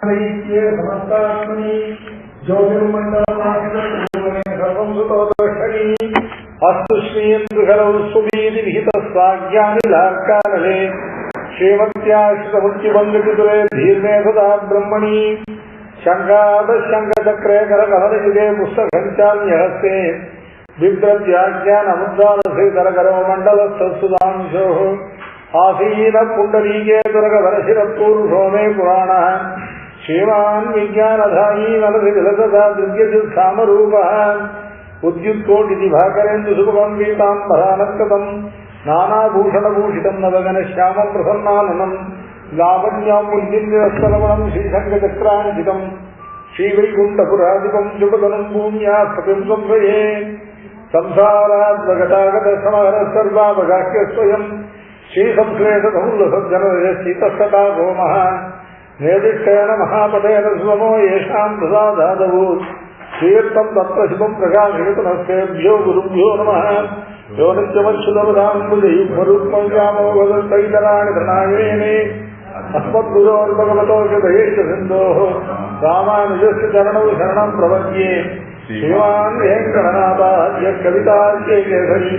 समस्तात्मनि ज्योतिर्मण्डलमाश्रमसुतोदर्शनी अस्तु श्रीयन्द्रकरौ सुवीति विहितस्वाज्ञानिलार्कानले श्रीमत्याश्रितमुच्यबन्धुपितुरे धीर्मे सदा ब्रह्मणि शङ्कादशङ्खचक्रे करकहरयुगे पुस्तकञ्चान्यहस्ते बिभ्रत्याज्ञानमुद्रालश्रीधरकरो मण्डलस्थसुधांशोः आसीन पुण्डरीके दुर्गधरशिरपूर्वो मे पुराणः श्रीमान् विज्ञानधायी नलधिजलसदा दिव्यजित्सामरूपः उद्युत्कोटिदिभाकरेन्दुसुभगं वीताम्बरानक्तम् नानाभूषणभूषितं नवगनश्यामं प्रसन्नाननं लावण्याम्बुल्लिन्निरस्तरमणं श्रीशङ्खचक्रान्वितं श्रीवैकुण्ठपुराधिपं शुभधनं भूम्या सतिं संश्रये संसाराद्वगतागतसमहरः सर्वावगाह्यस्वयं श्रीसंश्लेषसमुल्लसज्जनरजश्चितस्तथा गोमः निर्दिष्टेन महापतेन स्वमो येषां प्रसादादभूत् श्रीयत्तं तत्र शिवं प्रकाशयतनस्तेभ्यो गुरुभ्यो नमः यो नित्यमच्छुतपदाम्बुजयुग्मरूपं व्यामोहदस्तैतराणि प्रणायेने अस्मद्गुरोर्भगवतोषधयेशसिन्धोः रामानुजस्य चरणौ शरणं प्रपद्ये श्रीमान् वेङ्कटनाथार्य कवितार्यकेसरी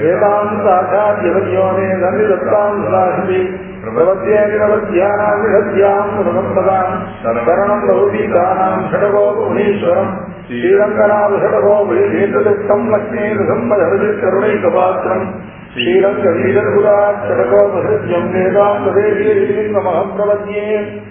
वेदान्ताचार्यवर्यो मे सन्निधत्तां सदाशिवे प्रपद्ये निरवध्यानां विदध्यां पुनः शरणं भवतीतानां षडगो मुनीश्वरम् श्रीरङ्गनाथषडगो विलिखितं लक्ष्मीसम्पदकरुणैकपात्रम् श्रीरङ्गवीरपुराट्षडगोपसृज्यं वेदान्तदेशीलिङ्गमहं प्रपद्ये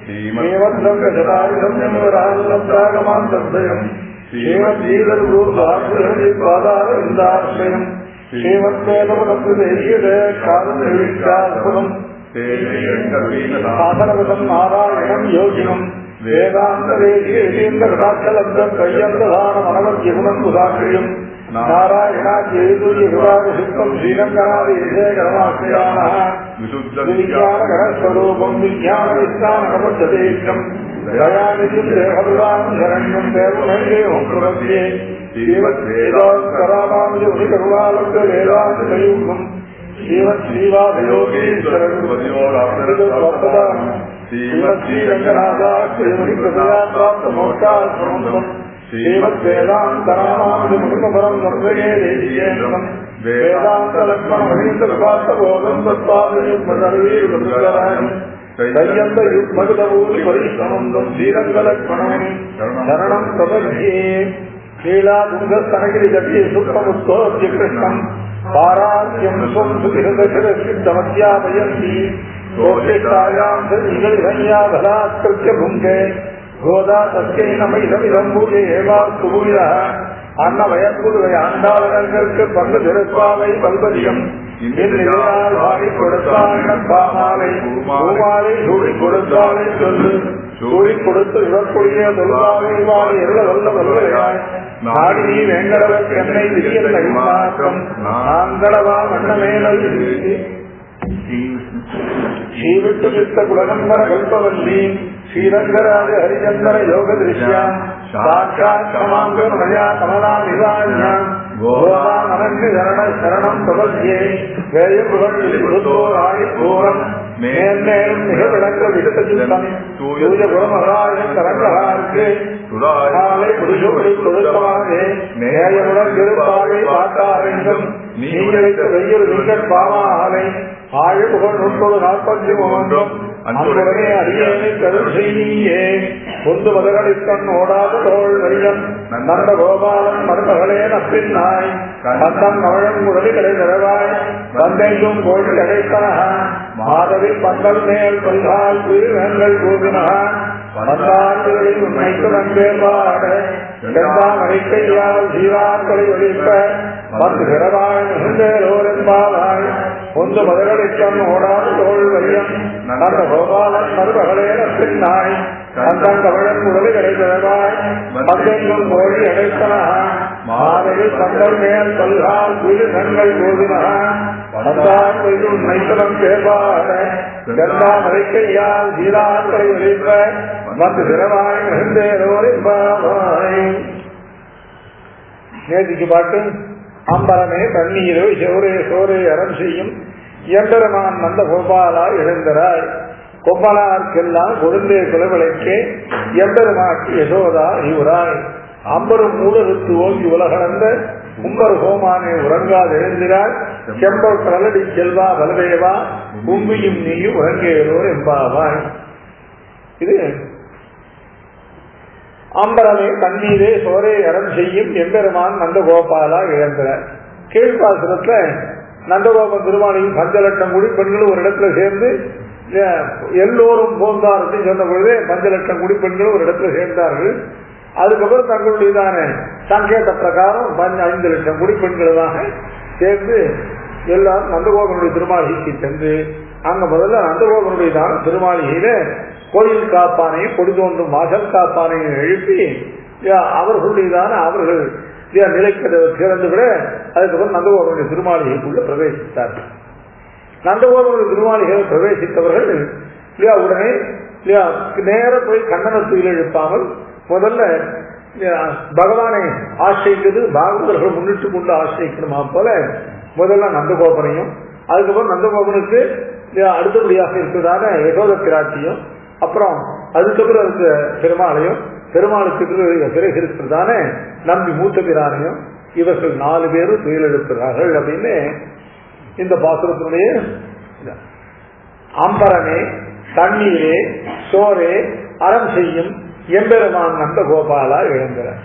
श्रीमद्रङ्गशतायुधम्यवराल्लब्धागमान्तद्वयम् श्रीमद्गीतरूपादारविन्दाश्रयम् श्रीमद्वेदपदप्रदेशीयते कालनिर्विष्टात्मकम् साधनवतं नारायणं योगिनं वेदान्तदेशीयेन्द्रकटाक्षलब्धं कय्यन्तधानमनवद्यगुणं उदाक्रियं नारायणाद्यैतुर्यगुरागसिद्धं श्रीरङ्गनाथेशकरमाश्रयामः विज्ञानगणस्वरूपं विज्ञानविज्ञानकमुच्यतेक्षं दयानिधिं देहभृतां शरण्यं देवमहेहं प्रपद्ये श्रीमद्वेदान्तरामानुजमुनिकरुणालब्धवेदान्तकयूपम् श्रीमद्श्रीवादयोगीश्वरगुरुपदयोराप्तदानं श्रीमद्श्रीरङ्गनाथाख्यमुनिप्रदयाप्राप्तमोक्षाश्रमं श्रीमद्वेदान्तरामानुजमुनिकपरं संश्रये देशीयेन्द्रं वेदान्तलक्ष्मणमणीन्द्रपार्थबोधं तत्पादयुग्मसर्वीरुद्ररायणं दय्यन्तयुग्मगतभूरिपरिश्रमं श्रीरङ्गलक्ष्मणं शरणं प्रपद्ये लीलादुर्गस्तनगिरिजटी सुखमुत्तोऽद्य कृष्णं पाराद्यं स्वं सुखिहृदशिरसिद्धमध्यापयन्ति गोष्ठायां सञ्जलिसंज्ञाफलात्कृत्य भुङ्क्ते गोदा तस्यै नमैदमिदं भूये एवास्तु भूयः अन्नवयत्पुरुवै आण्डालनगर्க்கு பங்கு திருப்பாவை பல்பதியம் இன்றியால் வாரி கொடுத்தாள் பாமாலை பூமாலை சூடி கொடுத்தாளை சொல்லு சூடி கொடுத்து இவற்குரிய தொல்பாவை வாரி எருள வல்ல வல்லையாய் நாடி வேங்கடவர் என்னை திரியல் மாற்றம் நாங்கடவா மன்னமேனல் ஸ்ரீவிட்டுமித்த குலகந்தர கல்பவல்லி ஸ்ரீரங்கராஜ ஹரிச்சந்திர யோக திருஷ்யாம் சாட்சாத் கமாங்கமயா கமலாநிதான்யாம் கோதானரங்கு சரண சரணம் பிரபத்யே வேய புகழ் புருத்தோராய் பூரம் மேன்மேலும் மிக விளக்க விடுத்த சித்தம் தூய குணமகாயம் கரங்களார்க்கு துடாயாலை புருஷோடி கொடுத்தவானே நேயமுடன் திருப்பாவை பார்த்தாரெங்கும் நீங்களுக்கு வெய்யொரு நீங்கள் பாவாலை ஆழ புகழ் 43 அன்புடனே அரியணை கருள் செய்யே பொந்து மதகளித்தன் ஓடாத தோல் வரியம் நந்த கோபாலன் மருமகளே நப்பின்னாய் கந்தம் கவழம் குடலிகளை நிறவாய் தந்தையும் கோழி அடைத்தனக மாதவி பந்தல் மேல் கொள்கால் உயிரினங்கள் கூவினக பந்தாண்டுகளில் உண்மைத்துடன் பேர்பாட இரண்டாம் அறிக்கையால் சீராக்களை ஒழிப்ப பத்து சிறவாய் மிகுந்தேரோரென்பாவாய் பொந்து மதகளித்தன் ஓடாத தோல் வரியம் நந்த கோபாலன் மருமகளே நப்பின்னாய் கந்தம் கவழம் குடலிகளை நிறவாய் தந்தையும் கோழி அடைத்தனக மாதவி பந்தல் மேல் கொள்கால் உயிரினங்கள் கூவினக பந்தாண்டுகளில் உண்மைத்துடன் பேர்பாட இரண்டாம் அறிக்கையால் சீராக்களை ஒழிப்ப பத்து சிறவாய் மிகுந்தேரோரென்பாவாய். நேற்றுக்கு பாட்டு அம்பரமே தண்ணீரோ சோரே சோரே அறம் செய்யும் எம்பெருமான் நந்த கோபாலா எழுந்தராய் கொம்பனார்க்கெல்லாம் கொழுந்தே குலவிளைக்கே எம்பெருமாட்டி யசோதா இவராய் அம்பரும் மூலறுத்து ஓங்கி உலகளந்த கும்பர் ஹோமானே உறங்காது எழுந்திராய் செம்பல் கடலடி செல்வா பலதேவா கும்பியும் நீயும் உறங்கேலோர் எம்பாவாய். இது அம்பரமே தண்ணீரே சோரே அறம் செய்யும் எம்பெருமான் நந்தகோபாலா இழந்த கீழ்பாசனத்துல நந்தகோபன் திருமாலையும் 5 லட்சம் குடி பெண்களும் ஒரு இடத்துல சேர்ந்து எல்லோரும் போந்தார்கள் சொன்ன பொழுது 5 லட்சம் குடி பெண்களும் ஒரு இடத்துல சேர்ந்தார்கள். அதுக்கப்புறம் தங்களுடையதான சங்கேத பிரகாரம் 5 லட்சம் குடி பெண்களாக சேர்ந்து எல்லாரும் நந்தகோபனுடைய திருமாளிகைக்கு சென்று அங்க முதல்ல நந்தகோபனுடையதான திருமாளிகையில கோயில் காப்பானையும் கொடி தோன்றும் வாசல் காப்பானையும் எழுப்பி அவர்களுடையதான அவர்கள் நிலைக்கு திறந்து விட அதுக்கப்புறம் நந்தகோபனுடைய திருமாளிகைக்குள்ள பிரவேசித்தார்கள். நந்தகோபனுடைய திருமாளிகையில் பிரவேசித்தவர்கள் உடனே நேர போய் கண்ணனத்தில் எழுப்பாமல் முதல்ல பகவானை ஆசிரிக்கிறது பாகவதர்கள் முன்னிட்டு கொண்டு ஆசிரிக்கணுமா போல முதல்ல நந்தகோபனையும் அதுக்கப்புறம் நந்தகோபனுக்கு அடுத்தபடியாக இருக்கிறதான யசோத பிராட்டியும் அப்புறம் அதுக்கப்புறம் இருக்க பெருமாளையும் பெருமாளுக்கு பிறகு இருக்கிறதான நம்பி மூத்த பிரானையும் இவர்கள் 4 பேரும் துயில் எழுப்புகிறார்கள் அப்படின்னு இந்த பாசுரத்தினுடைய அம்பரமே தண்ணீரே சோரே அறம் செய்யும் எம்பெருமான் நந்தகோபாலா எழுந்தார்.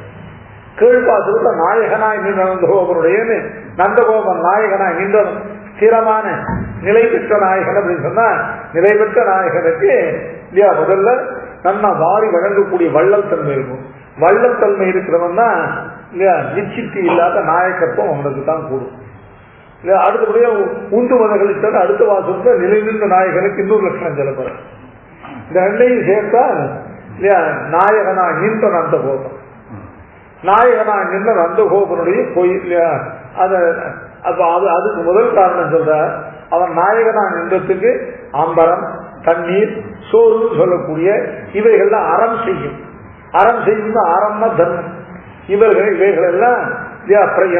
கீழ்பாசுரத்தை நாயகனாய் நின்ற நந்தகோபனுடைய நந்தகோபன் நாயகனாய் நின்ற ஸ்திரமான நிலை பெற்ற நாயகன் அப்படின்னு சொன்னா நிலை பெற்ற நாயகனுக்கு இல்லையா முதல்ல நம்ம வாரி வழங்கக்கூடிய வள்ளல் தன்மை இருக்கும். வள்ளல் தன்மை இருக்கிறவன் தான் இல்லையா நிச்சித்தி இல்லாத நாயக்கத்துவம் அவனுக்கு தான் கூடும். இல்லையா அடுத்தபடியா உந்து மதங்களுக்கு அடுத்த வாசத்துல நிலை நின்ற நாயகனுக்கு இன்னொரு லட்சணம் சொல்லப்படுற இந்த ரெண்டையும் சேர்த்தா இல்லையா நாயகனா நின்ற நந்தகோபன் நாயகனா நின்ற நந்தகோபனுடைய கோயில் இல்லையா அதுக்கு முதல் காரணம் சொல்ற அவன் நாயகனா நின்றதுக்கு அம்பரம் தண்ணீர் சோறு சொல்லக்கூடிய இவைகள்லாம் அறம் செய்யும். அறம் செய்யும் அறம்னா தர்மம். இவைகள் எல்லாம்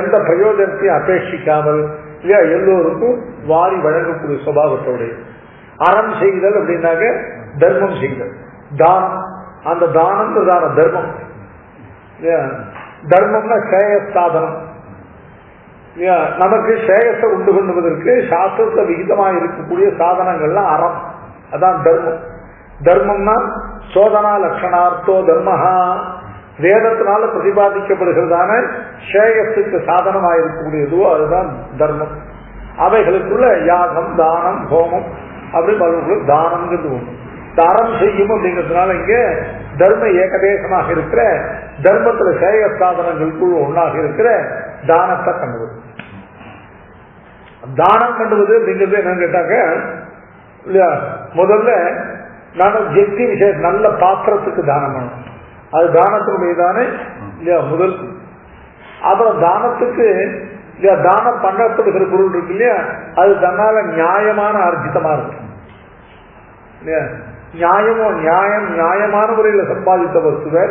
எந்த பிரயோஜனத்தையும் அபேட்சிக்காமல் இல்லையா எல்லோருக்கும் வாரி வழங்கக்கூடிய சுபாவத்தோடைய அறம் செய்தல் அப்படின்னாக்க தர்மம் செய்தல் தானம். அந்த தானம்ன்றதான தர்மம் தர்மம்னா சேயஸ்தாதனம். நமக்கு சேயத்தை உண்டு கொண்டுவதற்கு சாஸ்திரத்தை விகிதமாக இருக்கக்கூடிய சாதனங்கள்லாம் அறம். அதான் தர்மம். தர்மம்னா சோதனா லட்சணார்த்தோ தர்மஹா வேதத்தினால பிரதிபாதிக்கப்படுகிறதான சேயத்துக்கு சாதனமாக இருக்கக்கூடியதோ அதுதான் தர்மம். அவைகளுக்குள்ள யாகம் தானம் ஹோமம் அப்படின்னு தானம்ங்கிறது ஒண்ணு. அறம் செய்யும் அப்படிங்கிறதுனால இங்க தர்ம ஏகதேசமாக இருக்கிற தர்மத்துல சேய சாதனங்களுக்குள் ஒன்னாக இருக்கிற தானத்தை கண்டுவது. தானம் கண்டுவது அப்படிங்கிறது என்னன்னு கேட்டாக்க இல்லையா முதல்ல ஜெக்தி விசேஷம் நல்ல பாத்திரத்துக்கு தானம் பண்ணணும். அது தானத்தினுடையதானே இல்லையா முதல். அப்புறம் தானத்துக்கு இல்லையா தானம் பண்ணப்படுகிற பொருள் இருக்கு இல்லையா அது தன்னால நியாயமான அர்ஜிதமா இருக்கும் இல்லையா. நியாயமான முறையில் சம்பாதித்த வஸ்துவை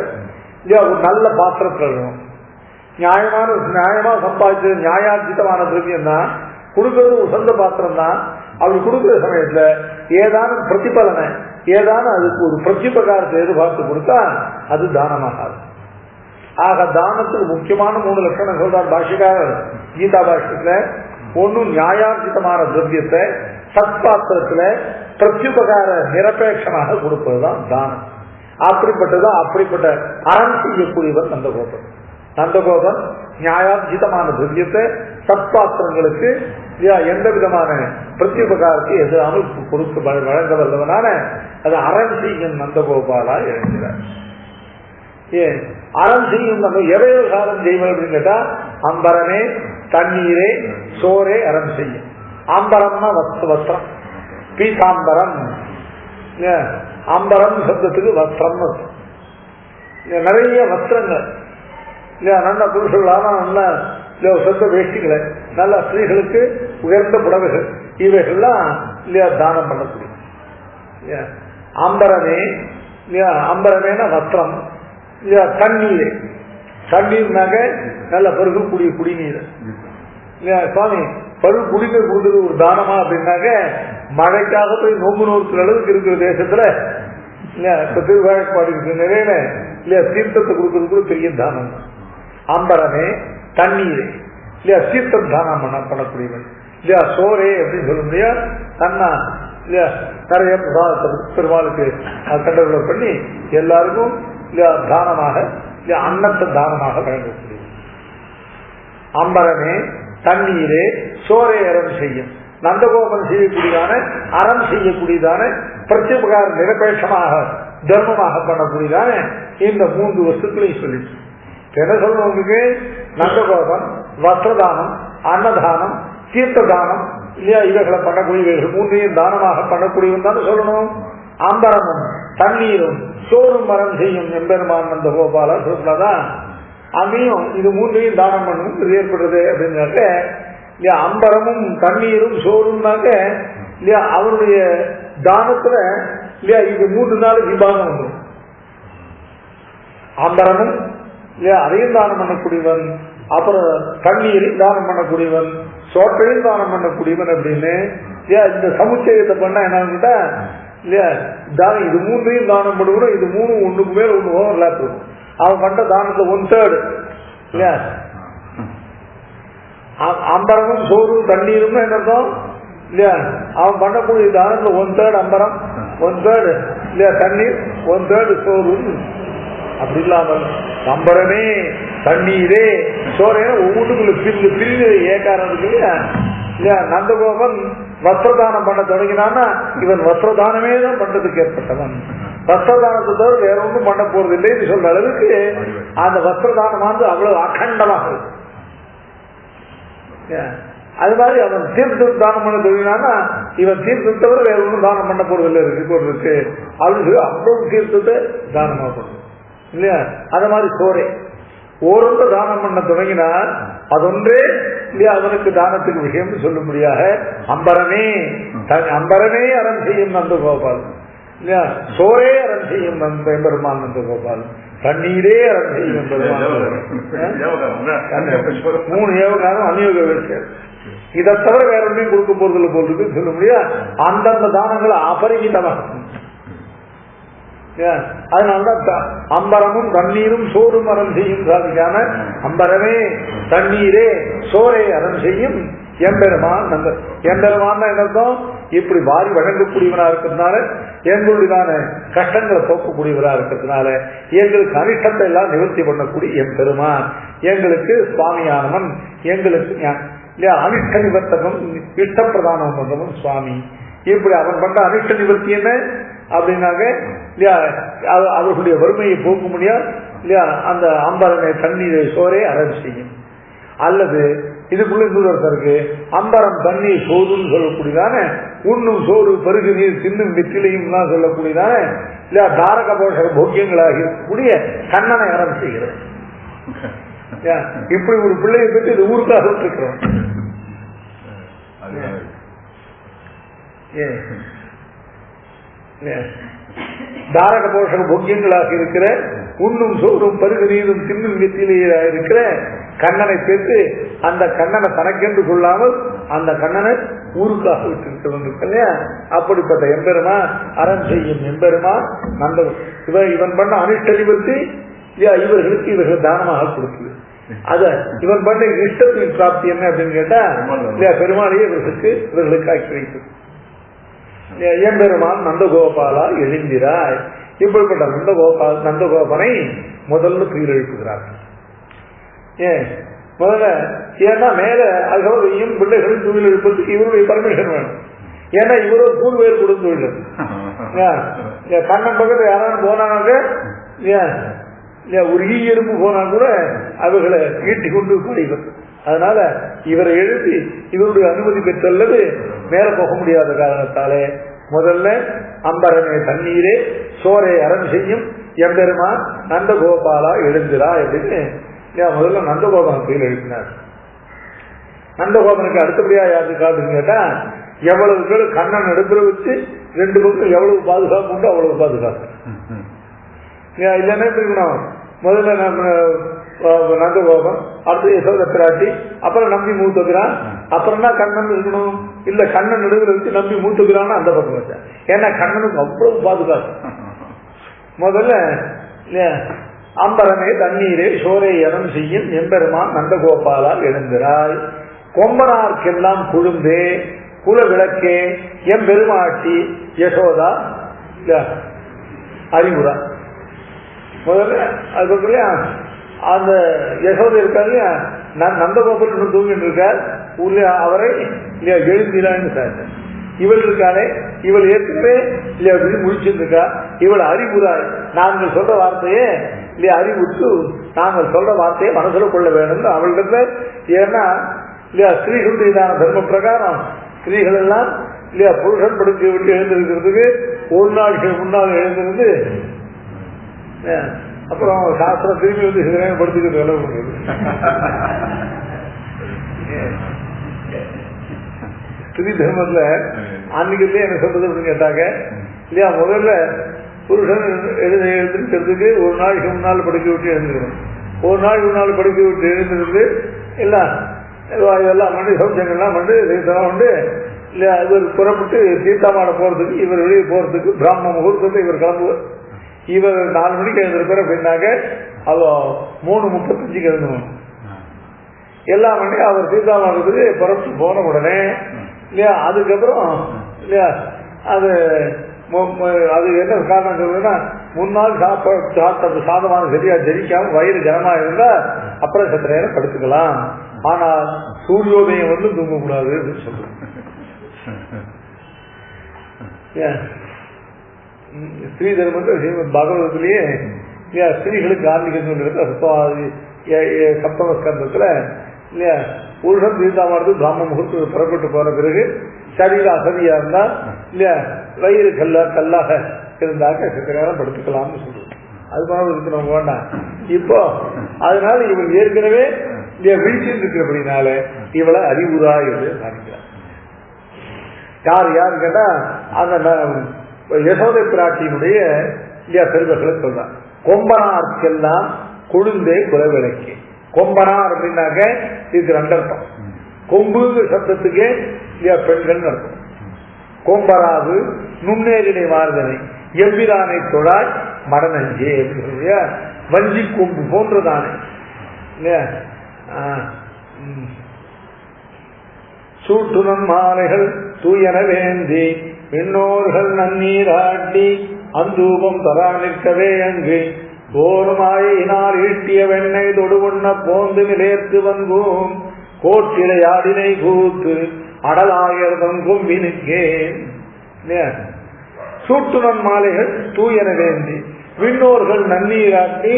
இல்லையா ஒரு நல்ல பாத்திரத்தில் இருக்கணும். நியாயமா சம்பாதிச்சது நியாயார்ஜிதமான திரவியம் தான் கொடுக்கறது உசந்த பாத்திரம் தான். அப்படி கொடுக்குற சமயத்துல ஏதான பிரதிபலனை ஏதான அதுக்கு ஒரு பிரத்யுபகாரத்தை எதிர்பார்த்து கொடுத்தா அது தானமாகாது. ஆக தானத்துக்கு முக்கியமான 3 லட்சணம் சொல்றார் பாஷ்யக்காரர் கீதா பாஷ்யத்துல. ஒன்னு நியாயார்ஜிதமான திரவியத்தை சத்பாத்திரத்துல பிரத்யுபகார நிரபேட்சமாக கொடுப்பதுதான் தானம். அப்படிப்பட்ட அறம் செய்யக்கூடியவர் நந்தகோபன். நந்தகோபன் நியாயார்ஜிதமான திரவியத்தை சத்பாத்திரங்களுக்கு எந்த விதமான பிரத்யுபகாரத்தை எதிராமல் கொடுத்து வழங்க வல்லவனான அது அறம் செய்யும் நந்தகோபாலா எழுகிறார். ஏன் அறம் செய்யும் எவையோ காலம் செய்வது அப்படின்னு கேட்டா அம்பரமே தண்ணீரே சோரே அறம் செய்யும். அம்பரம்னா வஸ்திரம் பீதாம்பரம். அம்பரம் சப்தத்துக்கு வஸ்திரம். நிறைய வஸ்திரங்கள் நல்ல புருஷர்களான நல்ல சொந்த வேஷ்டிகளை நல்ல ஸ்திரீகளுக்கு உயர்ந்த புடவைகள் இவைகள்லாம் இல்லையா தானம் பண்ணக்கூடிய அம்பரமேன வஸ்திரம். தண்ணீர்னாக நல்ல பருகக்கூடிய குடிநீர். சுவாமி பருகு குடிநீர் கொடுத்தது ஒரு தானமா அப்படின்னாக்க மழைக்காக போய் நோம்பு நோக்கிற அளவுக்கு இருக்கிற தேசத்துல இப்ப திருவாழ்பாடு இருக்கிற நிலையில இல்லையா தீர்த்தத்தை கொடுக்கறது கூட பெரிய தானம். அம்பரமே தண்ணீரே இல்லையா தீர்த்தம் தானம் பண்ணக்கூடியவன் இல்லையா சோரே அப்படின்னு சொல்ல முடியா தன்னா இல்லையா நிறைய பெருமாளுக்கு கண்டவர்கள் பண்ணி எல்லாருக்கும் இல்லையா தானமாக இல்லையா அன்னத்தை தானமாக வழங்கக்கூடிய அம்பரமே தண்ணீரே சோரே அறம் செய்யும். நந்தகோபன் செய்யக்கூடியதான அறம் செய்யக்கூடியதான பிரத்யேக நிரபேட்சமாக தர்மமாக பண்ணக்கூடியதான இந்த 3 வஸ்துக்களையும் சொல்லிட்டு என்ன சொல்லணும் உங்களுக்கு? நந்தகோபன் வஸ்திரதானம், அன்னதானம், தீர்த்த தானம் இல்லையா இவைகளை பண்ணக்கூடியவர்கள் 3ஐயும் தானமாக பண்ணக்கூடியவன் தானே சொல்லணும். அம்பரமும் தண்ணீரும் சோறும் மரம் செய்யும் எம்பெருமான் நந்த கோபாலா சொல்லதான் அங்கேயும் இது 3ஐயும் தானம் பண்ணணும் ஏற்படுறது அப்படின்னாக்க இல்லையா அம்பரமும் தண்ணீரும் சோறும்னாக்க இல்லையா அவருடைய தானத்துல இல்லையா இது 3 நாள் விபாகம் வந்துடும். அம்பரமும் இல்லையா அதையும் தானம் பண்ணக்கூடியவன், அப்புறம் தண்ணீரையும் தானம் பண்ணக்கூடியவன், சோற்றையும் தானம் பண்ணக்கூடியவன் அப்படின்னு இல்லையா இந்த சமுச்சயத்தை பண்ண என்னன்னா இல்லையா தானம் இது 3ஐயும் தானம் பண்ணுவோம். இது 3 ஒண்ணுக்கு மேல ஒண்ணு ஓவர்லாப் இருக்கும். அவன் பண்ண தானத்துல 1/3 இல்லையா அம்பரமும் சோறும் தண்ணீரும் என்ன அர்த்தம் இல்லையா அவன் பண்ணக்கூடிய தானத்துல 1/3 அம்பரம் 1/3 இல்லையா தண்ணீர் 1/3 சோறு. அப்படி இல்லாமல் அம்பரமே தண்ணீரே சோறே ஒவ்வொன்றுக்குள்ள பிரிவு ஏக்காரம் இருக்கு இல்லையா இல்லையா நந்தகோபன் வஸ்திரதானம் பண்ண தொடங்கினான்னா இவன் வஸ்திரதானமே தான் பண்றதுக்கு ஏற்பட்டவன். வஸ்திரதானத்தை தவிர வேற ஒன்றும் பண்ண போறது இல்லைன்னு சொல்ற அளவுக்கு அந்த வஸ்திரதானமானது அவ்வளவு அகண்டமாக இருக்கு. அது மாதிரி அவன் தீர்த்தம் தானம் பண்ண தொடங்கினான்னா இவன் தீர்த்தம் தவிர வேற ஒன்றும் தானம் பண்ண போறதில்லை இருக்கு அப்படின்னு அவ்வளவு தீர்த்தத்தை தானமா பண்ணும் இல்லையா. அது மாதிரி சோரே ஓரொன்று தானம் பண்ண தொடங்கினால் அதொன்றே இல்லையா அவனுக்கு தானத்துக்கு விஷயம் சொல்லும்படியாக அம்பரமே அறம் செய்யும் நந்த கோபால் இல்லையா சோரே அறம் செய்யும் பெருமான் நந்த கோபால் தண்ணீரே அறம் செய்யும் பெருமான் 3 ஏவகாரம் அநியோக விஷயம். இதை தவிர வேற ஒன்றையும் கொடுக்க போறதில்லை போல் சொல்ல முடியாது. அந்தந்த தானங்களை அபரிமிதமாக அதனால்தான் அம்பரமும் தண்ணீரும் சோறும் அறம் செய்யும் சாதிக்கான அம்பரமே தண்ணீரே சோரே அறம் செய்யும் எம்பெருமான் நந்த. எம்பெருமான் என்னதும் இப்படி வாரி வழங்கக்கூடியவனா இருக்கிறதுனால எங்களுடையதான கஷ்டங்களை போக்கக்கூடியவரா இருக்கிறதுனால எங்களுக்கு அனிஷ்டத்தை எல்லாம் நிவர்த்தி பண்ணக்கூடிய எம்பெருமான் எங்களுக்கு சுவாமியானவன் எங்களுக்கு அனிஷ்ட நிவர்த்தகம் இஷ்ட பிரதானம் பண்றவன் சுவாமி. இப்படி அவன் பண்ற அனிஷ்ட நிவர்த்தி என்ன அப்படின்னாக்க இல்லையா அவர்களுடைய வறுமையை போக்க முடியாது இல்லையா அந்த அம்பரமே தண்ணீரை சோரே அறம் செய்யும். அல்லது இதுக்குள்ள இன்னொருத்தருக்கு அம்பரம் தண்ணீர் சோறுன்னு சொல்லக்கூடியதான உண்ணும் சோறு பருகு நீர் தின்னும் வெற்றிலையும் சொல்லக்கூடியதான இல்லையா தாரக போஷக போக்கியங்களாக இருக்கக்கூடிய கண்ணனை அறம் செய்கிறது. இப்படி ஒரு பிள்ளையை பற்றி இது ஊருக்காக இருக்கிறோம். தாரக போஷக போக்கியங்களாக இருக்கிற உண்ணும் சோறும் பருகு நீரும் தின்னும் வெற்றிலையா இருக்கிற கண்ணனை சேர்த்து அந்த கண்ணனை தனக்கென்று கொள்ளாமல் அந்த கண்ணனை ஊருக்காக விட்டு வந்திருக்க இல்லையா. அப்படிப்பட்ட எம்பெருமா அறம் செய்யும் எம்பெருமா அந்த இவன் பண்ண அனிஷ்ட நிவர்த்தி இவர்களுக்கு இவர்கள் தானமாக கொடுக்குது. அத இவன் பண்ண இஷ்டத்தின் பிராப்தி என்ன அப்படின்னு கேட்டா இல்லையா பெருமாளையே இவர்களுக்கு ஆக்கி வைத்தது. எம்பெருமான் நந்தகோபாலா எழுந்திராய். இப்படிப்பட்ட நந்தகோபனை முதல்ல கீழெழுப்புகிறார். முதல்ல ஏன்னா மேல அகவையும் பிள்ளைகளும் தொழில் எழுப்பதுக்கு இவருடைய பர்மிஷன் வேணும். ஏன்னா இவரு கூழ்வேர் கொடுத்து தொழில் கண்ணன் பக்கத்தில் யாராவது போனாங்க ஒரு எறும்பு போனா கூட அவர்களை ஈட்டி கொண்டு போடுகிறது. அதனால இவரை எழுப்பி இவருடைய அனுமதி பெற்றல்லது மேல போக முடியாத காரணத்தாலே முதல்ல அம்பரமே தண்ணீரே சோரை அறம் செய்யும் எம்பெருமான் நந்தகோபாலா எழுந்திரா அப்படின்னு முதல்ல நந்தகோபன் கையில் எழுப்பினார். நந்தகோபனுக்கு அடுத்தபடியா யாருக்கு காட்டுன்னு கேட்டா எவ்வளவு பேர் கண்ணன் எடுத்துல வச்சு 2 பக்கம் எவ்வளவு பாதுகாப்பு உண்டோ அவ்வளவு பாதுகாப்பு இல்லைன்னா இருக்கணும். முதல்ல நம்ம நந்தகோபன், அடுத்து யசோத பிராட்டி, அப்புறம் நம்பி மூத்தகிறான், அப்புறம் தான் கண்ணன் இருக்கணும். இல்ல கண்ணன் நடுவில் வச்சு நம்பி மூத்துக்கிறான்னு அந்த பக்கம் வச்சேன். ஏன்னா கண்ணனுக்கு அவ்வளவு பாதுகாப்பு. முதல்ல அம்பரமே தண்ணீரே சோரை இடம் செய்யும் எம்பெருமான் நந்தகோபாலால் எழுந்திராய், கொம்பனார்க்கெல்லாம் குழுந்தே குல விளக்கே எம்பெருமாட்டி யசோதா அறிவுரா. முதல்ல அது இல்லையா அந்த யசோதை இருக்காரு நந்தகோபால் இன்னும் தூங்கிட்டு இருக்கார் ஊர்ல, அவரை இல்லையா எழுந்திரான்னு சார். இவள் இருக்காளே இவள் ஏற்கனவே இல்லையா முடிச்சிருக்கா, இவள் அறிவுராய். நாங்கள் சொல்ற வார்த்தையே இல்லையா அறிவுட்டு நாங்கள் சொல்ற வார்த்தையை மனசுல கொள்ள வேண்டும் அவளிடத்துல. ஏன்னா இல்லையா ஸ்ரீகளுடைய தர்ம பிரகாரம் ஸ்திரீகள் எல்லாம் இல்லையா புருஷன் படுக்க விட்டு எழுந்திருக்கிறதுக்கு ஒரு நாளுக்கு முன்னால் எழுந்திருந்து அப்புறம் சாஸ்திரம் திரும்பி வந்து படுத்துக்கிறது அளவு பண்ணுறது. ஸ்திரீ தர்மத்துல அன்னைக்கு என்ன சொல்றது அப்படின்னு கேட்டாங்க இல்லையா, முதல்ல புருஷன் எழுந்திருக்கிறதுக்கு ஒரு நாளைக்கு முன்னால் படுக்க விட்டு எழுந்திருக்கணும். ஒரு நாளைக்கு முன்னால் படுக்க விட்டு எழுந்திருந்து எல்லாம் இதெல்லாம் பண்ணி சௌச்சங்கள்லாம் பண்ணி இதெல்லாம் வந்து இல்லையா இவர் புறப்பட்டு தீர்த்தாமாட போறதுக்கு இவர் வெளியே போறதுக்கு பிராமண முகூர்த்தத்தை இவர் கிளம்புவார். இவர் 4 மணிக்கு எழுந்திருப்பார் அப்படின்னாக்க அவ 3:35 எழுந்தணும். எல்லா மணியும் அவர் தீர்த்தாமாடுறதுக்கு புறப்பட்டு போன உடனே இல்லையா அதுக்கப்புறம் இல்லையா அது என்ன காரணம் சொல்றதுன்னா, முன்னாள் சாப்பிட்ட சாதமான சரியா ஜெரிக்காம வயிறு ஜனமா இருந்தா அப்புறம் சற்று நேரம் படுத்துக்கலாம். ஆனால் சூரியோதயம் வந்து தூங்கக்கூடாது அப்படின்னு சொல்றேன். ஸ்ரீ தர்மத்தில் பகவதத்திலேயே ஸ்திரீகளுக்கு ஆன்மீகம் சப்தமஸ்கந்தத்துல இல்லையா புருஷன் தீர்த்தாமானது பிராமண முகூர்த்தம் புறப்பட்டு போன பிறகு சரீர அசதியா இருந்தா இல்லையா வயிறு கல்லாக இருந்தாக்க சற்று நேரம் படுத்துக்கலாம்னு சொல்லுவோம். அது மாதிரி இருக்கணும் வேண்டாம். இப்போ அதனால இவள் ஏற்கனவே விழிச்சிட்டு இருக்கிறபடினால இவளை அறிவுரா என்று காணிக்கிறார். யார் கேட்டா அந்த யசோதை பிராட்டியினுடைய பெருமைகளை சொல்றார். கொம்பனார்க்கெல்லாம் கொழுந்தே குலவிளக்கே. கொம்பனார் அப்படின்னாக்க இதுக்கு 2 அர்த்தம். கொம்புங்கிற சப்தத்துக்கே பெண்கள் அர்த்தம். கொம்பராது நுண்ணேரினை மாறுதனை எவ்விரானை தொழாய் மடனஞ்சே அப்படின்னு வஞ்சி கொம்பு போன்றதானே இல்லையா. சூட்டுணன் மாலைகள் தூயன வேந்தி விண்ணோர்கள் நன்னீராட்டி அந்தூபம் தரா நிற்கவே அங்கு ஓருமாயினால் ஈட்டிய வெண்ணெய் தொடுவண்ண போந்து நிலையத்து வந்தோம் கோட்டிலையாடினை கூத்து அடலாயர்தம் கொம்பினுக்கேன். சூட்டுணன் மாலைகள் தூயன வேந்தி விண்ணோர்கள் நன்னீராட்டி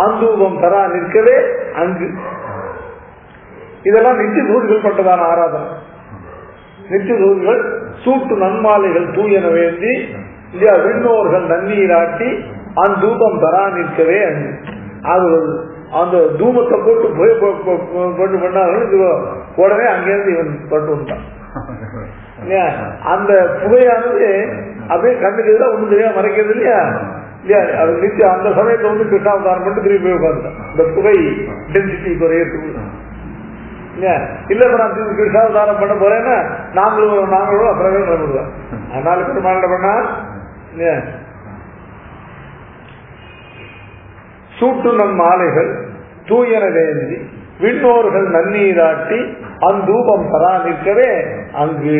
அந்தூபம் தரா நிற்கவே அங்கு. இதெல்லாம் நித்திய தூதிகள் பட்டதான ஆராதனை. நித்திய தூதிகள் சூட்டு நன்மாலைகள் தூயன வேண்டி இல்லையா விண்ணோர்கள் நன்னீராட்டி அந்தூபம் தரா நிற்கவே அங்கு. அது அந்த தூமத்தை போட்டு போட்டு பண்ணார்கள் உடனே அங்கேருந்து இவன் பட்டு வந்தான். அந்த புகையானது அப்படியே கண்ணுக்கு எதிராக ஒண்ணு தெரியாம மறைக்கிறது இல்லையா இல்லையா. அது நிச்சயம் அந்த சமயத்தை வந்து கிருஷ்ணாவதாரம் மட்டும் திரும்பி போய் உட்காந்துட்டான். இந்த புகை டென்சிட்டி குறையிறதுக்கு இல்ல நான் கிருஷ்ணாவதாரம் பண்ண போறேன்னா நாங்களும் அப்புறமே கிளம்பிடுவேன். அதனால பெருமாள் பண்ணா சூட்டு நம் மாலைகள் தூயன வேந்தி விண்ணோர்கள் நன்னீராட்டி அந்தூபம் தரா நிற்கவே அங்கு.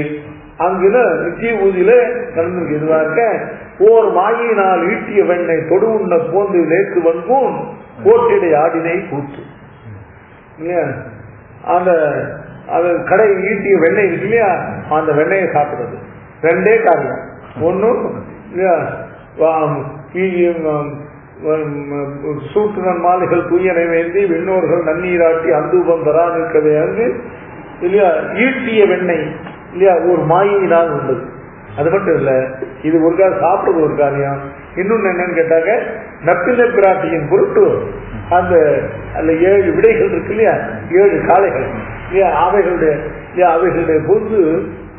அங்குல நித்திய ஊதியில நடந்திருக்கு. இதுவா இருக்க ஓர் மாயினால் ஈட்டிய வெண்ணெய் தொடு உண்ண போந்து நேற்று வன்போன் கோட்டிடை ஆடினை கூத்து. அந்த கடை ஈட்டிய வெண்ணெய் இருக்கு இல்லையா, அந்த வெண்ணெயை சாப்பிடுறது 2 காரியம். ஒன்னும் சூட்டுணன் மாலைகள் தூயனை வேண்டி விண்ணோர்கள் நன்னீராட்டி அந்தூபம் தரா நிற்கவே அங்கு இல்லையா ஈட்டிய வெண்ணெய் இல்லையா ஒரு மாயினால் உள்ளது. அது மட்டும் இல்ல, இது ஒரு காலம் சாப்பிடுறது ஒரு காரியம். இன்னொன்னு என்னன்னு கேட்டாங்க, நப்பின பிராட்டியின் பொருட்டு அந்த 7 விடைகள் இருக்கு இல்லையா, 7 காளைகள் இல்லையா, அவைகளுடைய பொழுது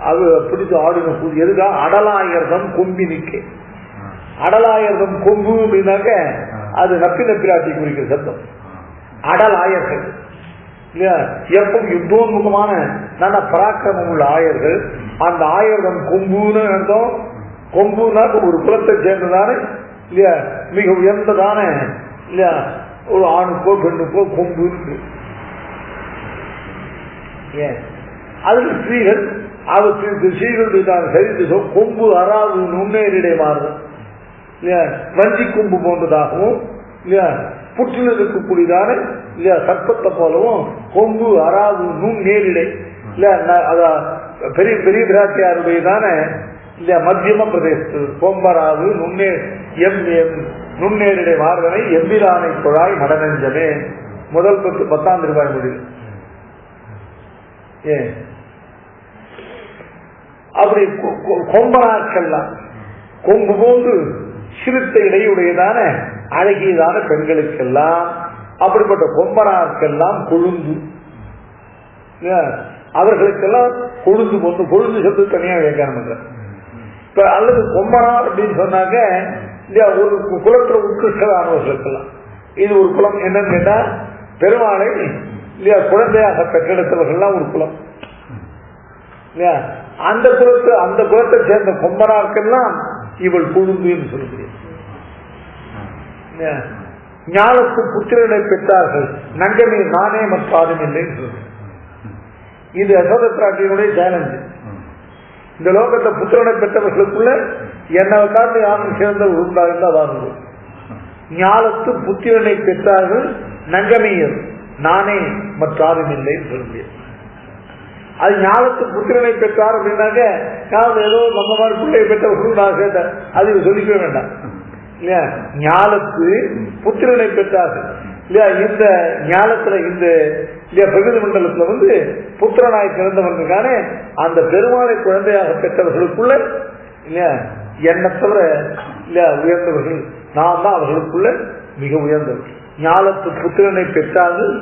அது பிடித்து ஆடின போது எதுக்கா அடலாயர்தம் கொம்பி நிற்க. அடலாயர்தம் கொம்பு அப்படின்னாக்க அது நப்பின பிராட்டி குறிக்கிற சத்தம். அடலாயர்கள் இல்லையா? எப்ப யுத்தோன்முகமான நல்ல பராக்கிரமம் உள்ள ஆயர்கள், அந்த ஆயர்தம் கொம்புன்னு அர்த்தம். கொம்புனா ஒரு குலத்தை சேர்ந்ததானே இல்லையா, மிக உயர்ந்ததான இல்லையா, ஒரு ஆணுக்கோ பெண்ணுக்கோ கொம்பு இருக்கு. ஏன் அதுக்கு ஸ்ரீகள் ஸ்ரீகள் சரித்து கொம்பு அறாவு நுண்ணேரிடை மாறும் இல்லையா, வஞ்சி கொம்பு போன்றதாகவும் இல்லையா, புற்றில் இருக்கக்கூடியதான இல்லையா சர்ப்பத்தை போலவும் கொம்பு அறாவு நுண்ணேரிடை இல்லையா, பெரிய பெரிய பிராட்டியாருடையதான இல்லையா மத்தியம பிரதேசத்து கொம்பராவு நுண்ணேரிடை மாறுதனை எம்பிரானை குழாய் மடநெஞ்சமே. முதல் 10 ரூபாய் முடியும். ஏன் அப்படி கொம்பனாக்கெல்லாம் கொம்பு போன்று சிறுத்த இடையுடையதான அழகியதான பெண்களுக்கெல்லாம் அப்படிப்பட்ட கொம்பனாருக்கெல்லாம் கொழுந்து, அவர்களுக்கெல்லாம் கொழுந்து போன்று கொழுந்து சத்து தனியா வியாக்கியானம் பண்ற. இப்ப அல்லது கொம்பனார் அப்படின்னு சொன்னாங்க ஒரு குலத்துல உட்கிருஷ்டமானவர்களுக்கெல்லாம் இது ஒரு குலம். என்னன்னு கேட்டா பெருமாளை இல்லையா குழந்தையாக பெற்றெடுத்தவர்கள்லாம் ஒரு குலம் இல்லையா. அந்த குலத்தை சேர்ந்த கொம்பனாருக்கெல்லாம் இவள் கொழுந்துன்னு சொல்ல முடியும். ஞானத்து புத்திரனை பெற்றார்கள் நங்கமே நானே மற்றும் இல்லைன்னு சொல்றேன். இது யசோத பிராட்டியினுடைய சேலஞ்சு. இந்த லோகத்தை புத்திரனை பெற்றவர்களுக்குள்ள என்னை காட்டு யாரும் சேர்ந்த உண்டாயிருந்தா வாழ்ந்து ஞானத்து புத்திரனை பெற்றார்கள் நங்கமீயர் நானே மற்றும் இல்லைன்னு சொல்ல முடியும். அது ஞானத்து புத்திரனை பெற்றார் அப்படின்னாக்க ஏதோ நம்ம மாதிரி பிள்ளையை பெற்றவர்களும் நான் கேட்டேன், அது சொல்லிக்க வேண்டாம் இல்லையா. ஞானத்து புத்திரனை பெற்றார்கள் இல்லையா. இந்த ஞானத்துல இந்த இல்லையா பிரகிருதி மண்டலத்துல புத்திரனாய் பிறந்தவர்களுக்கான அந்த பெருமாளை குழந்தையாக பெற்றவர்களுக்குள்ள இல்லையா என்னை தவிர இல்லையா உயர்ந்தவர்கள் நான் தான் அவர்களுக்குள்ள மிக உயர்ந்தவர்கள். ஞானத்து புத்திரனை பெற்றார்கள்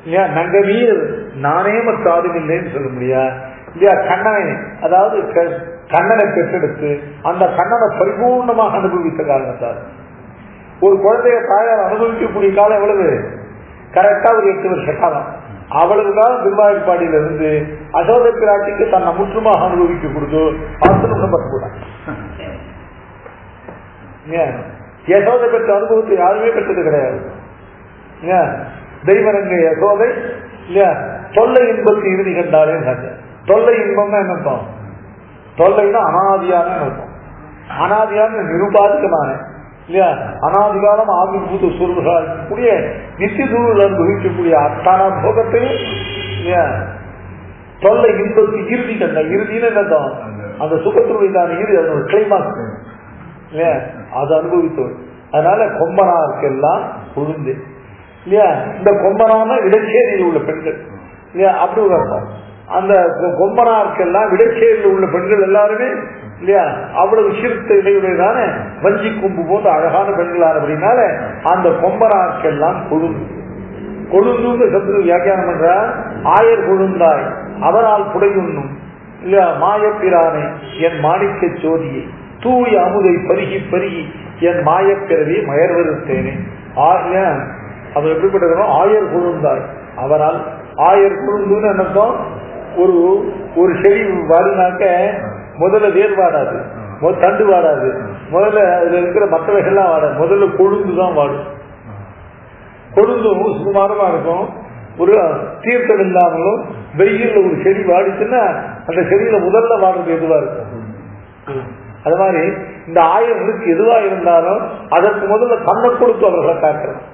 இல்லையா நங்கமீர் நானே மற்றும் இல்லைன்னு சொல்ல முடியா இல்லையா. கண்ணனை அதாவது கண்ணனை பெற்றெடுத்து அந்த கண்ணனை பரிபூர்ணமாக அனுபவித்த காரணத்தால் ஒரு குழந்தைய தாயார் அனுபவிக்கக்கூடிய காலம் எவ்வளவு கரெக்டா ஒரு 8 வருஷ காலம். அவ்வளவுதான் திருவாயூர்பாடியில இருந்து அசோத பிராட்டிக்கு தன்னை முற்றுமாக அனுபவிக்க கொடுத்து 10 நிமிஷம் பட்டு யசோதை பெற்ற அனுபவத்தை யாருமே பெற்றது கிடையாது. தெய்வரங்க யசோதை இல்லையா தொல்லை இன்பத்து இறுதி கண்டாலே. தொல்லை இன்பம்னா என்ன? தொல்லைன்னா அனாதியான அர்த்தம். அனாதியான நிருபாதிகமான இல்லையா அனாதிகாலம் ஆவிர்பூத சூழ்நிலை இருக்கக்கூடிய நித்திய சூழல் அனுபவிக்கக்கூடிய அத்தான போகத்தையும் இல்லையா தொல்லை இன்பத்து இறுதி கண்ட. இறுதின்னு என்னதான் அந்த சுகத்தினுடையதான இறுதி அதோட கிளைமாக்ஸ் இல்லையா அது அனுபவித்தவர். அதனால கொம்பனாருக்கெல்லாம் கொழுந்து இல்லையா. இந்த கொம்பனான இடச்சேரியில் உள்ள பெண்கள் இல்லையா அப்படி ஒரு அர்த்தம். அந்த கொம்பனாருக்கெல்லாம் இடச்சேரியில் உள்ள பெண்கள் எல்லாருமே இல்லையா அவ்வளவு சிறுத்த இடையுடையதான வஞ்சி கொம்பு போன்ற அழகான பெண்களான அப்படின்னால அந்த கொம்பனாருக்கெல்லாம் கொழுந்து. கொழுந்து சத்துரு வியாக்கியானம் பண்ற ஆயர் கொழுந்தாய் அவரால் புடையுண்ணும் இல்லையா மாயப்பிரானை என் மாணிக்க சோதியை தூய் அமுதை பருகி பருகி என் மாயப்பிறவி மயர்வருத்தேனே. அவர் எப்படிப்பட்ட ஆயர் கொழுந்தாய் அவரால். ஆயர் கொழுந்துன்னு என்னக்கும் ஒரு செடி வாடினாக்க முதல்ல வேர் வாடாது, தண்டு வாடாது, முதல்ல அதுல இருக்கிற மற்றவைகள்லாம் வாடாது, முதல்ல கொழுந்துதான் வாடும். கொழுந்தும் சுகுமாரமா இருக்கும். ஒரு தீர்த்தம் இல்லாமலும் வெயில்ல ஒரு செடி வாடிச்சுன்னா அந்த செடியில முதல்ல வாடுறது எதுவா இருக்கும். அது மாதிரி இந்த ஆயர்களுக்கு எதுவா இருந்தாலும் அதற்கு முதல்ல தன்னை கொடுத்து அவர்களை காட்டுறோம்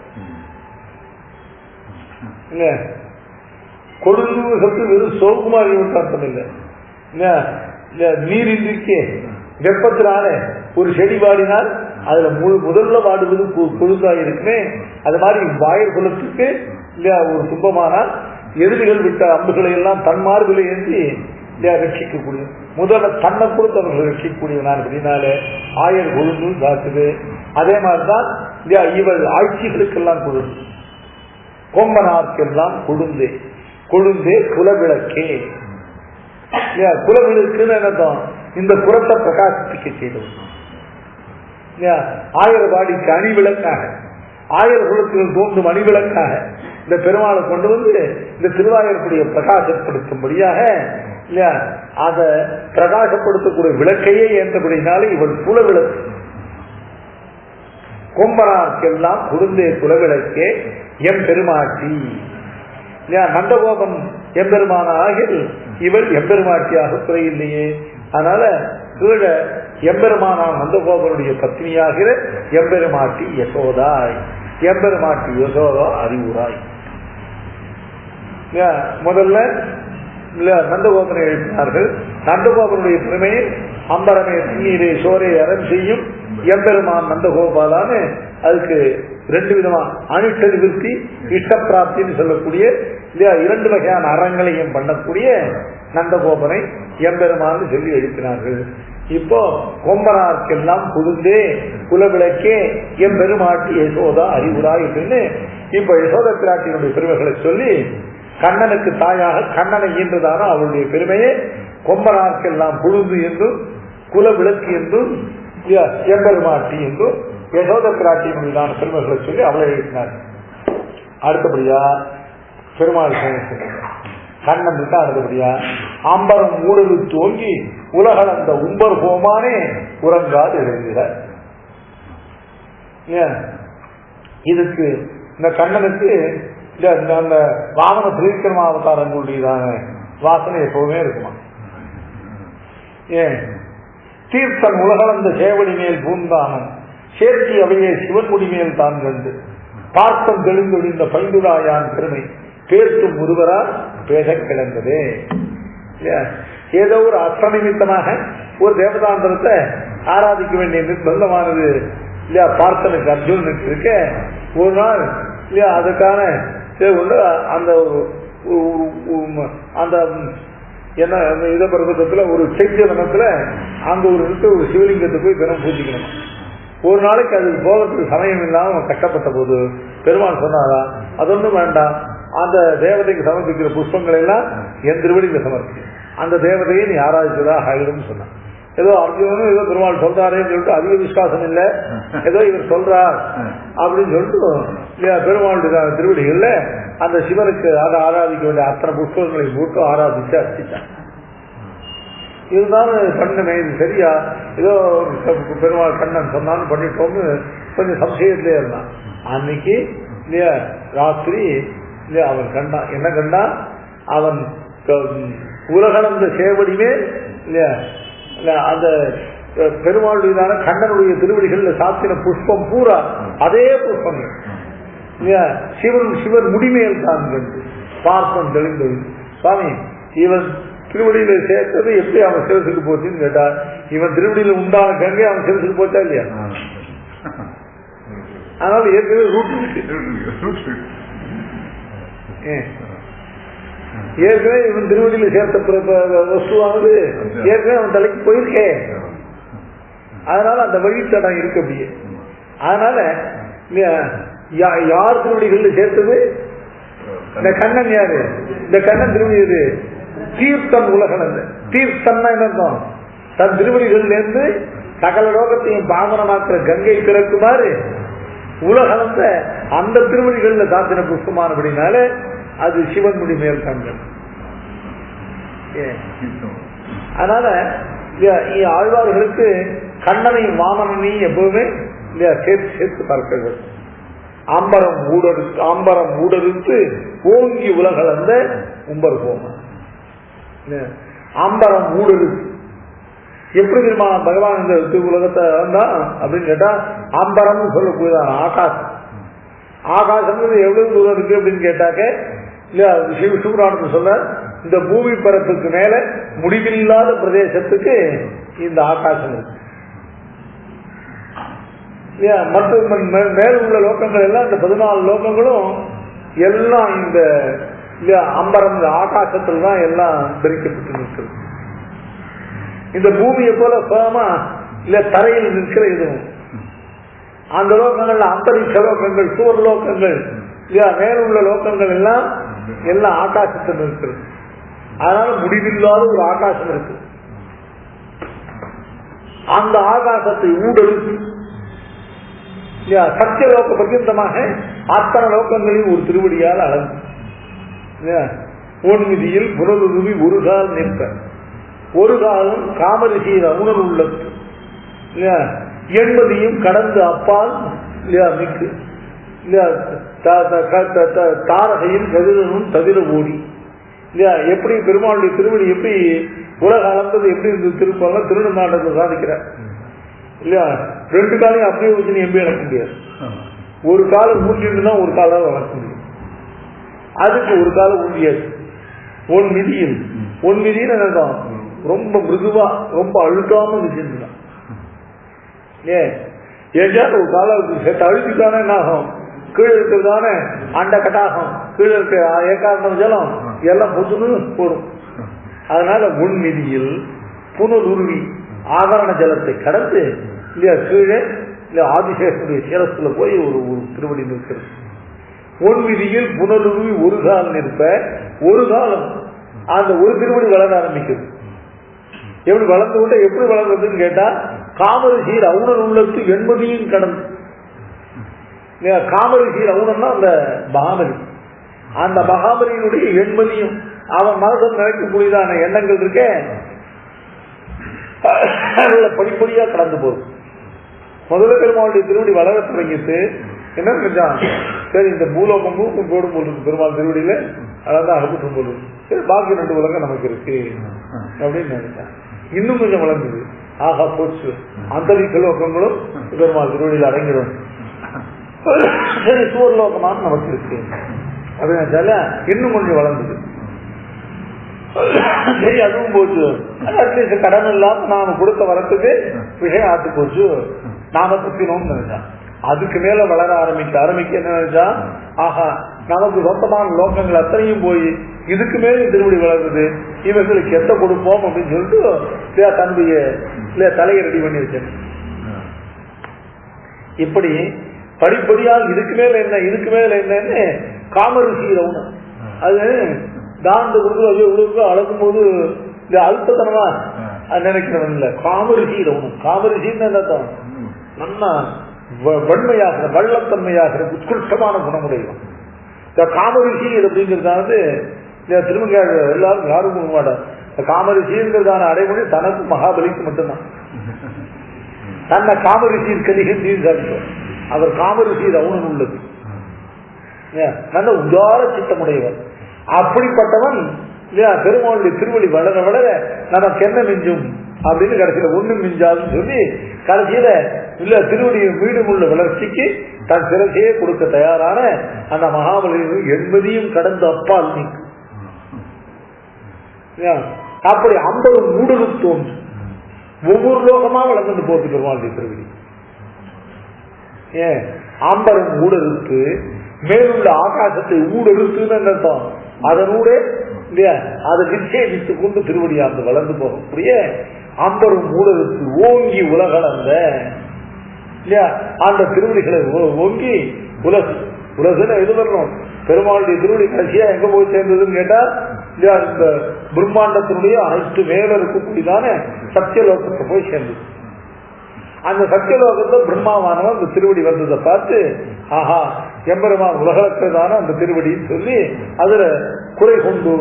இல்ல. கொழுந்து சத்து வெறும் சோகுமாரி அர்த்தம் இல்லை. நீரின்றிக்கே வெப்பத்தினால ஒரு செடி வாடினால் அதுல முதல்ல வாடுவது கொழுந்தாக இருக்குமே. அது மாதிரி வாயர் குலத்துக்கு இல்லையா ஒரு துன்பமானால் எதிரிகள் விட்ட அம்புகளை எல்லாம் தன் மார்பிலை ஏந்தி இல்லையா ரட்சிக்கக்கூடிய முதல்ல தன்னை கொடுத்து அவர்கள் ரட்சிக்கக்கூடியவனார் அப்படின்னாலே ஆயர் கொழுந்து காக்குது. அதே மாதிரிதான் இல்லையா இவர் ஆட்சிகளுக்கெல்லாம் கொழுந்து, கொம்பனார்க்கெல்லாம் கொழுந்தே. கொழுந்தே குலவிளக்கே இல்லையா. குலவிளக்குன்னு என்னதான் இந்த புறத்தை பிரகாசிக்க செய்தது இல்லையா. ஆயர்வாடிக்கு அணிவிளக்காக, ஆயர் குலத்தில் தோன்றும் அணிவிளக்காக இந்த பெருமாளை கொண்டு வந்து இந்த திருவாயூர்படியை பிரகாசப்படுத்தும்படியாக இல்லையா அதை பிரகாசப்படுத்தக்கூடிய விளக்கையே ஏற்றபடினாலே இவள் குலவிளக்கு. கொம்பனார்க்கெல்லாம் குழுந்தே குலவிளக்கே எம் பெருமாட்டி. நந்தகோபன் எம்பெருமானாக இவள் எம்பெருமாட்டியாக குறையில்லையே. அதனால கீழே எம்பெருமானார் நந்தகோபனுடைய பத்னியாகிற எம்பெருமாட்டி யசோதாய், எம்பெருமாட்டி யசோதா அறிவுராய். முதல்ல நந்தகோபனை எழுப்பினார்கள். நந்தகோபனுடைய பெருமையை அம்பரமே தண்ணீரே சோரே அறம் செய்யும் எம்பெருமான் நந்தகோபாலான்னு அதுக்கு ரெண்டு விதமா அனிஷ்ட நிவர்த்தி இஷ்ட பிராப்தின்னு சொல்லக்கூடிய இல்லையா இரண்டு வகையான அறங்களையும் பண்ணக்கூடிய நந்தகோபனை எம்பெருமான்னு சொல்லி எழுப்பினார்கள். இப்போ கொம்பனார்க்கெல்லாம் குழுந்தே குலவிளக்கே எம்பெருமாட்டி யசோதா அறிவுராய் அப்படின்னு இப்ப யசோத பிராட்டியினுடைய பெருமைகளை சொல்லி கண்ணனுக்கு தாயாக கண்ணனை ஈன்றதான அவளுடைய பெருமையை கொம்பனார்க்கெல்லாம் குழுந்து என்றும் குலவிளக்கு என்றும் எம்பெருமாட்டி என்றும் யசோத பிராட்டியினுடையதான பெருமைகளை சொல்லி அவளை எழுப்பினார். அடுத்தபடியா பெருமாள் கண்ணன் விட்டா அடுத்தபடியா அம்பரம் ஊழலு தோங்கி உலகளந்த உம்பர் போமானே உறங்காது எழுதுகிறார். இதுக்கு இந்த கண்ணனுக்கு அந்த வாமன திரிவிக்ரம அவதாரங்களுடையதான வாசனை எப்பவுமே இருக்குமா? ஏன் தீர்த்தன் உலகளந்த சேவடி மேல் பூந்தானன் சேர்த்தி அவையே சிவன்முடி மேல் தான் கண்டு பார்த்தம் தெளிந்தொழிந்த பைந்துராயான் பெருமை பேர்த்தும் ஒருவரா பேச கிளந்ததே. ஏதோ ஒரு அஸ்தநிமித்தமாக ஒரு தேவதாந்திரத்தை ஆராதிக்க வேண்டிய நிர்பந்தமானது இல்லையா பார்த்தனுக்கு அர்ஜுனனுக்கு இருக்க ஒரு நாள் இல்லையா அதுக்கான அந்த அந்த என்ன இத பருவத்துல ஒரு செஞ்சனத்துல அங்க ஒரு ஒரு சிவலிங்கத்தை போய் தினம் பூஜிக்கணும். ஒரு நாளைக்கு அதுக்கு போகிறதுக்கு சமயம் இல்லாம கஷ்டப்பட்ட போது பெருமாள் சொன்னாரா அதொன்னும் வேண்டாம், அந்த தேவதைக்கு சமர்ப்பிக்கிற புஷ்பங்களை எல்லாம் என் திருவடியில சமர்ப்பி அந்த தேவதையை நீ ஆராதிச்சதா ஆயிடும் சொன்னான். ஏதோ அர்ஜுனனும் ஏதோ பெருமாள் சொல்றாருன்னு சொல்லிட்டு அதிக விசுவாசம் இல்லை, ஏதோ இவர் சொல்றார் அப்படின்னு சொல்லிட்டு பெருமாளுடைய திருவடிகள்ல அந்த சிவனுக்கு அதை ஆராதிக்க வேண்டிய அத்தனை புஷ்பங்களை போட்டு ஆராதிச்சு அர்ச்சிட்டான். இருந்தாலும் பண்ணமே இது சரியா ஏதோ பெருமாள் கண்ணன் சொன்னான்னு பண்ணிட்டோம்னு கொஞ்சம் சம்சயத்திலே இருந்தான். அன்னைக்கு இல்லையா ராத்திரி இல்லையா அவன் கண்டான். என்ன கண்டான்? அவன் உலகளந்த சேவடிமே இல்லையா அந்த பெருமாளுடையதான கண்ணனுடைய திருவடிகள்ல சாத்தின புஷ்பம் பூரா அதே புஷ்பங்கள் இல்லையா சிவன் முடிமேல் தான் கண்டு பார்ப்பன் தெளிந்தது. சுவாமி இவன் திருவடியில சேர்த்தது எப்படி அவன் சிவசுக்கு போச்சுன்னு கேட்டா, இவன் திருவடியில உண்டான கங்கை அவன் சிவசுக்கு போச்சா இல்லையா? அதனால ஏற்கனவே ஏற்கனவே இவன் திருவடியில சேர்த்த வஸ்துவானது ஏற்கனவே அவன் தலைக்கு போயிருக்கே. அதனால அந்த வழித்தடம் இருக்கு அப்படியே. அதனால யார் திருவடிகள்ல சேர்த்தது? இந்த கண்ணன் யாரு? இந்த கண்ணன் திருவடி எது? தீர்த்தம் உலகளந்த. தீர்த்தம்னா என்ன? தன் திருவடிகள்ல இருந்து சகல லோகத்தையும் பாவனமாக்குற கங்கை பிறக்குமாறு உலகளந்த அந்த திருவடிகள்ல தாத்தின புஷ்பமானபடினால அது சிவன் முடி மேல் கண்கள். அதனால ஆழ்வார்களுக்கு கண்ணனையும் வாமனையும் எப்பவுமே சேர்த்து சேர்த்து பார்க்கிறது. ஆம்பரம் ஊடறுத்து ஓங்கி உலகளந்த உம்பர் போமா. ஆம்பரம் ஊடறுத்து எப்படி தெரியுமா பகவான் இந்த உலகத்தை வந்தான் அப்படின்னு கேட்டா, ஆம்பரம் சொல்லக்கூடியதான் ஆகாசம். ஆகாசம் எவ்வளவு தூரம் இருக்கு அப்படின்னு கேட்டாக்க இல்லையா சிவபுராணத்தை சொல்ல, இந்த பூமி பரப்புக்கு மேல முடிவில்லாத பிரதேசத்துக்கு இந்த ஆகாசம் இருக்கு இல்லையா. மற்ற மேல உள்ள லோகங்கள் எல்லாம் இந்த 14 லோகங்களும் எல்லாம் இந்த இல்லையா அம்பரம் ஆகாசத்துல தான் எல்லாம் பிரிக்கப்பட்டு நிற்கிறது. இந்த பூமியை போல சுகமா இல்ல தரையில் நிற்கிற இதுவும் அந்த லோகங்கள்ல அந்தரிக்ஷ லோகங்கள், சூர் லோகங்கள் இல்லையா மேலுள்ள லோகங்கள் எல்லாம் எல்லாம் ஆகாசத்தில் இருக்கிறது. அதனால முடிவில்லாத ஒரு ஆகாசம் இருக்கு. அந்த ஆகாசத்தை ஊடறுத்து சத்தியலோக பர்யந்தமாக அத்தனை லோகங்களையும் ஒரு திருவடியால் அளந்து ஓன்மிதியில் புனருருவி ஒரு கால் நிற்ப ஒரு காலம் காமரிசீர் அவுணர் உள்ளது என்பதையும் கடந்து அப்பால் மிக்கு தாரகையில் கதிரனும் தவிர ஓடி இல்லையா எப்படி பெருமாளுடைய திருவடி எப்படி உலக அளந்தது எப்படி இருந்து திருப்பாங்க திருநெல்வேலி சாதிக்கிறார் இல்லையா ரெண்டு காலையும் அப்படியே வச்சு எம்பி இழக்க முடியாது ஒரு காலம் ஊன்றிட்டு தான் ஒரு காலம் வளர்க்க முடியும் அதுக்கு ஒரு காலம் ஊன்றியாது ஒன் மிதியில் என்னதான் ரொம்ப மிருதுவா ரொம்ப அழுக்காம விஷயம் ஏன் ஒரு காலம் சேர்த்து அழுத்திட்டானே என்ன ஆகும் கீழே இருக்கிறதானே அண்ட கட்டாகம் கீழே இருக்க ஏகாரணம் ஜலம் எல்லாம் பொதுன்னு போடும். அதனால உன்மிதியில் புனருருவி ஆகரண ஜலத்தை கடந்து இல்லையா கீழே இல்லையா ஆதிசேஷனுடைய சிரஸ்ல போய் ஒரு திருவடி நிற்கிறது. உன்மிதியில் புனருருவி ஒரு காலம் நிற்ப ஒரு காலம் அந்த ஒரு திருவடி வளர ஆரம்பிக்குது. எப்படி வளர்ந்து கொண்டே எப்படி வளர்றதுன்னு கேட்டா காமரிசீர் அவுணர் உள்ளத்து எண்பதையும் கடந்து காமரிசீர் அவுணர்னா அந்த மகாபலி அந்த மகாபலியினுடைய எண்பதையும் அவன் மனதில் நினைக்கக்கூடியதான எண்ணங்கள் இருக்கே படிப்படியா கடந்து போகும். முதல்ல பெருமாளுடைய திருவடி வளர தொடங்கிட்டு என்ன செஞ்சான், சரி இந்த பூலோகம் மூக்கும் போடும் போது பெருமாள் திருவடியில அதான் அனுப்பிட்டும் போது சரி பாக்கி ரெண்டு உலகம் நமக்கு இருக்கு அப்படின்னு நினைச்சான். இன்னும் கொஞ்சம் வளர்ந்தது. ஆகா போச்சு அந்தரிக்க லோகங்களும் பெருமாள் திருவடியில் அடங்கிடும். சரி சூர்லோகமான நமக்கு இருக்கு அப்படின்னு நினைச்சால இன்னும் கொஞ்சம் வளர்ந்தது. சரி அதுவும் போச்சு. அட்லீஸ்ட் கடன் இல்லாம நாம கொடுத்த வரத்துக்கு விஷயம் ஆத்து போச்சு நாம தப்பினோம்னு நினைச்சான். அதுக்கு மேல வளர ஆரம்பிக்க என்ன நினைச்சா, ஆஹா நமக்கு சொந்தமான லோகங்கள் அத்தனையும் போய் இதுக்கு மேல திருவடி வளர்றது இவர்களுக்கு எந்த கொடுப்போம் அப்படின்னு சொல்லிட்டு தன்னுடைய தலையை ரெடி பண்ணி வச்சேன். இப்படி படிப்படியாக இதுக்கு மேல என்னன்னு காமரிசீரவுன அது தாண்டு கொடுத்து அளக்கும் போது இந்த அழுத்தத்தனமா நினைக்கிறவன் இல்ல. காமரிசீன்னு என்னத்தான் நல்லா வன்மையாகிற வள்ளத்தன்மையாகிற உத்கிருஷ்டமான குணமுடையவன். இந்த காமரிசீர் அப்படிங்கிறதானது திருமங்க எல்லாரும் யாரும் கொடுக்க மாட்டார். காமரிசீர்கிறதான அடைமொழி தனக்கு மகாபலிக்கு மட்டும்தான். தன்னை காமரிசீர் கலிகள் சாதிப்பார். அவர் காமரிசீர் அவுணன் உள்ளது நல்ல உதார சித்தமுடையவர். அப்படிப்பட்டவன் இல்லையா பெருமாளுடைய திருவடி வளர வளர நமக்கு என்ன மிஞ்சும் அப்படின்னு கடைசியில ஒண்ணும் மிஞ்சாதுன்னு சொல்லி கடைசியில இல்ல திருவடியை மீண்டும் உள்ள வளர்ச்சிக்கு தன் சிறகையே கொடுக்க தயாரான அந்த மகாபலியின் எண்பதையும் கடந்து அப்பால் நீக்கு. அப்படி 50 மூடலுக்கு தோன்று ஒவ்வொரு லோகமா வளர்ந்து போறது பெருமாளுடைய திருவடி. ஏன் 50 மூடலுக்கு மேலுள்ள ஆகாசத்தை ஊடெடுத்துன்னு அர்த்தம். அதனூட இல்லையா அதை விச்சேதித்துக் கொண்டு திருவடியாந்து வளர்ந்து போகக்கூடிய 50 மூடலுக்கு ஓங்கி உலகளந்த இல்லையா அந்த திருவடிகளை ஓங்கி உலகுன்னு எது வரணும். பெருமாளுடைய திருவடி கடைசியா எங்க போய் சேர்ந்ததுன்னு கேட்டா இல்லையா இந்த பிரம்மாண்டத்தினுடைய அனைத்து மேல இருக்கக்கூடியதான சத்தியலோகத்தை போய் சேர்ந்தது. அந்த சத்தியலோகத்தை பிரம்மாவானவன் அந்த திருவடி வந்ததை பார்த்து ஆஹா எம்பெருமான் உலகத்தான அந்த திருவடின்னு சொல்லி அதுல குறை கொண்டு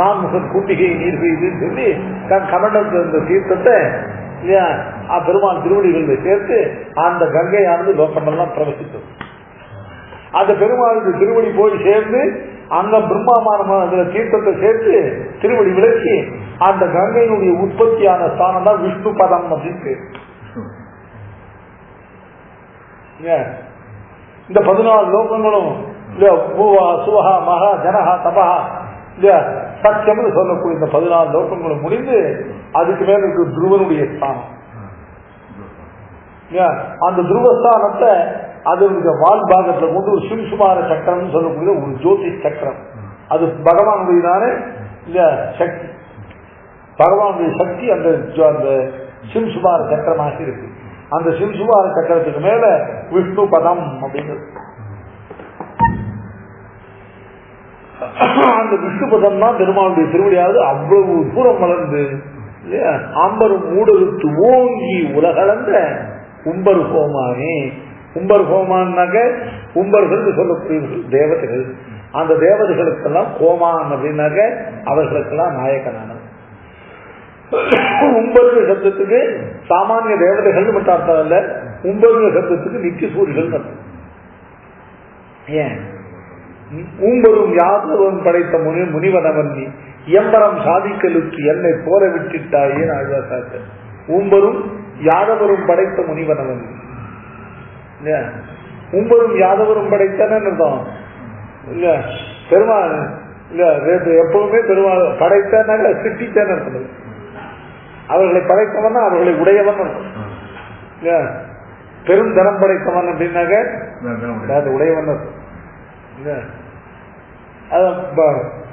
நான் முகன் குண்டிகை நீர் பெய்துன்னு சொல்லி தன் கமண்டத்தில் இருந்த தீர்த்தத்தை இல்லையா பெருமான் திருவடிகளில் சேர்த்து அந்த கங்கையானது லோகமெல்லாம் பிரவசித்தது. அந்த பெருமாளுக்கு திருவடி போய் சேர்ந்து அங்க பிரம்மாமான அதுல தீர்த்தத்தை சேர்த்து திருவடி விளக்கி அந்த கங்கையினுடைய உற்பத்தியான ஸ்தானம் தான் விஷ்ணு பதம் அப்படின்னு. இந்த 14 லோகங்களும் பூவா சுவஹா மகா ஜனஹா தபஹா சத்தியம்னு சொல்லக்கூடிய இந்த 14 லோகங்களும் முடிந்து அதுக்கு மேல இருக்கு துருவனுடைய ஸ்தானம். அந்த துருவஸ்தானத்தை அதனுடைய வால் பாகத்துல கொண்டு ஒரு சிம்சுமார சக்கரம் சொல்லக்கூடிய ஒரு ஜோதி சக்கரம். அது பகவானுடையதானே இல்ல சக்தி, பகவானுடைய சக்தி அந்த சிம்சுமார சக்கரமாக இருக்கு. அந்த சிம்சுமார சக்கரத்துக்கு மேல விஷ்ணு பதம் அப்படிங்கிறது. அந்த விஷ்ணு பதம் தான் பெருமாளுடைய திருவடியாவது அவ்வளவு தூரம் வளர்ந்து இல்லையா 50 மூடலுக்கு ஓங்கி உலகளந்த கும்பரு கோமானே உம்பர் ஹோமான்னாக்க உம்பர்கள் சொல்லக்கூடியவர்கள் தேவதைகள். அந்த தேவதைகளுக்கெல்லாம் கோமான் அப்படின்னாக்க அவர்களுக்கெல்லாம் நாயகனான. உம்பர்க சப்தத்துக்கு சாமானிய தேவதைகள் மட்டும் அர்த்தம் இல்ல, உம்பர்க சப்தத்துக்கு நித்திய சூரியர்கள் அர்த்தம். ஏன் ஊம்பரும் யாதவன் படைத்த முனிவனவன் நீ எம்பரம் சாதிக்கலுக்கு என்னை போற விட்டுட்டாயே ஆழ்வாசாக்க. ஊம்பரும் யாதவரும் படைத்த முனிவனவன். ஊம்பரும் யாதவரும் படைத்தன அர்த்தம் இல்ல, பெருமாள் இல்ல எப்பவுமே பெருமாள் படைத்தனால சிட்டித்தேன்னு அர்த்தம். அவர்களை படைத்தவன் அவர்களை உடையவன் அர்த்தம். பெரும் தனம் படைத்தவன் அப்படின்னாக்க உடையவன் அர்த்தம்.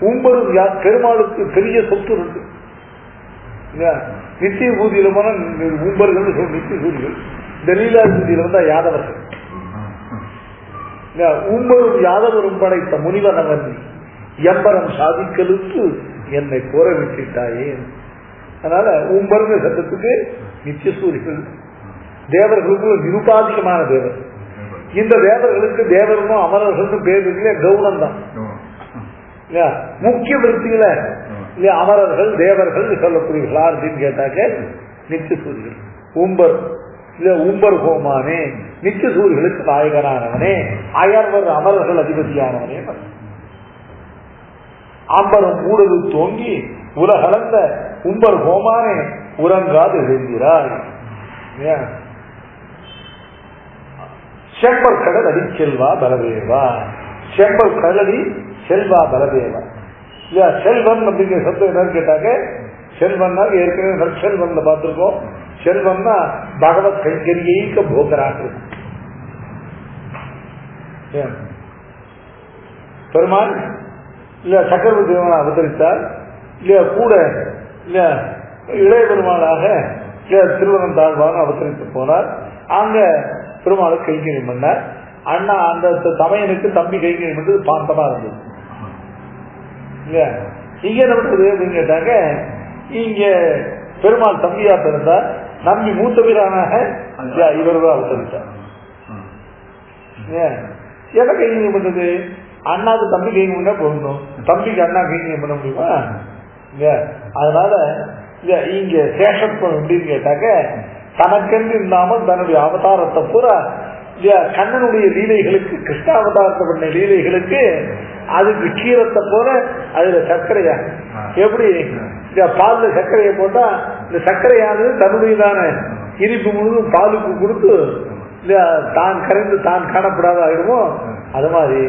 ஊம்பரும் பெருமாளுக்கு பெரிய சொத்து இருக்கு. நித்திய பூதியில போன ஊம்பர்கள் நித்திய சூரியர்கள், இந்த லீலா பூதியில வந்தா யாதவர்கள். ஊம்பரும் யாதவரும் படைத்த முனிவனவன் எம்பரம் சாதிக்கலுக்கு என்னை போற விட்டுட்டாயே. அதனால ஊம்பருங்க சட்டத்துக்கு நித்திய சூரியர்கள் தேவர்களுக்கு நிருபாதிகமான தேவர். இந்த தேவர்களுக்கு தேவர்களும் அமரர்களும் பேர் இல்லையா, கவுனம் தான். முக்கிய விருத்திகள இல்லையா அமரர்கள் தேவர்கள் சொல்லக்கூடியவர்களா அப்படின்னு கேட்டாக்க நித்திய சூரியர்கள். ஊம்பர் இல்ல ஊம்பர் ஹோமானே நித்திய சூரியர்களுக்கு நாயகனானவனே, அயர்வர் அமரர்கள் அதிபதியானவனே. ஆம்பரம் ஊடது தோங்கி உலகளந்த உம்பர் ஹோமானே உறங்காது எழுந்திராய். செம்பர் கடல் அடி செல்வா பலதேவா. செம்பர் கடலடி செல்வா பலதேவா. இல்லையா செல்வன் அப்படிங்கிற சப்தம் என்னன்னு கேட்டாக்க, செல்வன்னா ஏற்கனவே நற்செல்வன்ல பார்த்திருக்கோம். செல்வன்னா பகவத் கைங்கரியைக்க போகராக பெருமாள் இல்ல சக்கரவர்த்தி தேவனை அவதரித்தார் இல்லையா, கூட இல்ல இளைய பெருமாளாக திருவனம் தாழ்வாக அவதரித்து போனார். அங்க பெருமாளுக்கு கைங்கரியம் பண்ணார். அண்ணா அந்த தமையனுக்கு தம்பி கைங்கரியம் பண்ணது பாந்தமா இருந்தது. இல்லையா இங்க என்ன பண்றது அப்படின்னு கேட்டாங்க, இங்க பெருமாள் தம்பியா பிறந்தா நம்பி மூத்த வீரானாக இவர் அவதரித்தார். எதை கைங்கரியம் பண்றது? அண்ணாவுக்கு தம்பி கைங்கரியம் பண்ணா போகணும், தம்பிக்கு அண்ணா கைங்கரியம் பண்ண முடியுமா? அதனால இங்க சேஷத்துவம் எப்படின்னு கேட்டாக்க, தனக்கென்று இல்லாமல் தன்னுடைய அவதாரத்தை பூரா கண்ணனுடைய லீலைகளுக்கு, கிருஷ்ணாவதாரத்தை பண்ண லீலைகளுக்கு அதுக்கு கீரத்தை போல அதுல சர்க்கரையா எப்படி பால்ல சர்க்கரையை போட்டா இந்த சர்க்கரையானது தன்னுடையதான இனிப்பு முழுவதும் பாலுக்கு கொடுத்து தான் கரைந்து தான் காணப்படாத ஆகிடுமோ. அது மாதிரி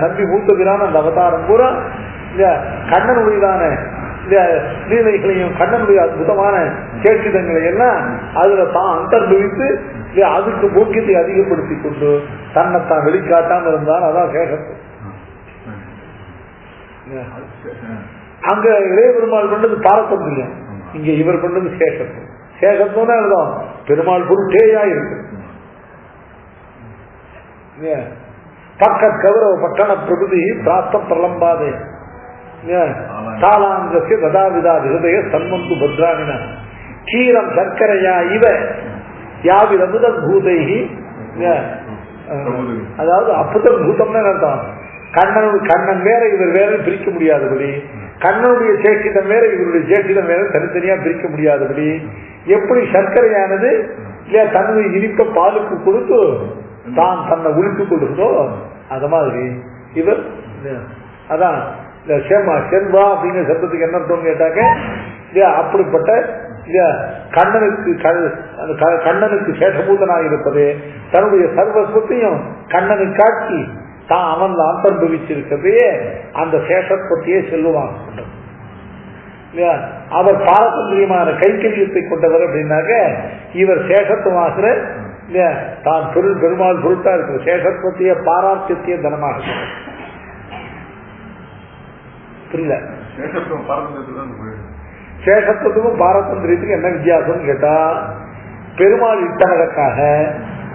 நம்பி மூத்தபிரான அந்த அவதாரம் பூரா கண்ணனுடையதான லீலைகளையும் கண்ணனுடைய அற்புதமான கேட்சிதங்களை எல்லாம் அதுல தான் அந்தர்பவித்து அதுக்கு போக்கியத்தை அதிகப்படுத்தி கொண்டு தன்னைத்தான் வெளிக்காட்டாம இருந்தால் அதான் சேஷத்துவம். அங்க இளைய பெருமாள் பண்ணது பாரத்தந்திரியம், இங்க இவர் பண்ணது சேஷத்துவம். சேஷத்துவம் எழுதும் பெருமாள் பொருட்டேயா இருக்கு. பக்க கௌரவ பட்டண பிரபுதி பிராப்த பிரலம்பாதே காலாங்கசிய ததாவிதா ஹிருதய சன்மந்து பத்ராணின கீரம் சர்க்கரையா இவ யாவித அமுத பூதைகி. அதாவது அப்புத பூதம்னு அர்த்தம். கண்ணன் வேற இவர் வேற பிரிக்க முடியாதபடி, கண்ணனுடைய சேஷிதம் வேற இவருடைய சேஷிதம் வேற தனித்தனியா பிரிக்க முடியாதபடி எப்படி சர்க்கரையானது இல்லையா தன்னுடைய இனிப்ப பாலுக்கு கொடுத்து தான் தன்னை உழுத்துக் கொள்ளுதோ அது மாதிரி இவர். அதான் செல்வா அப்படிங்கிற சப்தத்துக்கு என்ன அர்த்தம் கேட்டாக்க, அப்படிப்பட்ட கண்ணனுக்கு சேஷபூதனாக இருப்பது தன்னுடைய சர்வஸ்வத்தையும் கண்ணனுக்கு காட்சி தான் அவன் அந்தர்பவிச்சிருக்கதையே அந்த சேஷத்வத்தையே செல்வமாக கொண்டது. அவர் பாரம்பரியமான கைக்கரியத்தை கொண்டவர் அப்படின்னாக்க, இவர் சேஷத்துவமாகிற தான் பெருமாள் பொருட்டா இருக்கிற சேஷத்துவத்தையே பாராட்சியத்தையே தனமாக புரியல. சேஷத்துவத்துக்கும் பாரதந்திரியத்துக்கும் என்ன வித்தியாசம் கேட்டா, பெருமாள் இட்டனதற்காக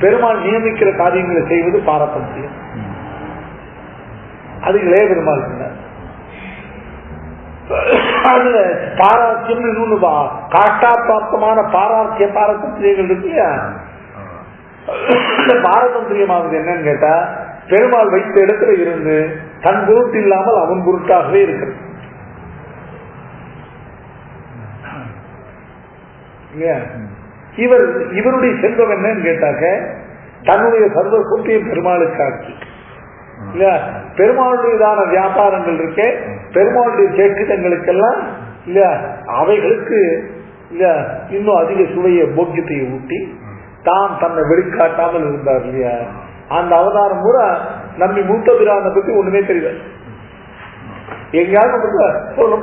பெருமாள் நியமிக்கிற காரியங்களை செய்வது பாரதந்திரியம், அது இளைய பெருமாள். அதுல பாராட்சியம் இன்னொன்னு காட்டா பிராப்தமான பாராட்சிய பாரதந்திரியங்கள் இருக்கு இல்லையா, பாரதந்திரியமானது என்னன்னு கேட்டா, பெருமாள் வைத்த இடத்துல இருந்து தன் பொருட்டு இல்லாமல் அவன் பொருட்டாகவே இருக்கிறது. இவருடைய செல்வம் என்னன்னு கேட்டாக்க, தன்னுடைய சர்வ சொத்தையும் பெருமாளுக்கு ஆக்கி இல்ல, பெருமாளுடையதான வியாபாரங்கள் இருக்கே, பெருமாளுடைய சேற்றிடங்களுக்கெல்லாம் இல்ல, அவைகளுக்கு இல்ல இன்னும் அதிக சுவையை போக்கியத்தை ஊட்டி தான் தன்னை வெளிக்காட்டாமல் இருந்தார் இல்லையா. அந்த அவதாரம் பூரா நம்மி மூத்த பிரானை பத்தி ஒண்ணுமே தெரியல. எங்கேயாவது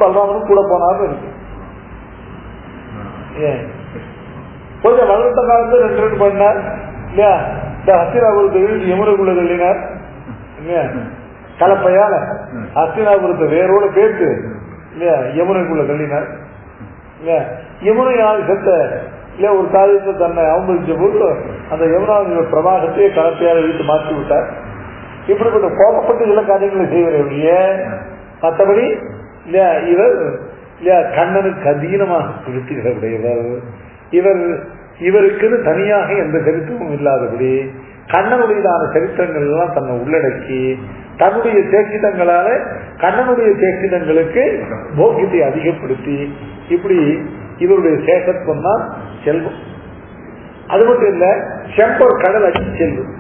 பல்ராமனும் கூட போனாலும் இருக்கு. கொஞ்சம் வளர்த்த காலத்துல 2 பண்ணார் இல்லையா. இந்த ஹஸ்தினாபுரத்தை யமுனைக்குள்ள தள்ளினார் இல்லையா, கலப்பையால ஹஸ்தினாபுரத்தை வேரோட பேட்டு இல்லையா யமுனைக்குள்ள தள்ளினார் இல்லையா. யமுனை செத்த இல்லையா ஒரு காரியத்தை தன்னை அவமதிச்ச போது அந்த யமுனாவுடைய பிரவாகத்தையே கலப்பையால வீட்டு மாற்றி விட்டார். இப்படிப்பட்ட கோபப்பட்டு சில காரியங்களை செய்வரைய மற்றபடி இல்லையா இவர் இல்லையா கண்ணனுக்கு அதீனமாக செலுத்துகிறவர். இவருக்குன்னு தனியாக எந்த சரித்திரமும் இல்லாதபடி கண்ணனுடையதான சரித்திரங்கள் எல்லாம் தன்னை உள்ளடக்கி தன்னுடைய சேக்கிதங்களால கண்ணனுடைய சேக்கிதங்களுக்கு போக்கியத்தை அதிகப்படுத்தி இப்படி இவருடைய சேஷத்துவம் தான் செல்வம். அது மட்டும் இல்ல, செம்பொர் கடல் அடி செல்வம்.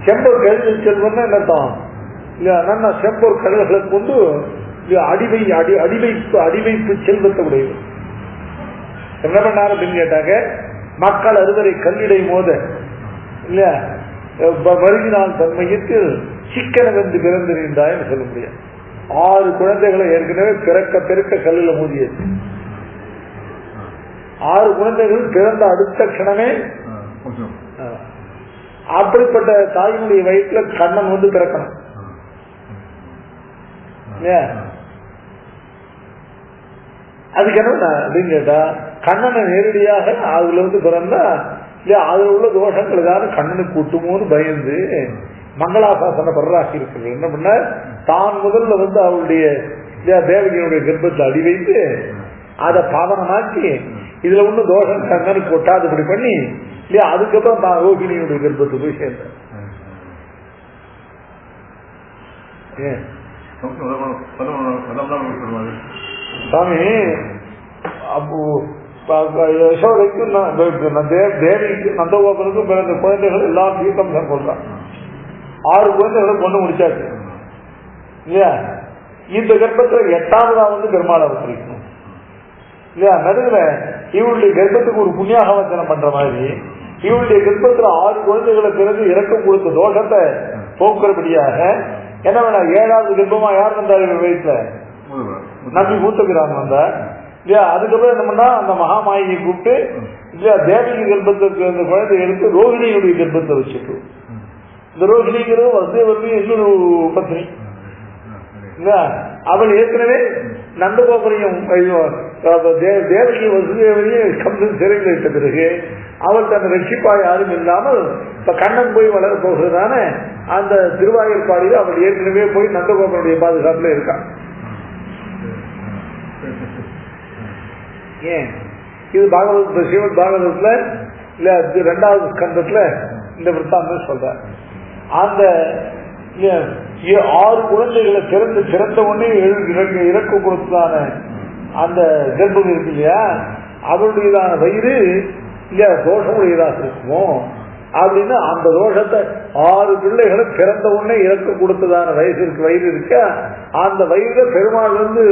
செம்பொர் கடல் செல்வம்னா என்னத்தான் இல்ல, செம்பொர் கடல்களை கொண்டு அடிவைப்பு செல்வத்தை உடையது. என்ன பண்ணாரு அப்படின்னு கேட்டாங்க, மக்கள் அறுவரை கல்லிடை மோத இல்ல வருகினால் தன்மையத்தில் சிக்கன வந்து பிறந்திருந்தான்னு சொல்ல முடியாது. 6 குழந்தைகளை ஏற்கனவே பெருக்க கல்லில் மோதியது. 6 குழந்தைகள் பிறந்த அடுத்த க்ஷணமே அப்படிப்பட்ட தாயினுடைய வயிற்றுல கண்ணன் வந்து பிறக்கணும். அதுக்கு என்ன அப்படின்னு கேட்டா, கண்ணனை நேரடியாக அதுல வந்து பிறந்தா இல்லையா அதுல உள்ள தோஷங்களுக்காக கண்ணனுக்கு கூட்டுமோன்னு பயந்து மங்களாசாசன பர்றாக்கி இருக்கிறது. என்ன பண்ண, தான் முதல்ல வந்து அவருடைய தேவகியினுடைய கர்ப்பத்தை அடி வைத்து அதை பாவனமாக்கி இதுல ஒண்ணு தோஷம் கண்ணனுக்கு கொட்டாதபடி பண்ணி இல்லையா அதுக்கப்புறம் தான் ரோகிணியுடைய கர்ப்பத்தை போய் சேர்ந்தேன். சாமி அப்போ யசோதைக்கும் தேவிக்கு நந்தகோபனுக்கும் பிறந்த குழந்தைகள் எல்லாம் தீர்த்தம் கொள்றான். 6 குழந்தைகளை கொண்டு முடிச்சாச்சு இல்லையா. இந்த கர்ப்பத்துல 8ஆவதா வந்து பெருமாள் அவதரிக்கணும் இல்லையா. நடுவில் இவருடைய கர்ப்பத்துக்கு ஒரு புண்ணியாகவச்சனம் பண்ற மாதிரி இவருடைய கர்ப்பத்துல 6 குழந்தைகளை பிறகு இறக்கம் கொடுத்த தோஷத்தை போக்குறபடியாக என்ன வேணா 7வது கர்ப்பமா யார் வந்தார் இவர் வயசுல நம்பி மூத்தபிரான் வந்தா இல்லையா. அதுக்கப்புறம் என்ன பண்ணா அந்த மகாமாயியை கூப்பிட்டு இல்லையா தேவகி கர்ப்பத்துக்கு அந்த குழந்தை எடுத்து ரோகிணியுடைய கர்ப்பத்தை வச்சுட்டு, இந்த ரோகிணிங்கிறது வசுதேவருடைய இன்னொரு பத்னி இல்லையா. அவள் ஏற்கனவே நந்தகோபுரையும் தேவகி வசுதேவரையும் கம்பன் சிறையில் இட்ட பிறகு அவள் தன்னை ரட்சிப்பா யாரும் இல்லாமல் இப்ப கண்ணன் போய் வளர போகிறதான அந்த திருவாயூர்பாடியில் அவள் ஏற்கனவே போய் நந்தகோபனுடைய பாதுகாப்புல இருக்கான். ஏன் இது பாகவத ஸ்ரீமத் பாகவதத்துல இல்ல 2வது ஸ்கந்தத்துல இந்த விற்த்தாந்தம் சொல்ற. அந்த 6 குழந்தைகளை பிறந்த உடனே இறக்க கொடுத்ததான அந்த கர்ப்பம் இருக்கு இல்லையா, அவருடையதான வயிறு இல்லையா தோஷமுடையதாக இருக்குமோ அப்படின்னு அந்த தோஷத்தை 6 பிள்ளைகளை பிறந்த உடனே இறக்க கொடுத்ததான வயிறு இருக்க அந்த வயிறு பெருமாள் வந்து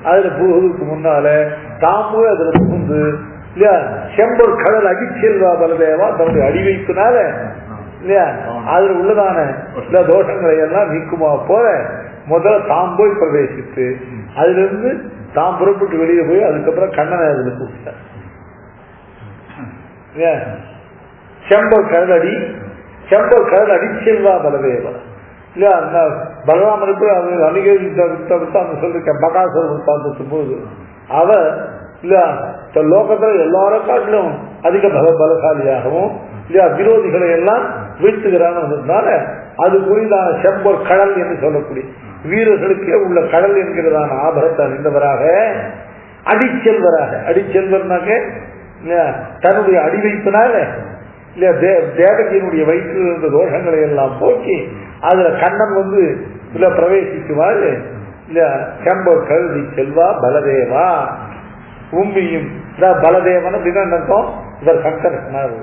அதுல புகுதுக்கு முன்னால தாம்பு அதுல புகுந்து இல்லையா செம்பொர் கடல் அடிச்செல்வா பலதேவா தன்னுடைய அடிவைப்பினால இல்லையா அதுல உள்ளதான சில தோஷங்களை எல்லாம் நீக்குமா போல முதல்ல தாம் போய் பிரவேசித்து அதுல இருந்து தாம் புறப்பட்டு வெளியே போய் அதுக்கப்புறம் கண்ணனை அதுல கூப்பிட்டார். செம்பொர் கடல் அடிச்செல்வா பலதேவா இல்லையா. அந்த பலராமனுக்கு அது அணிகரித்த சொல்லிருக்க பகாசுர விற்த்தாந்தத்தும் போது அவ இல்ல லோகத்துல எல்லாரும் காட்டிலும் அதிக பலசாலியாகவும் இல்லையா விரோதிகளை எல்லாம் வீழ்த்துகிறான்னு அது புரிதான செம்பொர் கடல் என்று சொல்லக்கூடிய வீரர்களுக்கே உள்ள கடல் என்கிறதான ஆபரத்தை அறிந்தவராக அடிச்செல்வராக, அடிச்செல்வர்னாக்க இல்லையா தன்னுடைய அடிவைப்பினால இல்லையா தேவகியினுடைய வயிற்றில் இருந்த தோஷங்களை எல்லாம் போக்கி அதுல கண்ணன் இல்ல பிரவேசிக்குமாறு இல்லையா செம்போ கருதி செல்வா பலதேவா உம்பியும் பலதேவன் அப்படின்னு அர்த்தம். இவர் சங்கரனார்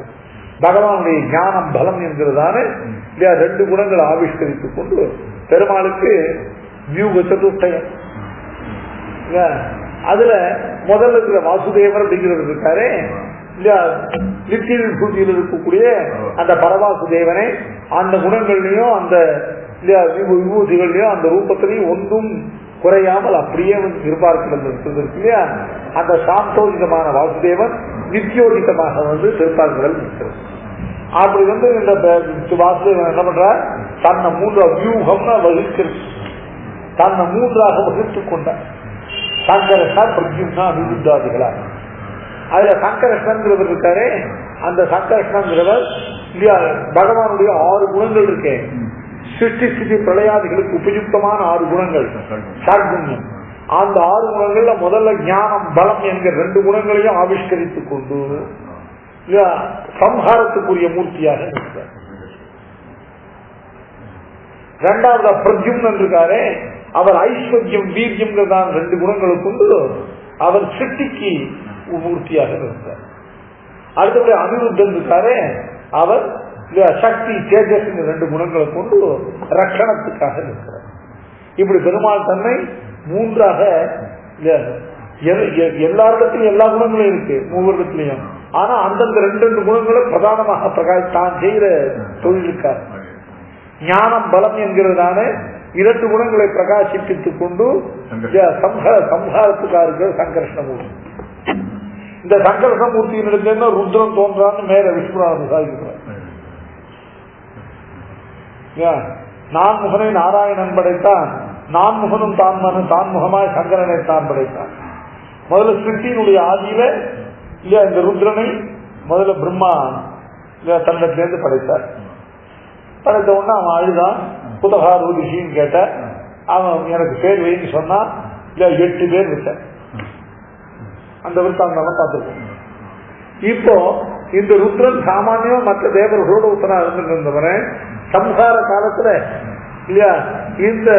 பகவானுடைய ஞானம் பலம் என்கிறதான இல்லையா 2 குணங்களை ஆவிஷ்கரித்துக் கொண்டு பெருமாளுக்கு வியூக சதுஷ்டயம். அதுல முதல்ல இருக்கிற வாசுதேவர் அப்படிங்கிறது இருக்காரு இல்லையா நித்திய பூஜையில் இருக்கக்கூடிய அந்த பரவாசுதேவனை அந்த குணங்கள்லயும் அந்த இல்லையா விபூதிகள்லயும் அந்த ரூபத்திலையும் ஒன்றும் குறையாமல் அப்படியே திருப்பார்க்கிடம் இருக்கிறது இல்லையா. அந்த சாந்தோஜிதமான வாசுதேவன் நித்தியோஜிதமாக திருப்பார்க்கிடம் இருக்கிறது. அப்படி இந்த வாசுதேவன் என்ன பண்றார், தன்னை 3 வியூகம்னா வகிக்கிறது, தன்னை 3ஆக வகித்துக் கொண்டார். சங்கரஷ்ணா பிரத்யும்னா அனிருத்தாதிகளா. அதுல சங்கரஷ்ணங்கிறவர் இருக்காரு. அந்த சங்கரஷ்ணங்கிறவர் இல்லையா பகவானுடைய 6 குணங்கள் இருக்கே, சிருஷ்டி ஸ்திதி பிரளயாதிகளுக்கு உபயுக்தமான 6 குணங்கள் ஷாட்குண்யம். அந்த 6 குணங்கள்ல முதல்ல ஞானம் பலம் என்கிற 2 குணங்களையும் ஆவிஷ்கரித்துக் கொண்டு இல்லையா சம்ஹாரத்துக்குரிய மூர்த்தியாக இருக்கிறார். 2வது பிரத்யும்னன் இருக்காரே, அவர் ஐஸ்வர்யம் வீரியம் 2 குணங்களை கொண்டு அவர் சிருஷ்டிக்கு மூர்த்தியாக இருக்கிறார். அடுத்தபடி அனிருத்தன் இருக்காரே, அவர் சக்தி தேஜஸ் 2 குணங்களை கொண்டு ரட்சணத்துக்காக இருக்கிறார். இப்படி பெருமாள் தன்னை 3ஆக எல்லாரிடத்திலும் எல்லா குணங்களும் இருக்கு 3 இடத்துலயும். ஆனா அந்தந்த 2 குணங்களை பிரதானமாக தான் செய்கிற தொழிலுக்காக ஞானம் பலம் என்கிறதான 2 குணங்களை பிரகாசிப்பித்துக் கொண்டு சம்ஹாரத்துக்காக இருக்கிற சங்கர்ஷ்ணமூர்த்தி. இந்த சங்கர்ஷ்ணமூர்த்தியினிடத்துல ருத்ரன் தோன்றான்னு மேல விஷ்ணுரானது சாதிக்கிறார். நான் முகனை நாராயணன் படைத்தான், நான் முகனும் தான் முகமாய் சங்கரனை தான் படைத்தான். முதல்ல சிருஷ்டியினுடைய ஆதியில இல்லையா இந்த ருத்ரனை முதல்ல பிரம்மா தன்னிடத்திலிருந்து படைத்தார். படைத்த உடனே அவன் அழுதான், புதகா ருதிஷின்னு கேட்ட. அவன் எனக்கு பேர் வைன்னு சொன்னா இல்ல 8 பேர் விட்ட. அந்த விருத்தாந்தம் பார்த்துருக்கோம். இப்போ இந்த ருத்ரன் சாமானியமா மற்ற தேவர்களோட உத்தரா இருந்துருந்தவரை சம்ஹார காலத்துல இல்லையா இந்த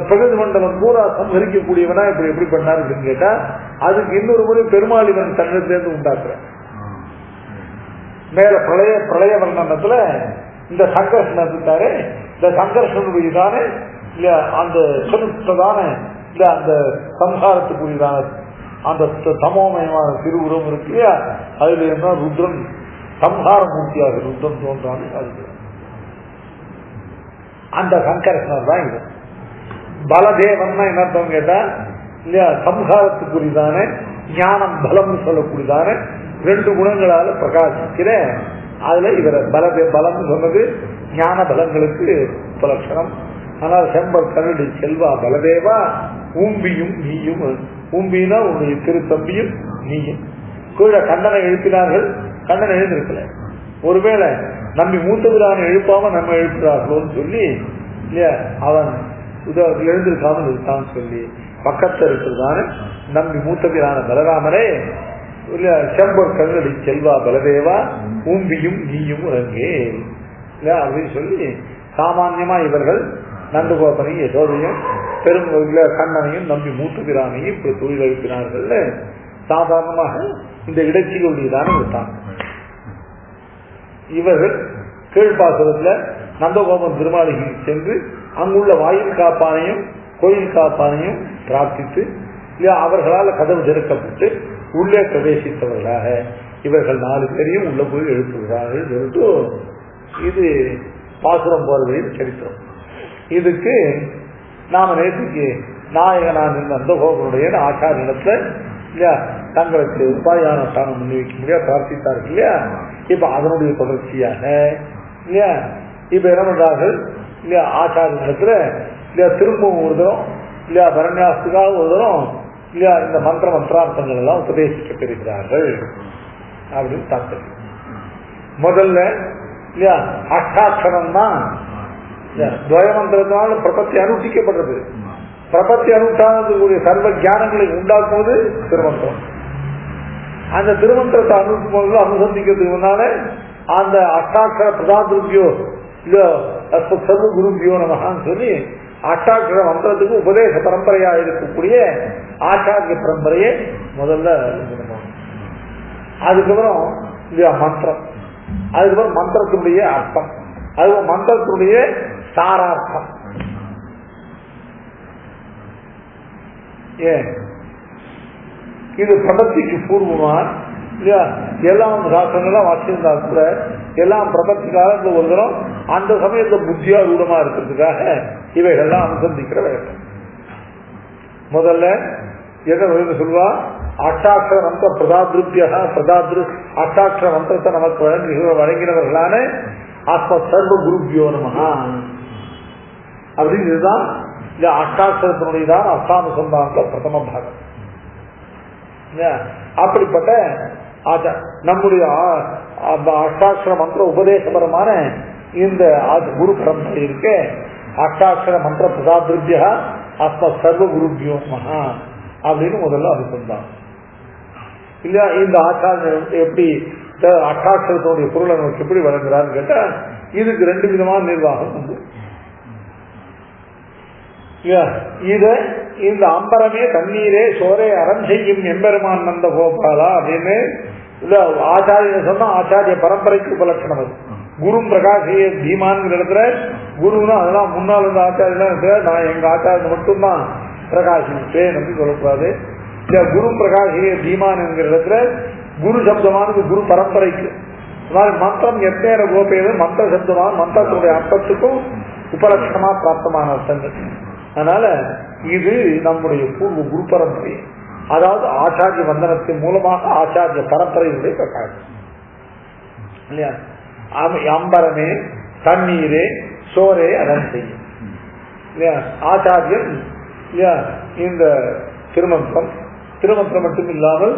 பிரகதி மண்டலம் பூரா சம்ஹரிக்கக்கூடியவனா இப்படி எப்படி பண்ணாரு அப்படின்னு கேட்டா, அதுக்கு இன்னொரு முறை பெருமாள் இவன் தன்னிடத்திலிருந்து உண்டாக்குற மேல பிரளய வர்ணனத்துல இந்த சங்கர்ஷன் இருக்காரு. இந்த சங்கர்ஷனுடையதான இல்ல அந்த சொலுத்ததான இல்ல அந்த சம்ஹாரத்துக்குரியதான அந்த தமோமயமான திருவுருவம் இருக்கு இல்லையா, அதுல என்ன ருத்ரன் சம்ஹார மூர்த்தியாக ருத்ரன் தோன்றான்னு சாதிக்கிறார். அந்த சங்கர்ஷனர் தான் இது. பலதேவன் என்ன அர்த்தம் கேட்டா இல்லையா சம்ஹாரத்துக்குரியதான ஞானம் பலம் சொல்லக்கூடியதான 2 குணங்களால பிரகாசிக்கிற அதுல இவர பலம் சொன்னது ஞான பலங்களுக்கு புலட்சணம். ஆனால் செம்பல் கருடி செல்வா பலதேவா ஊம்பியும் நீயும். ஊம்பினா உன்னுடைய திருத்தம்பியும் நீயும். கீழே கண்ணனை எழுப்பினார்கள், கண்ணனை எழுந்திருக்கல. ஒருவேளை நம்பி மூத்தவிரான எழுப்பாம நம்ம எழுப்புறார்களோன்னு சொல்லி இல்லையா அவன் எழுந்திருக்காமல் இருக்கான்னு சொல்லி பக்கத்தில் இருக்கிறதான நம்பி மூத்தவிரான பலராமரே செம்பொர் கருடி செல்வா பலதேவா ஊம்பியும் நீயும் உறங்கே இல்லையா அப்படின்னு சொல்லி சாமான்யமா இவர்கள் நந்தகோபனையும் யசோதையும் கண்ணனையும் நம்பி மூத்தபிரானையும் இப்படி தொழில் எழுப்பினார்கள். சாதாரணமாக இந்த இடைச்சிகளுடையதான விட்டாங்க. இவர்கள் கீழ்பாசனத்துல நந்தகோபன் திருமாளிகைக்கு சென்று அங்குள்ள வாயில் காப்பானையும் கோயில் காப்பானையும் பிரார்த்தித்து இல்லையா அவர்களால் கதவு திறக்கப்பட்டு உள்ளே பிரவேசித்தவர்களாக இவர்கள் 4 பேரையும் உள்ள போய் எழுப்புகிறார்கள் சொல்லிட்டு இது பாசுரம் போறதையும் சரித்திரம். இதுக்கு நாம நேற்றுக்கு நாயகனான் நந்தகோபனுடைய ஆச்சாரியத்துல இல்லையா தங்களுக்கு உபாயான ஸ்தானம் முன்னி வைக்க முடியாது பிரார்த்தித்தார்கள் இல்லையா. இப்ப அதனுடைய தொடர்ச்சியாக இல்லையா இப்ப என்ன பண்றார்கள் இல்லையா ஆச்சாரியத்துல இல்லையா திரும்பவும் ஒரு தரம் இல்லையா பரண்யாசத்துக்காக ஒரு தரம் இல்லையா இந்த மந்திரார்த்தங்கள் எல்லாம் உபதேசிக்க பெறுகிறார்கள் அப்படின்னு தாக்கல். முதல்ல இல்லையா அஷ்டாட்சரம் தான் துவயமந்திரத்தினால பிரபத்தி அனுஷ்டிக்கப்படுறது. பிரபத்தி அனுஷ்டானத்துக்குரிய சர்வ ஜானங்களை உண்டாக்குவது திருமந்திரம். அந்த திருமந்திரத்தை அனுசந்திக்கிறதுக்கு முன்னால அந்த அஷ்டாட்சர பிரதாத்ருபியோ இல்ல சர்வ குருபியோ நமகான்னு சொல்லி அஷ்டாட்சர மந்திரத்துக்கு உபதேச பரம்பரையா இருக்கக்கூடிய ஆச்சாரிய பரம்பரையை முதல்ல அதுக்கப்புறம் மந்திரம், அதுக்கப்புறம் மந்திரத்தினுடைய அர்த்தம், அதுக்கப்புறம் மந்திரத்தினுடைய சாரார்த்தம். ஏன் இது பிரபத்திக்கு பூர்வமா இல்லையா? எல்லாம் சாஸ்திரங்கள்லாம் வாசிச்சிருந்தா கூட எல்லாம் பிரபத்தி காலத்தில் ஒரு தரம் அந்த சமயத்தை புத்தியாரூடமா இருக்கிறதுக்காக இவைகள்லாம் அனுசந்திக்கிற வேண்டும். முதல்ல என்ன சொல்வா? அஷ்டாட்சர மந்திர பிரதாதிருப்தியா அஷ்டாட்சர மந்திரத்தை நமக்கு வழங்கினவர்களான ஆத்ம சர்வ குருபியோ நமஹா அப்படிங்கிறதுதான் இந்த அஷ்டாட்சரத்தினுடையதான் அர்த்தானுசந்தானத்துல பிரதம பாகம். அப்படிப்பட்ட நம்முடைய அஷ்டாட்சர மந்திர உபதேசபரமான இந்த குரு பரம்பரை இருக்க அஷ்டாட்சர மந்திர பிரதாதிருப்தியா ஆத்ம சர்வ குருபியோ நமஹா அப்படின்னு முதல்ல அனுசந்தானம் இல்லையா? இந்த ஆச்சாரியன் எப்படி அஷ்டாட்சரத்தினுடைய பொருளை நமக்கு எப்படி வழங்குறான்னு கேட்டா இதுக்கு ரெண்டு விதமான நிர்வாகம் உண்டு. இத இந்த அம்பரமே தண்ணீரே சோரே அறம் செய்யும் எம்பெருமான் நந்த கோபாலா அப்படின்னு ஆச்சாரியன் சொன்னா ஆச்சாரிய பரம்பரைக்கு உபலட்சணம். அது குரும் பிரகாசிய தீமான்கிற இடத்துல குருன்னா அதெல்லாம் முன்னால் இருந்த ஆச்சாரியெல்லாம் நான் எங்க ஆச்சாரியன் மட்டும்தான் பிரகாசிப்பேன் அப்படின்னு சொல்லக்கூடாது. குரு பிரகாசிய தீமான் என்கிற இடத்துல குரு சப்தமானது குரு பரம்பரைக்கு. மந்திரம் எத்தனை கோபேது மந்திர சப்தமான மந்திரத்துடைய அர்த்தத்துக்கும் உபலட்சணமா பிராப்தமான அர்த்தங்கள். அதனால இது நம்முடைய பூர்வ குரு பரம்பரை, அதாவது ஆச்சாரிய வந்தனத்தின் மூலமாக ஆச்சாரிய பரம்பரையுடைய பிரகாசம் இல்லையா? அம்பரமே தண்ணீரே சோரே அறம் செய்யும் இல்லையா? ஆச்சாரியன் இல்லையா? இந்த திருமந்திரம் மட்டும் இல்லாமல்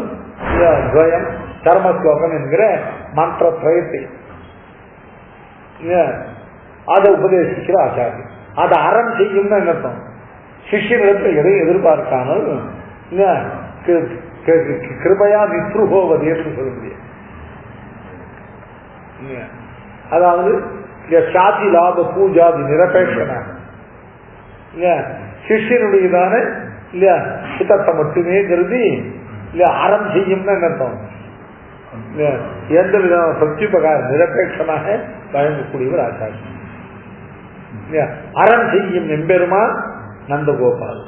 துவயம் கர்மஸ்லோகம் என்கிற மந்திர திரயத்தை அதை உபதேசிக்கிற ஆச்சாரியன். அதை அறம் செய்யும்னு என்னத்தம்? சிஷ்யனிடத்தில் எதையும் எதிர்பார்க்காமல் கிருபையா நித்ருகோவது என்று சொல்ல முடியும். அதாவது சாதி லாப பூஜாதி நிரபேட்சனாக சிஷ்யனுடையதான இல்லையா சித்தத்தை மட்டுமே கருதி இல்லையா அறம் செய்யும்னு என்னத்தம்? எந்த விதமான பிரத்யுபகார நிரபேட்சமாக வழங்கக்கூடியவர் ஆச்சாரியன். அறம் செய்யும் எம்பெருமான் நந்தகோபால்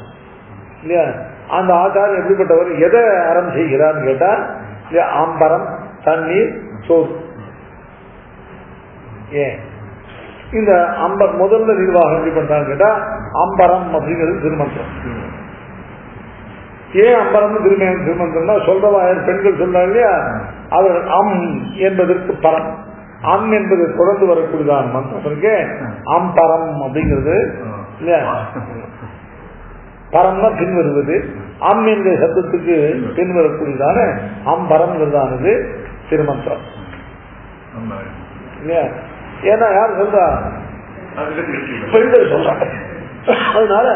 இல்லையா? அந்த ஆச்சாரம் எப்படிப்பட்டவர்? எதை அறம் செய்கிறான்னு கேட்டா ஆம்பரம் தண்ணீர் சோறு. ஏன் இந்த முதல்ல நிர்வாகம் எப்படி பண்றான்னு கேட்டா அம்பரம் அப்படிங்கிறது திருமந்திரம். ஏன் அம்பரம் திருமந்திரம்னா சொல்றவா பெண்கள் சொல்றாங்க இல்லையா? அவர் என்பதற்கு பரம், என்பது தொடர்ந்து வரக்கூடியதான் மந்திரம் இருக்கு. அம்பரம் அப்படிங்கிறது இல்லையா? பரம்னா பின் வருவது, என்ற சப்தத்துக்கு பின் வரக்கூடியதான அம்பரம்ங்கிறதானது திருமந்திரம் இல்லையா? ஏன்னா யார் சொல்றா? பெண்கள் சொல்றாங்க. அதனால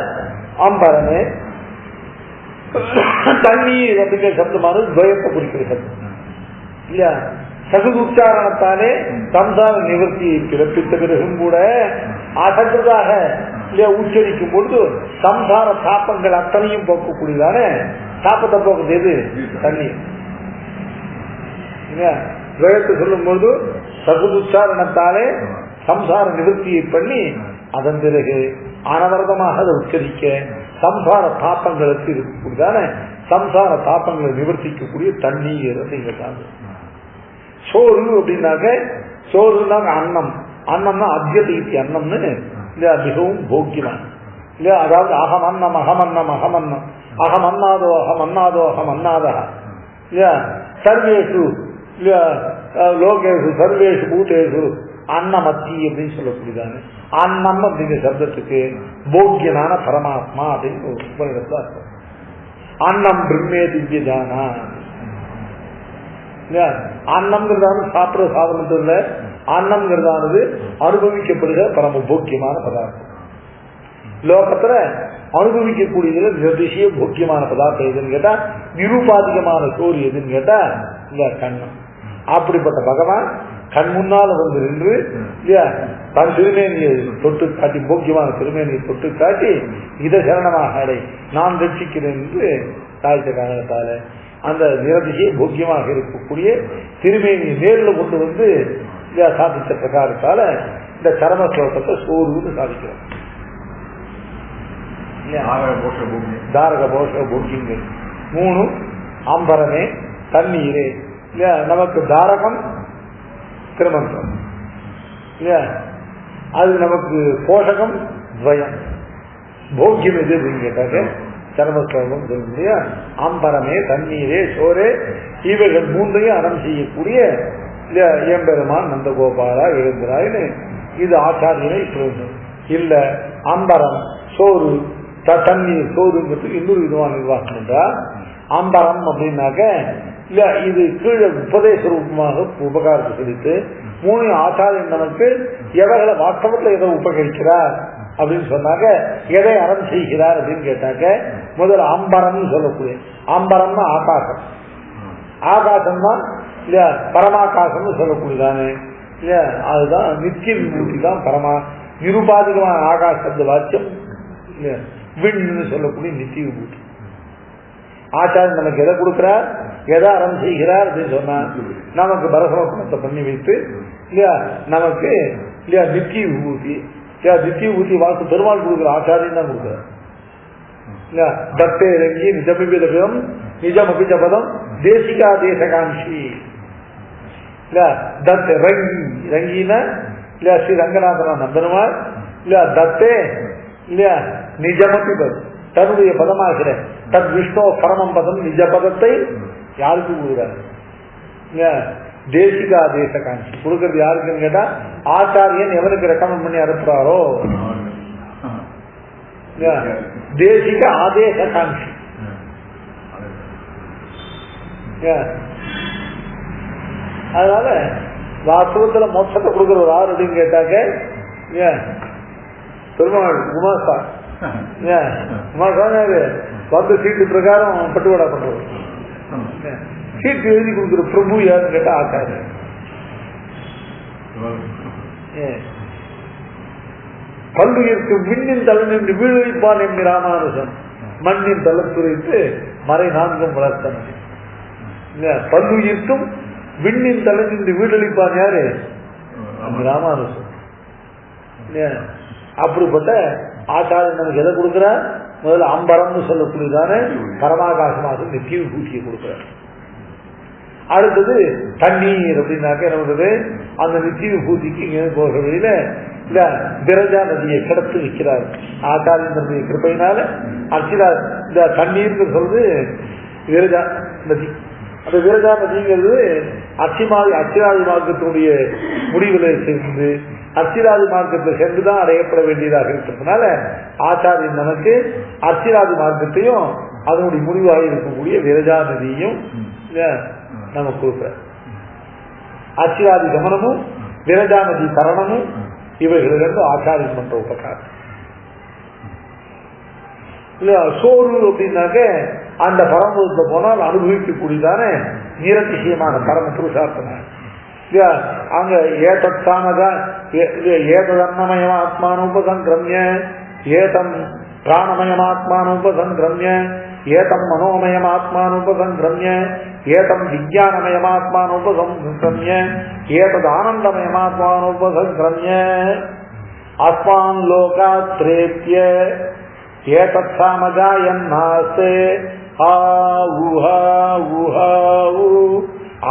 அம்பரமே தண்ணீர் அப்படிங்கிற சப்தமானது துவயத்தை குறிக்கிற சப்தம் இல்லையா? சகுதுச்சாரணத்தாலே சம்சார நிவர்த்தியை பிறப்பித்த பிறகும் கூட அசற்றதாக உச்சரிக்கும் பொழுது சம்சார தாப்பங்கள் அத்தனையும் போக்கக்கூடியதான தாப்பத்தை போக்குறது எது? தண்ணீர். துவயத்தை சொல்லும் பொழுது சகுதுச்சாரணத்தாலே சம்சார நிவர்த்தியை பண்ணி அதன் பிறகு அனவரதமாக அதை உச்சரிக்க சம்சார தாப்பங்களுக்கு இருக்கக்கூடியதான சம்சார தாப்பங்களை நிவர்த்திக்கக்கூடிய தண்ணீர் அப்படிங்கிறதாங்க. சோறு அப்படின்னாக்க சோறுனாங்க அன்னம். அன்னம்னா அத்தியதீத்தி அன்னம்னு இல்லையா? மிகவும் போக்கியமான இல்லையா? அதாவது அகமன்னம் அகமன்னம் அகமன்னம் அகமன்னாதோ அகமன்னாதோ அகமன்னாதா இல்லையா? சர்வேஷு இல்லையா? லோகேஷு சர்வேஷு பூதேஷு அன்னமத்தி அப்படின்னு சொல்லக்கூடியதானே அன்னம் அப்படிங்கிற சப்தத்துக்கு போக்கியனான பரமாத்மா அப்படின்னு ஒரு இடத்துல அர்த்தம். அன்னம் பிரம்மே திவ்யஜானா. அன்னம்ங்கிறதான சாப்பிடுற சாதனத்தில் இல்ல, அன்னம்ங்கிறதானது அனுபவிக்கப்படுகிற பரம போக்கியமான பதார்த்தம். லோகத்துல அனுபவிக்கக்கூடியதுல நிர்திசய போக்கியமான பதார்த்தம் எதுன்னு கேட்டா நிரூபாதிகமான சோறு எதுன்னு கேட்டா இந்த கண்ணம். அப்படிப்பட்ட பகவான் கண் முன்னால வந்து நின்று இல்லையா தன் திருமேனியை தொட்டு காட்டி, போக்கியமான திருமேனியை தொட்டு காட்டி இதை சரணமாக அடை நான் ரட்சிக்கிறேன் என்று தாழ்த்த காரணத்தால அந்த நிரதியை போக்கியமாக இருக்கக்கூடிய திருமேனியை நேரில் கொண்டு வந்து சாதித்த பிரகாரத்தால இந்த சரம ஸ்லோகத்தை சோறுன்னு சாதிக்கிறோம். தாரக போஷ போக்கியங்கள் 3 அம்பரமே தண்ணீரே இல்லையா. நமக்கு தாரகம் திருமந்திரம் இல்லையா, அது நமக்கு போஷகம் துவயம். போக்கியம் எது அப்படின்னு கேட்டாக்க சர்மஸ்லோகம் சொல்ல முடியா. அம்பரமே தண்ணீரே சோரே இவைகள் 3ஐயும் அறம் செய்யக்கூடிய எம்பெருமான் நந்தகோபாலா எழுந்திராயின்னு இது ஆச்சாரியனை சொல்லும். இல்ல அம்பரம் சோறு தண்ணீர் சோறுங்கிறதுக்கு இன்னொரு விதமான நிர்வாகம் என்றா அம்பரம் அப்படின்னாக்க இல்ல இது கீழே உபதேச ரூபமாக உபகாரத்தை சொல்லிட்டு 3 ஆச்சாரியன் நமக்கு எவைகளை வாஸ்தவத்தில் எதை உபகரிக்கிறார் அப்படின்னு சொன்னாக்க எதை அறம் செய்கிறார் அப்படின்னு கேட்டாக்க முதல்ல அம்பரம் சொல்லக்கூடிய அம்பரம்னா ஆகாசம். ஆகாசம் தான் இல்லையா பரமாகாசம்னு சொல்லக்கூடியதானே இல்லையா. அதுதான் நித்திய விபூதி தான் பரமா நிருபாதிகமான ஆகாசத்து வாக்கியம் இல்லையா. விண்ணுன்னு சொல்லக்கூடிய நித்திய விபூதி. ஆச்சாரியன் நமக்கு எதை கொடுக்கிறார், எதை அறம் செய்கிறார் அப்படின்னு சொன்னா நமக்கு பரசமர்ப்பணத்தை பண்ணி வைத்து இல்லையா நமக்கு இல்லையா நித்திய விபூதி இல்லையா. நித்திய விபூதி வாக்கு பெருமாள் கொடுக்குற ஆச்சாரியன் தான் கொடுக்குறார் இல்லையா. தத்தே ரங்கி நிஜமிதம் நிஜமபிஜ பதம் தேசிகா தேசகாட்சி இல்லையா. தத் ரங்கி ரங்கினா இல்லையா ஸ்ரீ ரங்கநாதனா பெருமாள் இல்லையா. தத்தே இல்லையா நிஜமபி பதம் தன்னுடைய பதமாகிற தத் விஷ்ணு பரமம் பதம் நிஜ பதத்தை யாருக்கு கொடுக்குறாரு தேசிகா தேச காட்சி கொடுக்கறது யாருக்குன்னு கேட்டா ஆச்சாரியன் எவனுக்கு ரெக்கமெண்ட் பண்ணி அனுப்புறாரோ தேசிக ஆதேச காட்சி. அதனால வாஸ்தவத்துல மோட்சத்தை கொடுக்கறது யாரு அப்படின்னு கேட்டாக்க பெருமாள் குமாஸ்தா வந்து சீட்டு பிரகாரம் பட்டுவாடா பண்றது. சீட்டு எழுதி கொடுக்குற பிரபு யாருன்னு கேட்டா ஆச்சாரியன். பல்லுயிர்க்கு விண்ணின் தலை நின்று வீழ்வைப்பான் என்கிற ராமானுஜன் மண்ணின் தளத்துரைத்து மறை 4 வளர்த்தன. பல்லுயிர்க்கும் விண்ணின் தலை நின்று வீடளிப்பான் யாரு ராமானுஜன். அப்படிப்பட்ட ஆச்சாரியன் நமக்கு எதை கொடுக்கிறார், முதல்ல அம்பரம்னு சொல்லக்கூடியதான பரமாகாசமாக நித்திய விபூதியை கொடுக்கிறார். அடுத்தது தண்ணீர் அப்படின்னாக்க நமக்கு அந்த நித்திய விபூதிக்கு இங்க போகிற வழியில இல்ல விரஜா நதியை கிடத்து வைக்கிறார் ஆச்சாரியனுடைய கிருப்பையினால. அர்ச்சிதா இந்த தண்ணீர்னு சொல்றது விரஜா நதி. அந்த விரஜா நதிங்கிறது அர்ச்சிராதி மார்க்கத்தினுடைய முடிவுல சேர்ந்து அர்ச்சிராதி மார்க்கத்தை சேர்ந்துதான் அடையப்பட வேண்டியதாக இருக்கிறதுனால ஆச்சாரியன் நமக்கு அர்ச்சிராதி மார்க்கத்தையும் அதனுடைய முடிவாக இருக்கக்கூடிய விரஜா நதியையும் நமக்கு கொடுக்குற. அர்ச்சிராதி கமனமும் விரஜா நதி தரணமும் இவைகளிலிருந்து ஆச்சாரியன் பண்ற உபகாரம் இல்ல. சோறு அப்படின்னாக்க அந்த பரமபுரத்தை போனால் அனுபவிக்கக்கூடியதான நிரதிசயமான பரம புருஷார்த்தம். அங்க ஏதன்னமயமாத்மானுபசங்கிரமிய ஏதம் பிராணமயமாத்மானுபசங்கிரமிய ஏதம் மனோமயமாத்மானுபசங்கிரமிய ஏதம் விஜயானமயமாத்மானுபசங்கிரமிய ஏதத் ஆனந்தமயமாத்மானுபசங்கிரமிய ஆத்மான் லோகாத்ரேத்ய ஏதத் சாமஜாயன்னாஸ்தே ஆஹா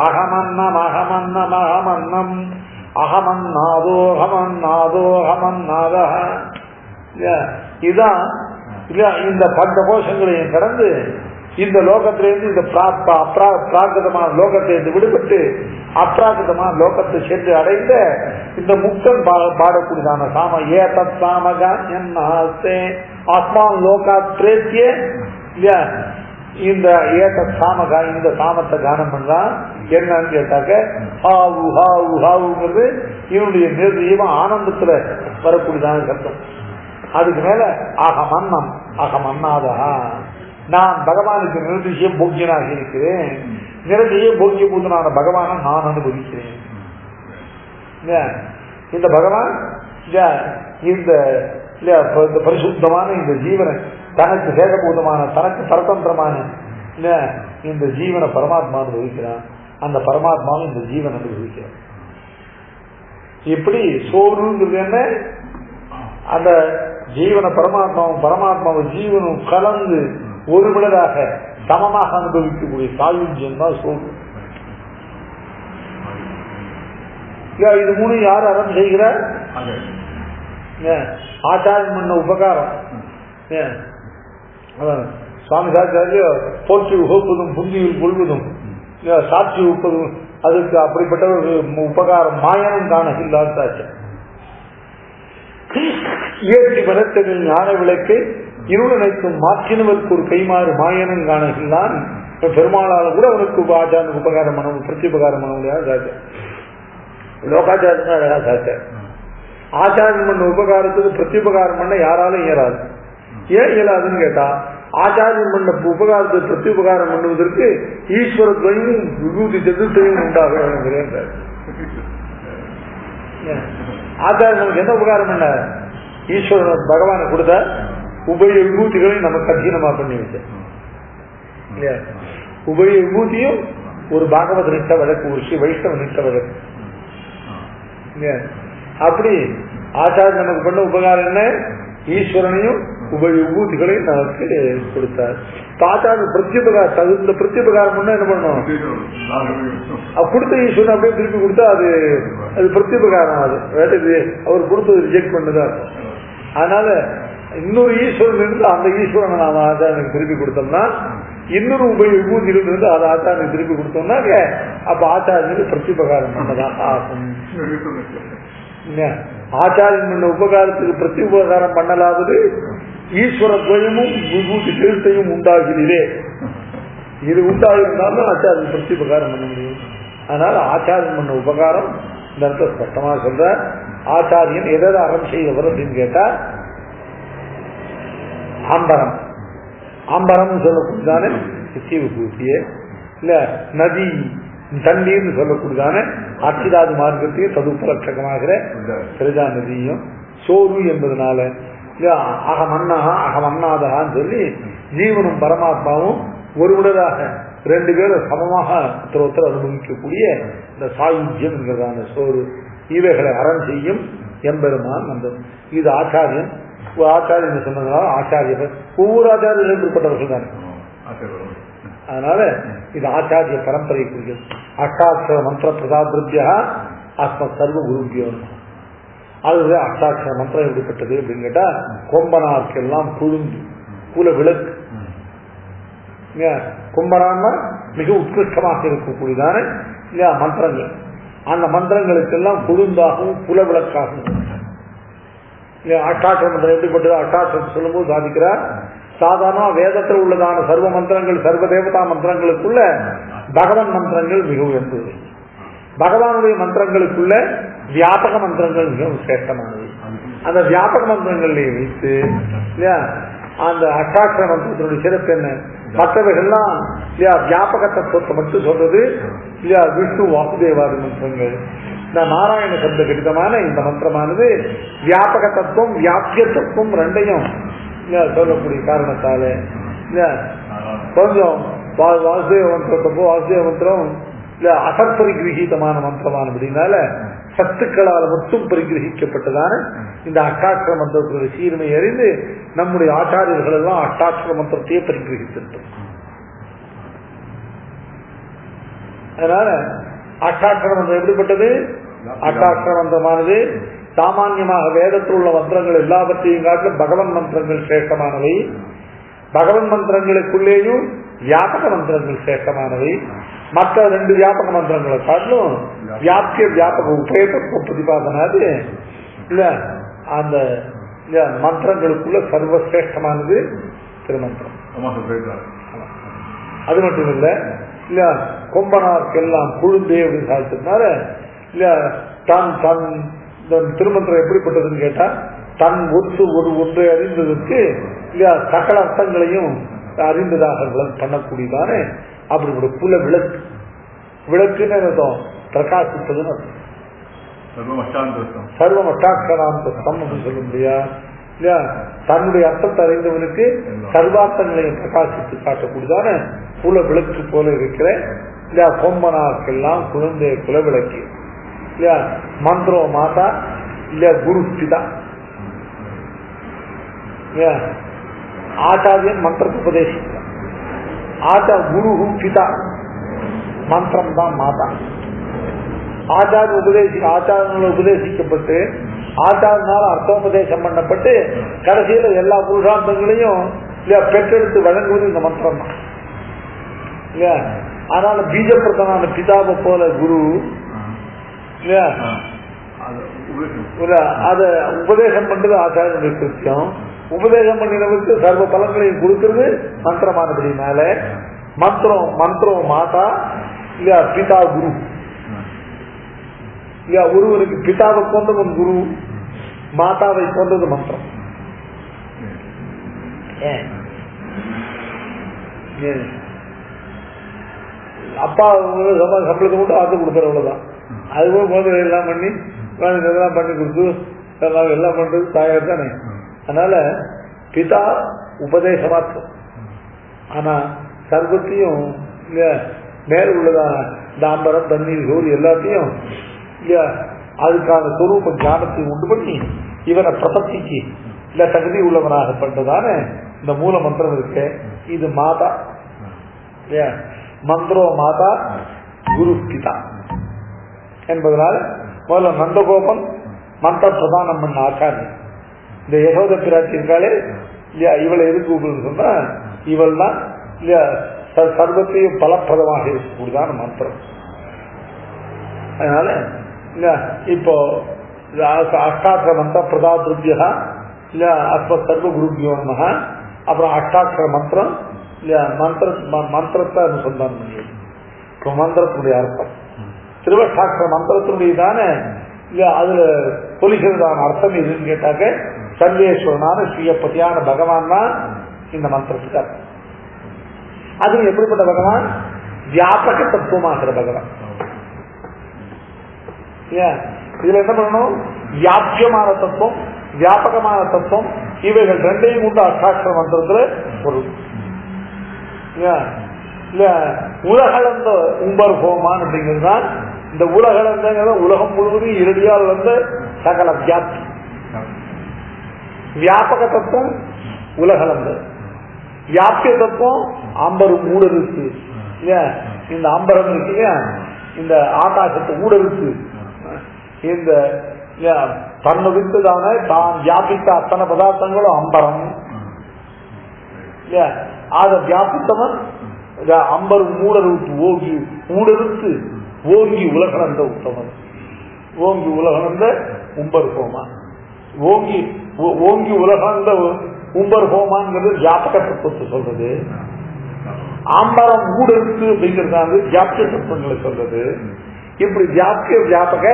அகமன்னம் அகமன்னம் அகமன்னம் அகமன்னாதோகமன்னாதோகமன்னாத. இதான் இந்த பண்ட கோஷங்களையும் கடந்து இந்த லோகத்திலிருந்து இந்த பிராகிருதமான லோகத்திலிருந்து விடுபட்டு அப்ராகிருதமான லோகத்தை சென்று அடைந்த இந்த முக்தன் பாடக்கூடியதான சாம ஏதத் சாமகா என்னாஸ்தே ஆத்மான் லோகாத்ரேத்ய இந்த ஏதத் சாமகா இந்த சாமத்தை கானம் பண்ணா என்னன்னு கேட்டாக்க ஹாவு ஹாவு ஹாவுங்கிறது இவனுடைய நிர்ணயமா ஆனந்தத்துல வரக்கூடியதான சத்தம். அதுக்கு மேல அகமன்னம் அகமன்னாதா நான் பகவானுக்கு நிரதிய போக்கியனாக இருக்கிறேன், நிரதிய போக்கிய பூதனான பகவானை நான் அனுபவிக்கிறேன். இந்த பகவான் இந்த பரிசுத்தமான இந்த ஜீவனை, தனக்கு சேகபூதமான தனக்கு பரதந்திரமான இந்த ஜீவனை பரமாத்மா அனுபவிக்கிறான், அந்த பரமாத்மாவும் இந்த ஜீவன் அனுபவிக்கிறான். இப்படி சோறுங்கிறது என்ன, அந்த ஜீவன பரமாத்மாவும் பரமாத்மாவும் ஜீவனும் கலந்து ஒருவிடராக சமமாக அனுபவிக்கக்கூடிய சாயுஜ்யம் தான் சோறு. இது மூணு யார் அறம் செய்கிறார்? ஆச்சாரியம் பண்ண உபகாரம். சுவாமி சாச்சாரிய போற்றி உகப்பதும் புந்தியில் கொள்வதும் சாட்சி உப்பதும் அதுக்கு அப்படிப்பட்ட ஒரு உபகாரம் மாயனும் காண இல்லாதாச்சு. இயற்கை பலத்ததில் ஞான விளக்கு இருள் அனைத்தும் மாற்றினவருக்கு ஒரு கைமாறு மாயனும் காணகில்லான். பெருமாளால் கூட அவனுக்கு ஆச்சாரனுக்கு உபகாரம் பண்ண பிரத்யுபகாரம் பண்ண முடியாது. லோகாச்சாரம் அழகா சாச்சார் ஆச்சாரம் பண்ண உபகாரத்துக்கு பிரத்யுபகாரம் பண்ண யாராலும் இயலாது. ஏன் இயலாதுன்னு கேட்டா, ஆச்சாரியம் பண்ண உபகாரத்தை பிரத்யுபகாரம் பண்ணுவதற்கு ஈஸ்வரத்தையும் விபூதி சதுர்த்தையும் உண்டாக. ஆச்சாரியனுக்கு என்ன உபகாரம் பண்ண? ஈஸ்வரன் பகவானை கொடுத்த உபய விபூதிகளையும் நமக்கு அधीனமா பண்ணி வச்ச இல்லையா? உபய விபூதியும் ஒரு பாகவத நிட்ட வழக்கு, ஒரு ஸ்ரீ வைஷ்ணவ நிட்ட வழக்கு. அப்படி ஆச்சாரியன் நமக்கு பண்ண உபகாரம் என்ன? ஈஸ்வரனையும் உபய விபூதிகளையும் நமக்கு கொடுத்தார். ஆச்சாரிய பிரத்யுபகாரம், தகுந்த பிரத்யுபகாரம் பண்ணா என்ன பண்ணணும்? கொடுத்த ஈஸ்வரன் அப்படியே திருப்பி கொடுத்தா அது பிரத்யுபகாரம். அது அவர் கொடுத்தது ரிஜெக்ட் பண்ணதா இருக்கும். அதனால இன்னொரு ஈஸ்வரன் இருந்து அந்த ஈஸ்வரனை நாம ஆச்சாரனுக்கு திருப்பி கொடுத்தோம்னா, இன்னொரு உபய விபூதியில் இருந்து அதை ஆச்சாரனுக்கு திருப்பி கொடுத்தோம்னா அப்ப ஆச்சாரனுக்கு பிரத்யுபகாரம் பண்ணதான் ஆகும். ஆச்சாரியன் பண்ண உபகாரத்துக்கு பிரத்யுபகாரம் பண்ணலாவது ஈஸ்வர துவயமும் விபூதி திருத்தையும் உண்டாகிறதே. இது உண்டாகிருந்தாலும் ஆச்சாரியன் பிரத்யுபகாரம் பண்ண முடியும். அதனால ஆச்சாரியன் பண்ண உபகாரம் இந்த இடத்துல ஸ்பஷ்டமா சொல்ற. ஆச்சாரியன் எதாவது அறம் செய்தவர் அப்படின்னு கேட்டா, ஆம்பரம் ஆம்பரம் சொல்லக்கூடியதானே நித்திய விபூதியே, இல்ல நதி தண்ணீர்னு சொல்லக்கூடியதான அச்சிதாது மார்க்கத்தையும் ததுப்பலட்சகமாகிற பிரஜா நதியும், சோறு என்பதனால அகமன்னாகா அகமன்னாதகான்னு சொல்லி ஜீவனும் பரமாத்மாவும் ஒரு உடலாக ரெண்டு பேரும் சமமாக ஒருத்தர் அனுபவிக்கக்கூடிய இந்த சாயுஜ்யம் என்கிறதான சோறு, இவைகளை அறம் செய்யும் எம்பெருமான் வந்தது. இது ஆச்சாரியன். ஆச்சாரியன் சொன்னதுனால ஆச்சாரியர் ஒவ்வொரு ஆச்சாரியர்கள் எப்படிப்பட்டவர்கள் தானே. அதனால இது ஆச்சாரிய பரம்பரை குறிக்கிறது. அஷ்டாட்சர மந்திர பிரதாபிருத்தியா ஆத்ம சர்வ குருபியோ. அது அஷ்டாட்சர மந்திரம் எப்படிப்பட்டது அப்படின்னு கேட்டா, கொம்பனார்க்கெல்லாம் குழுந்து குல விளக்கு. கும்பனான்னா மிக உத்கிருஷ்டமாக இருக்கக்கூடியதான மந்திரங்கள். அந்த மந்திரங்களுக்கெல்லாம் குழுந்தாகவும் குல விளக்காகவும். அஷ்டாட்சர மந்திரம் எப்படிப்பட்டது? அஷ்டாட்சரம் சொல்லும் போது சாதிக்கிறார், சாதாரண வேதத்தில் உள்ளதான சர்வ மந்திரங்கள் சர்வ தேவதா மந்திரங்களுக்குள்ள பகவன் மந்திரங்கள் மிக உயர்ந்தது. பகவானுடைய மந்திரங்களுக்குள்ள வியாபக மந்திரங்கள் மிகவும் சிரேஷ்டமானது. அந்த வியாபக மந்திரங்களை வைத்து அந்த அஷ்டாட்சர மந்திரத்தினுடைய சிறப்பு என்ன? மற்றவைகள்லாம் வியாபக தத்துவத்தை மட்டும் சொல்றது இல்லையா, விஷ்ணு வாசுதேவாதி மந்திரங்கள். இந்த நாராயண சப்த கடிதமான இந்த மந்திரமானது வியாபக தத்துவம் வியாபிய தத்துவம் ரெண்டையும் சொல்லக்கூடிய காரணத்தால கொஞ்சம் வாசுதேவ மந்திரத்தப்போ வாசுதேவ மந்திரம் இல்ல அசற்பரிகிரகீதமான மந்திரமானபடினால சத்துக்களால் மட்டும் பரிகிரகிக்கப்பட்டதான இந்த அஷ்டாட்சர மந்திரத்தினுடைய சீர்மை அறிந்து நம்முடைய ஆச்சாரியர்கள் எல்லாம் அஷ்டாட்சர மந்திரத்தையே பரிகிரகித்திருந்தோம். அதனால அஷ்டாட்சர மந்திரம் எப்படிப்பட்டது? அஷ்டாட்சர மந்திரமானது சாமான்யமாக வேதத்தில் உள்ள மந்திரங்கள் எல்லாவற்றையும் காட்டிலும் பகவன் மந்திரங்கள் சிரேஷ்டமானவை. பகவன் மந்திரங்களுக்குள்ளேயும் வியாபக மந்திரங்கள் சிரேஷ்டமானவை. மற்ற ரெண்டு வியாபக மந்திரங்களை காட்டிலும் வியாபிய வியாபக உபயோக பிரதிபாதனாது இல்ல அந்த மந்திரங்களுக்குள்ள சர்வசிரேஷ்டமானது திருமந்திரம். அது மட்டும் இல்ல இல்ல கொம்பனார்க்கெல்லாம் குழுந்தே அப்படின்னு சாதிச்சதுனால இல்ல தன் தன் திருமந்திரம் எப்படிப்பட்டதுன்னு கேட்டா, தன் ஒன்று அறிந்ததற்கு இல்லையா சகல அர்த்தங்களையும் அறிந்ததாக பண்ணக்கூடியதானே அப்படி ஒரு புல விளக்கு. விளக்குன்னு அர்த்தம் பிரகாசிப்பதுன்னு அர்த்தம். சர்வம் அஷ்டாட்சராந்தம் அப்படின்னு சொல்ல முடியா இல்லையா? தன்னுடைய அர்த்தத்தை அறிந்தவனுக்கு சர்வார்த்த நிலையை பிரகாசித்து காட்டக்கூடியதான புல விளக்கு போல இருக்கிற இல்லையா கொம்பனாக்கெல்லாம் குழந்தை குல விளக்கு இல்லையா. மந்திரம் மாதா இல்லையா குரு பிதா இல்லையா. ஆச்சாரியன் மந்திரத்தை உபதேசிக்கிறான். குரு பிதா மந்திரம் தான் மாதா. ஆச்சாரியனால் உபதேசிக்கப்பட்டு ஆச்சாரனால அர்த்தோபதேசம் பண்ணப்பட்டு கடைசியில எல்லா புருஷாந்தங்களையும் இல்லையா பெற்றெடுத்து வழங்குவது இந்த மந்திரம் தான் இல்லையா. அதனால பீஜப்பிரதனான பிதாவை போல குரு இல்லையா அத உபதேசம் பண்றது ஆச்சாரியனுடைய கிருத்தியம். உபதேசம் பண்ணினவருக்கு சர்வ பலன்களையும் கொடுக்கிறது மந்திரமானபடினால மந்திரம் மாதா இல்லையா பிதா குரு இல்லையா. ஒருவருக்கு பிதாவை கொண்டது குரு, மாதாவை கொண்டது மந்திரம். அப்பா சம்பளத்தை மட்டும் ஆத்து கொடுக்குற அவ்வளவுதான். அதுவும் குழந்தை எல்லாம் பண்ணி இதெல்லாம் பண்ணி கொடுத்து எல்லாம் பண்றது தாயார் தானே. அதனால பிதா உபதேசமாற்றம். ஆனா சர்வத்தையும் இல்லையா மேல உள்ளதான தாம்பரம் தண்ணீர் சோறு எல்லாத்தையும் இல்லையா அதுக்கான சொரூப ஞானத்தை உண்டு பண்ணி இவனை பிரபத்திக்கு இல்ல தகுதி உள்ளவனாக பண்றதான இந்த மூல மந்திரம் இருக்கு. இது மாதா இல்லையா. மந்திரோ மாதா குரு பிதா என்பதனால முதல்ல நந்தகோபன் மந்திர பிரதானம் பண்ண ஆச்சாரியன். இந்த யசோத பிராட்சி இருக்காளே இல்லையா இவளை எதுக்கு சொன்னா இவள் தான் இல்லையா சர்வத்தையும் பலப்பிரதமாக இருக்கக்கூடியதான மந்திரம். அதனால இப்போ அஷ்டாட்சர மந்திர பிரதாத்ருபியா இல்ல அஸ்ம சர்வ குருபியோ நமஹ. அப்புறம் அஷ்டாட்சர மந்திரம் இல்லையா மந்திரத்தை அனுசந்தானம் பண்ணியது. இப்போ மந்திரத்தினுடைய அர்த்தம் திருவஷ்டாட்சர மந்திரத்தினுடைய தானே இல்ல அதுல பொலிகிறதான அர்த்தம் எதுன்னு கேட்டாக்க சர்வேஸ்வரனான ஸ்ரீயப்பதியான பகவான் தான் இந்த மந்திரத்துக்கு அர்த்தம். அது எப்படிப்பட்ட பகவான்? வியாபக தத்துவமாகிற பகவான். இதுல என்ன பண்ணணும்? வியாபியமான தத்துவம் வியாபகமான தத்துவம் இவைகள் ரெண்டையும் கொண்டு அஷ்டாட்சர மந்திரத்துல பொருள் இல்ல. உலகளந்த உம்பர் ஹோமான் அப்படிங்கிறது தான் இந்த உலகளந்த உலகம் முழுவதும் இரடியால் வந்த சகல வியாப்தி. வியாபக தத்துவம் உலகளந்த, வியாபிய தத்துவம் அம்பரும் ஊடலுக்கு இல்லையா. இந்த அம்பரம் இருக்கு இந்த ஆகாசத்தை ஊடலுக்கு இந்த தன்னை விட்டுதான தான் வியாபித்த அத்தனை பதார்த்தங்களும் அம்பரம் இல்லையா. அதை வியாபித்தவன் அம்பரும் ஊடலுக்கு ஓங்கி ஊடலுக்கு ஓங்கி உலகளந்த உத்தமன். ஓங்கி உலகளந்த உம்பர் ஹோமா. ஓங்கி உலகளந்த உம்பர் ஹோமாங்கிறது வியாபக தத்துவத்தை சொல்றது. ஆம்பரம் ஊடலுக்கு அப்படிங்கிறது வியாபிய தத்துவங்களை சொல்றது. இப்படி வியாபிய வியாபக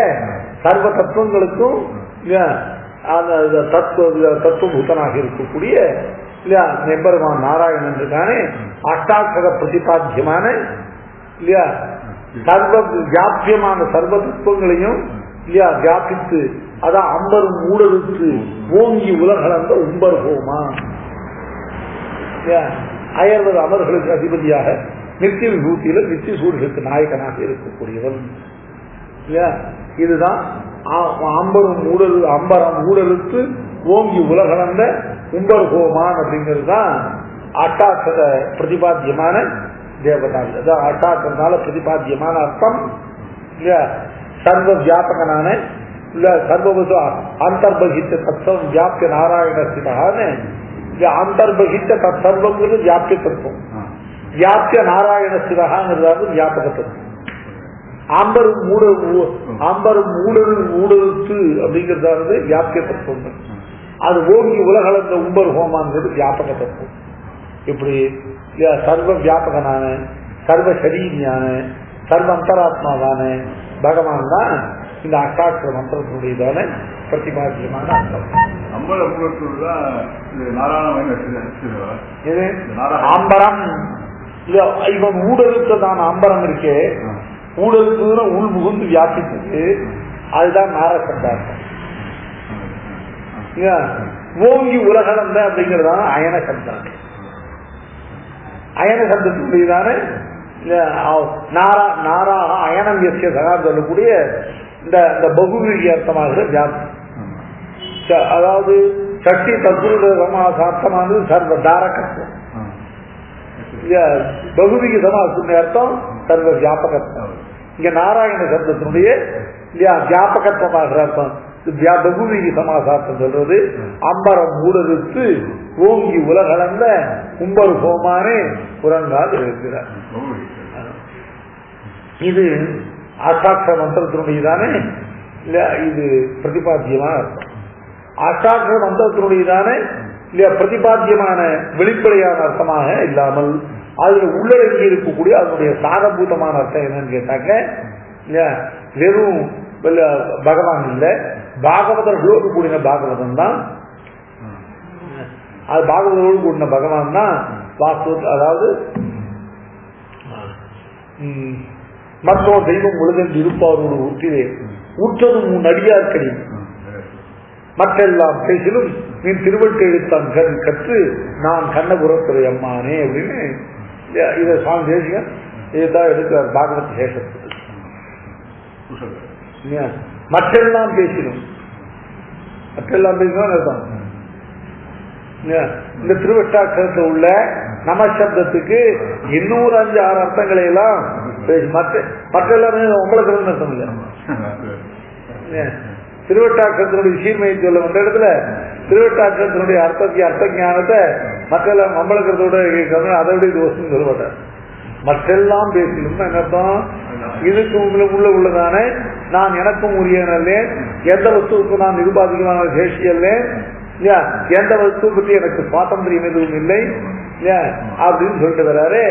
சர்வ தத்துவங்களுக்கும் தத்துவபூதனாக இருக்கக்கூடிய இல்லையா எம்பெருமான் நாராயணன் இருக்கானே அஷ்டாட்சர பிரதிபாத்தியமான இல்லையா சர்வ வியாபியமான சர்வ தத்துவங்களையும் இல்லையா வியாபித்து அதான் அம்பரும் ஊடலுக்கு ஓங்கி உலகளந்த உம்பர் ஹோமா. அயர்வது அமர்களுக்கு அதிபதியாக நித்திய விபூத்தியில நித்திய சூரியனுக்கு நாயகனாக இருக்கக்கூடியவன் இல்லையா. இதுதான் அம்பரம் ஊடலுக்கு ஓங்கி உலகளந்த உம்பர் ஹோமான் அப்படிங்கிறது தான் அஷ்டாட்சர பிரதிபாத்தியமான தேவதாங்கள். அதான் அஷ்டாட்சரனால பிரதிபாத்தியமான அர்த்தம் இல்லையா. சர்வ வியாபகனான இல்ல சர்வபூத அந்தர்பகித்த தத்துவம் வியாபிய நாராயணஸ்திதான அந்தர்பகித்த தற்சர்வங்கிறது வியாபிய தத்துவம். வியாபிய நாராயணஸ்திதாங்கிறது வியாபக தத்துவம். ஆம்பரும் ஊடலுக்கு அப்படிங்கிறது வியாபிய தத்துவம். அது ஓங்கி உலகளந்த உம்பர் ஹோமாங்கிறது வியாபக தத்துவம். இப்படி சர்வ வியாபகனான சர்வ சரீரியான சர்வ அந்தராத்மாவான பகவான் தான் இந்த அஷ்டாட்சர மந்திரத்தினுடையதான பிரதிபாத்தியமான அர்த்தம். ஆம்பரம் இவன் ஊடலுக்குதான் ஆம்பரம் இருக்கே, ஊடலுக்கு உள் முகுந்து வியாபித்தது, அதுதான் நாரசப்தார்த்தம். ஓங்கி உலகளந்த அப்படிங்கறதான அயன சப்தார்த்தம். அயன சப்தத்துக்குரியதான நாராக அயனம் எஸ்ய சகா சொல்லக்கூடிய இந்த பகுவிக்கு அர்த்தமாகிற ஜாதி. அதாவது சக்தி தத்துவ சமாசார்த்தமானது சர்வ தாரகத்துவம். பகுவிக்கு சமாசத்துடைய அர்த்தம் சர்வ வியாபகத்துவம். இங்க நாராயண சப்தத்தினுடைய வியாபகத்துவமாகிற அர்த்தம் பகுவிக்கு சமாசார்த்தம் சொல்றது. அம்பரம் ஊடறுத்து ஓங்கி உலகளந்த கும்பர் கோமானே உறங்காது இருக்கிறார். இது அஷ்டாட்சர மந்திரத்தினுடையதானே இல்லையா, இது பிரதிபாத்தியமான அர்த்தம். அஷ்டாட்சர மந்திரத்தினுடையதானே இல்லையா பிரதிபாத்தியமான வெளிப்படையான அர்த்தமாக இல்லாமல் அதுல உள்ளடங்கி இருக்கக்கூடிய அதனுடைய சாரபூதமான அர்த்தம் என்னன்னு கேட்டாக்க இல்லையா, வெறும் பகவான் இல்லை, பாகவதர்களோடு கூடின பாகவதம் தான். அது பாகவதோடு கூடின பகவான் தான் வாஸ்து. அதாவது மற்றொரு தெய்வம் உலகில் இருப்பாரோடு ஊற்றிலே ஊற்றதும் உன் அடியார்க்கடி மற்றெல்லாம் பேசிலும் நீ திருவட்டு எழுத்தான் கற்று நான் கண்ணபுரத்துறை அம்மானே அப்படின்னு இதை சுவாமி தேசிகன் இதுதான் எடுக்கிறார் பாகவத சேஷத்துக்கு. மற்றெல்லாம் பேசிடும், மற்றெல்லாம் பேசினா அர்த்தம். இந்த திருவட்டாட்சரத்தில் உள்ள நமசப்தத்துக்கு இன்னொரு 5-6 அர்த்தங்களை எல்லாம் பேசி மற்ற எல்லாமே உங்களுக்கு அர்த்தம் இல்லை. திருவட்டாட்சரத்தினுடைய சீர்மையை சொல்ல வந்த இடத்துல திருவட்டாட்சரத்தினுடைய அர்த்த ஞானத்தை மற்ற எல்லாம் அம்பலக்கிறதோட அதை விட தோஷம் சொல்ல மாட்டார். மற்றெல்லாம் பேசிடும் அர்த்தம் இதுக்கு உள்ளதானே நான் எனக்கும் உரியனல்லேன், எந்த வஸ்துவுக்கு நான் நிருபாதிகமான சேஷி அல்லேன், எந்த வஸ்து பற்றி எனக்கு சுவாதந்திரியம் எதுவும் இல்லை அப்படின்னு சொல்லிட்டு வர்றாரு.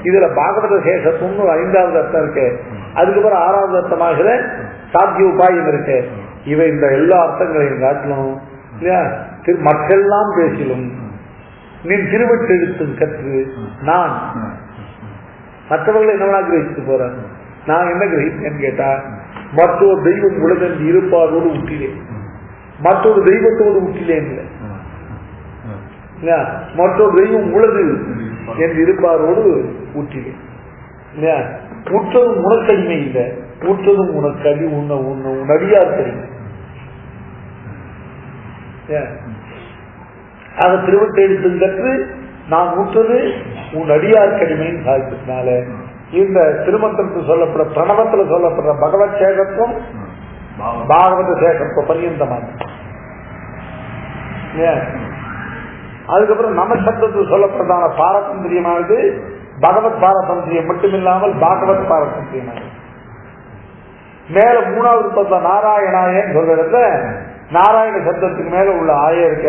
இதுல பாகவத சேஷத்துவம்னு 5வது அர்த்தம் இருக்கு. அதுக்கப்புறம் 6வது அர்த்தமாகிற சாத்திய உபாயம் இருக்கு. இவை இந்த எல்லா அர்த்தங்களையும் காட்டிலும் மற்றெல்லாம் பேசிலும் நீ திருவட்டு எழுத்தும் கற்று நான் மற்றவர்களை என்னவா கிரகிச்சுட்டு போறேன். நான் என்ன கிரகித்தேன்னு கேட்டா மற்றொரு தெய்வம் உலகென்று இருப்பாரோடு ஊட்டிலேன், மற்றொரு தெய்வத்தோடு ஊட்டிலேன் இல்லை, மற்றொரு தெய்வம் உலகு என்று இருப்பாரோடு ஊட்டிலேன். ஊற்றதும் உனக்கடிமை இல்லை, ஊற்றதும் உனக்கு அடி உன் அடியார் தெரியும். அதை திருவட்டு எழுத்தும் கற்று நான் ஊற்றது உன் அடியார் கடிமைன்னு சாதித்ததுனால இந்த திருமந்திரத்தில் சொல்லப்பட பிரணவத்தில் சொல்லப்படுற பகவத் சேகத்துவம் பாகவத சேகத்துவம் பரியந்தமான. அதுக்கப்புறம் நமசப்தத்தில் சொல்லப்பட்டதான பாரதந்திரியமானது பகவத் பாரதந்திரியம் மட்டுமில்லாமல் பாகவத் பாரதந்திரியமானது. மேல 3வது பதம் நாராயணாயன்னு சொல்றதுல நாராயண சப்தத்துக்கு மேல உள்ள ஆய இருக்க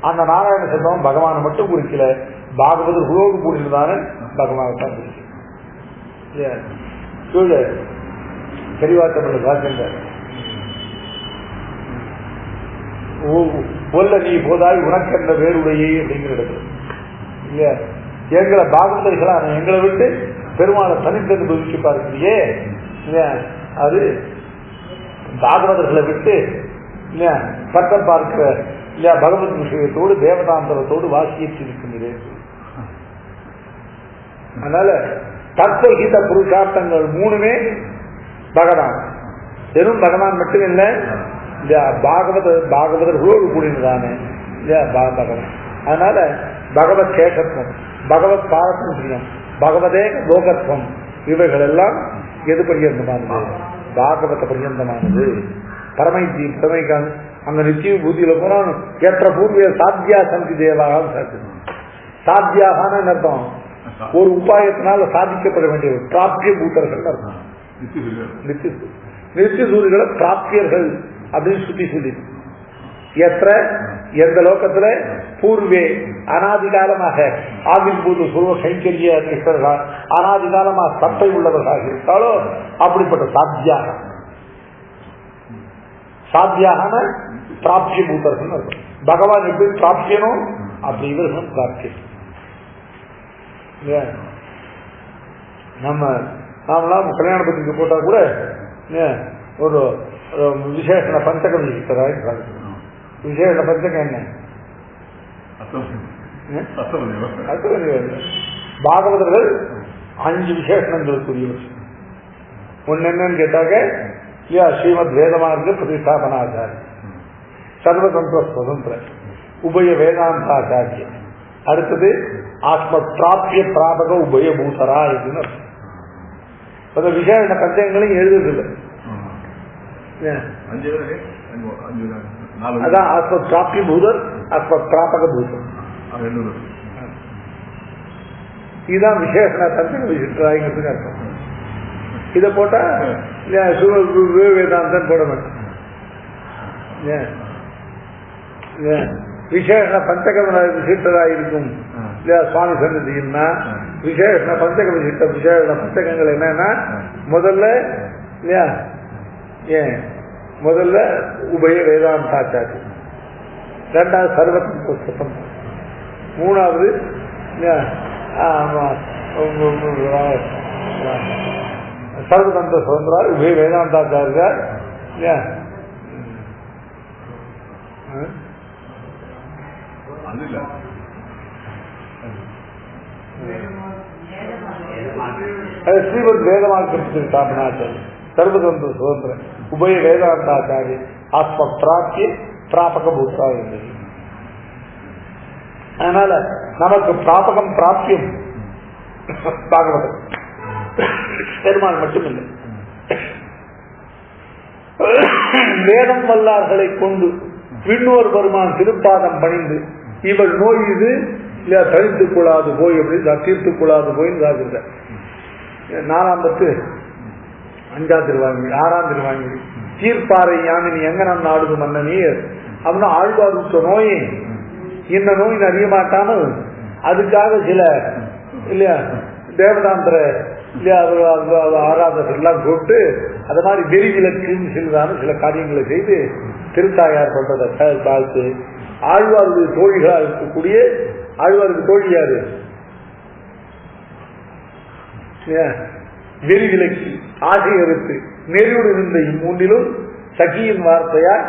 அந்த நாராயண சப்தம் பகவானை மட்டும் குறிக்கல, பாகவதர் குலோடு கூடினதான பகவானை தான் குறிக்கல. தெளிவாக்க சாக்கின்ற ஒல்ல நீ போதாய் உனக்கு என்ற வேறுடையே அப்படிங்கிற இடத்துல இல்லையா, எங்களை பாகவதர்களா எங்களை விட்டு பெருமாளை தனித்தனி பகிர்ச்சி பார்க்கிறியே இல்லையா, அது பாகவதர்களை விட்டு இல்லையா பட்டம் பார்க்கிற இல்லையா பகவத் விஷயத்தோடு தேவதாந்தரத்தோடு வாசித்து இருக்கின்றேன். அதனால தத்துவகீத புருஷார்த்தங்கள் 3மே பகவான், வெறும் பகவான் மட்டும் இல்லை இல்லையா பாகவதர்களோடு கூடினதானே இல்லையா பகவான். அதனால பகவத் சேஷத்துவம், பகவத் பாரதந்திரியம், பகவதே லோகத்துவம் இவைகள் எல்லாம் எது பரியந்தமானது? பாகவத பரியந்தமானது. பரமைக்கான அங்க நிச்சய பூதியில போனான் ஏற்ற பூர்வீக சாத்தியா சந்தி தேவாக சாத்தியாகான அர்த்தம் ஒரு உபாயத்தினால சாதிக்கப்பட வேண்டிய பிராப்திய பூத்தர்கள் அர்த்தம். நித்திய சூரியர்களை பிராப்தியர்கள் அப்படின்னு சுத்தி சொல்லி எந்த லோகத்துல பூர்வே அனாதிகாலமாக ஆவிர்பூத சுருவ கைங்கரிய நிஷ்டர்கள் அனாதிகாலமாக சட்டை உள்ளவர்களாக இருக்காலோ அப்படிப்பட்ட சாத்தியாக பிராப்திய பூத்தர்கள் அர்த்தம். பகவான் எப்படி பிராப்தியனும் அப்படி இவர்களும் பிராப்தியம். நாமெல்லாம் கல்யாண பத்திரிக்கை போட்டா கூட ஒரு விசேஷ பஞ்சகம் இருக்கிறாய். விசேஷ பஞ்சகம் என்ன? பாகவதர்கள் 5 விசேஷங்களுக்குரியவர். ஒன்னு என்னன்னு கேட்டாக்க ஸ்ரீமத் வேதமார்க்க பிரதிஷ்டாபனாச்சாரிய, சர்வதந்திர சுதந்திர, உபய வேதாந்தாச்சாரிய, அடுத்தது ஆத்ம பிராப்திய பிராபக உபயபூதரா என்று விசேஷ பஞ்சகங்களையும் எழுதுதில்லை. அதான் ஆத்ம பிராப்தி பூதர், ஆத்ம பிராபக பூதர். இதுதான் விசேஷ பஞ்சக விசிஷ்டாய்ங்கிறதுக்கு அர்த்தம். இதை போட்டா வேதாந்தன் போட மாட்டேன். விசேஷ பஞ்சக விசிஷ்டராயிருக்கும் சுவாமி சன்னதினா விசேஷ பஞ்சக விசிஷ்ட விசேஷ பஞ்சகங்கள் என்னன்னா முதல்ல உபய வேதாந்தாச்சாரி, ரெண்டாவது சர்வதந்திர சுதந்திரம், மூணாவது சர்வதந்திர சுதந்திரா உபய வேதாந்தாச்சாரியார், ஸ்ரீமத் வேதமார்க்க ஸ்தாபனாச்சாரி, சர்வதந்திர சுதந்திர, உபய வேதாந்தாச்சாரிய, ஆத்ம பிராப்திய பிராபக பூத்தா இருந்தது. அதனால நமக்கு பிராபகம் பிராப்தியம் பாகவதம் பெருமாள் மட்டுமில்லை. வேதம் வல்லார்களை கொண்டு விண்ணோர் பெருமான் திருப்பாதம் பணிந்து இவள் நோய் இது தடுத்துக் கொள்ளாது போய் அப்படின்னு தீர்த்துக் கொள்ளாது போயின்னு சாதித்த 4ஆம் பத்து 5ஆம் திருவாங்கி 6ஆம் திருவாங்கி தீர்ப்பாறை யாமினி எங்கனம் நாடுது மன்னனி அப்படின்னா ஆழ்வார் விட்ட நோய் இந்த நோய் அறிய மாட்டாமல் அதுக்காக சில இல்லையா தேவதாந்திர இல்லையா ஆராதனை எல்லாம் போட்டு அது மாதிரி வெறி விலக்குன்னு சிலதான சில காரியங்களை செய்து திருத்தாயார் பண்றதை பார்த்து ஆழ்வாருடைய தோழிகளா இருக்கக்கூடிய ஆழ்வாருக்கு தோழி யாரு? வெறி விலக்கி ஆசை அறுத்து நெறியோடு இருந்த இம்மூன்றிலும் சகியின் வார்த்தையால்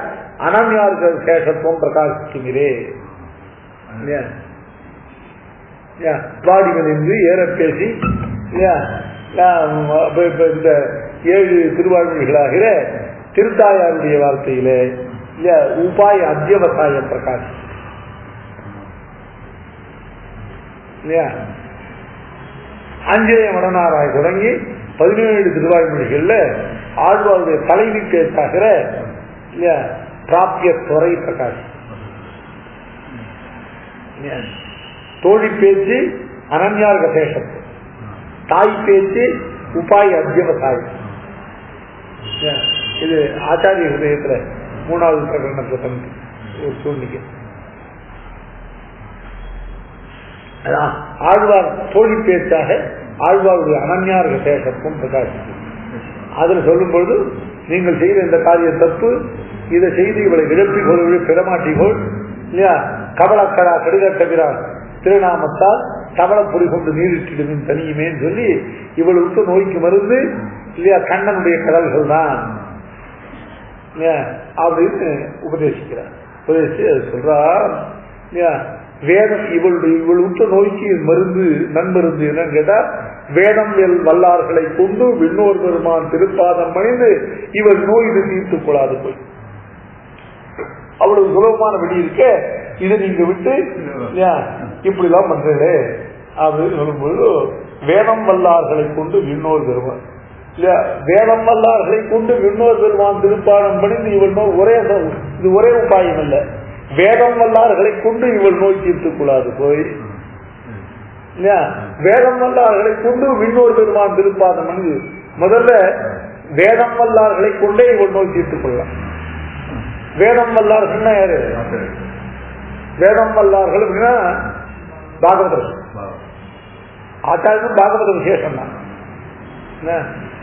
அனன்யார்கள் சேஷத்துவம் பிரகாசிக்கிறே. பாடிகள் என்று ஏற பேசி இந்த 7 திருவாழ்மொழிகளாகிற திருத்தாயாருடைய வார்த்தையிலே உபாய அத்தியவசாயம் பிரகாஷ் இல்லையா. ஆஞ்சநேய மடனாராய் தொடங்கி 17 திருவாய்மொழிகள்ல ஆழ்வாருடைய தலைவி பேச்சாகிற இல்லையா பிராப்திய துறை பிரகாஷ், தோழி பேச்சு அனன்யார்க சேஷம், தாய் பேச்சு உபாய அத்தியவசாயம். இது ஆச்சாரிய ஹிருதயத்துல 3வது பிரகடனத்துல ஒரு சூழ்நிலை. ஆழ்வார் தோழி பேச்சாக ஆழ்வாருடைய அனன்யார்க சேஷத்துவம் பிரகாசிக்கும். அதில் சொல்லும் பொழுது நீங்கள் செய்த இந்த காரியம் தப்பு, இதை செய்து இவளை விழப்பிக்கொள் பெறமாட்டிக்கொள் இல்லையா கவலக்கடா கடிதக்கவிரான் திருநாமத்தால் கவலப்பொறி கொண்டு நீரிட்டிடுமின் தனியுமேன்னு சொல்லி இவளுக்கு நோய்க்கு மருந்து இல்லையா கண்ணனுடைய கடல்கள் தான் அப்படின்னு உபதேசிக்கிறார். உபதேசிச்சு அது சொல்றார் இல்லையா வேதம் இவளுக்கு நோய்க்கு மருந்து நன்மருந்து என்னன்னு கேட்டா வேதம் வல்லார்களை கொண்டு விண்ணோர் பெருமான் திருப்பாதம் பணிந்து இவள் நோய் இது தீர்த்துக் கொள்ளாது போய் அவ்வளவு சுலபமான வழி இருக்க இதை நீங்க விட்டு இப்படி எல்லாம் பண்றே அப்படின்னு சொல்லும்போது வேதம் வல்லார்களை கொண்டு விண்ணோர் பெருமான் இல்லையா வேதம் வல்லார்களை கொண்டு விண்ணோர் பெருமான் திருப்பாதம் பணிந்து இவள் நோய் இது ஒரே உபாயம் அல்ல, வேதம் வல்லார்களை கொண்டு இவள் நோய் தீர்த்துக் கொள்ளாது போய் வேதம் வல்லார்களை கொண்டு விண்ணோர் பெருமான் திருப்பாதம் பணிந்து முதல்ல வேதம் வல்லார்களை கொண்டே இவள் நோய் தீர்த்துக் கொள்ளலாம். வேதம் வல்லார்கள் யாரு? வேதம் வல்லார்கள் அப்படின்னா பாகவதர் ஆச்சாரியன் பாகவத விசேஷம் தான்.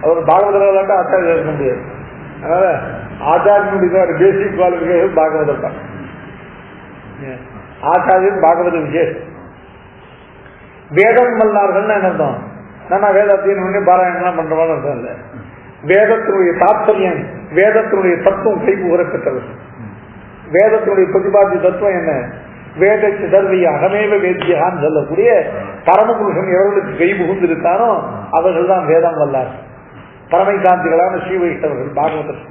அவர் பாகவதர்களாட்ட ஆச்சாரியம் இருக்க முடியாது. அதனால ஆச்சாரியனுடைய பேசிக் குவாலிஃபிகேஷன் பாகவதர் தான். ஆச்சாரியன் பாகவத விசேஷம். வேதம் வல்லார்கள் என்ன அர்த்தம்? நான் வேதத்தின் பாராயணம் பண்றவான்னு அர்த்தம் இல்லை. வேதத்தினுடைய தாத்பரியம், வேதத்தினுடைய தத்துவம் கைபுகர பெற்றவர். வேதத்தினுடைய பிரதிபாத்திய தத்துவம் என்ன? வேத சிதர்விய அகமேவ வேத்தியான்னு சொல்லக்கூடிய பரமபுருஷன் எவர்களுக்கு கைபுகுந்து இருக்கானோ அவர்கள் தான் வேதம் வல்லார். பரமைகாந்திகளான ஸ்ரீ வைஷ்ணவர்கள் பாகவதர்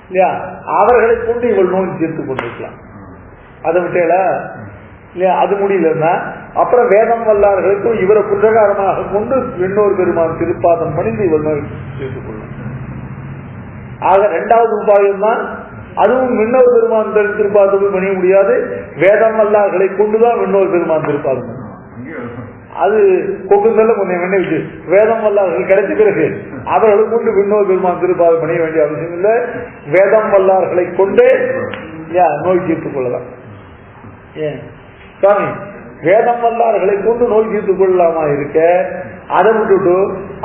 இல்லையா? அவர்களை கொண்டு இவள் நோய் தீர்த்து கொண்டிருக்கலாம். அதை விட்டேல இல்லையா? அது முடியலன்னா அப்புறம் வேதம் வல்லார்களுக்கும் இவரை புத்தகாரமாக கொண்டு இன்னொரு பெருமான் திருப்பாதம் பணிந்து இவள் நோய் தீர்த்துக் கொள்ளும். ஆக இரண்டாவது உபாயம் தான். அதுவும் இன்னொரு பெருமான் திருப்பாதம் பணிய முடியாது. வேதம் வல்லார்களை கொண்டுதான் இன்னொரு பெருமான் திருப்பாதம். அது கொக்குதல்ல கொஞ்சம் என்ன விட்டு வேதம் வல்லார்கள் கிடைச்ச பிறகு அவர்களை கொண்டு இன்னொரு பெருமான் திருப்பாதம் பணிய வேண்டிய அவசியம் இல்லை. வேதம் வல்லார்களை கொண்டே நோய் தீர்த்துக் கொள்ளலாம். ஏன் சுவாமி வேதம் வல்லார்களை கொண்டு நோய் தீர்த்துக் கொள்ளலாமா இருக்க? அதை விட்டுட்டு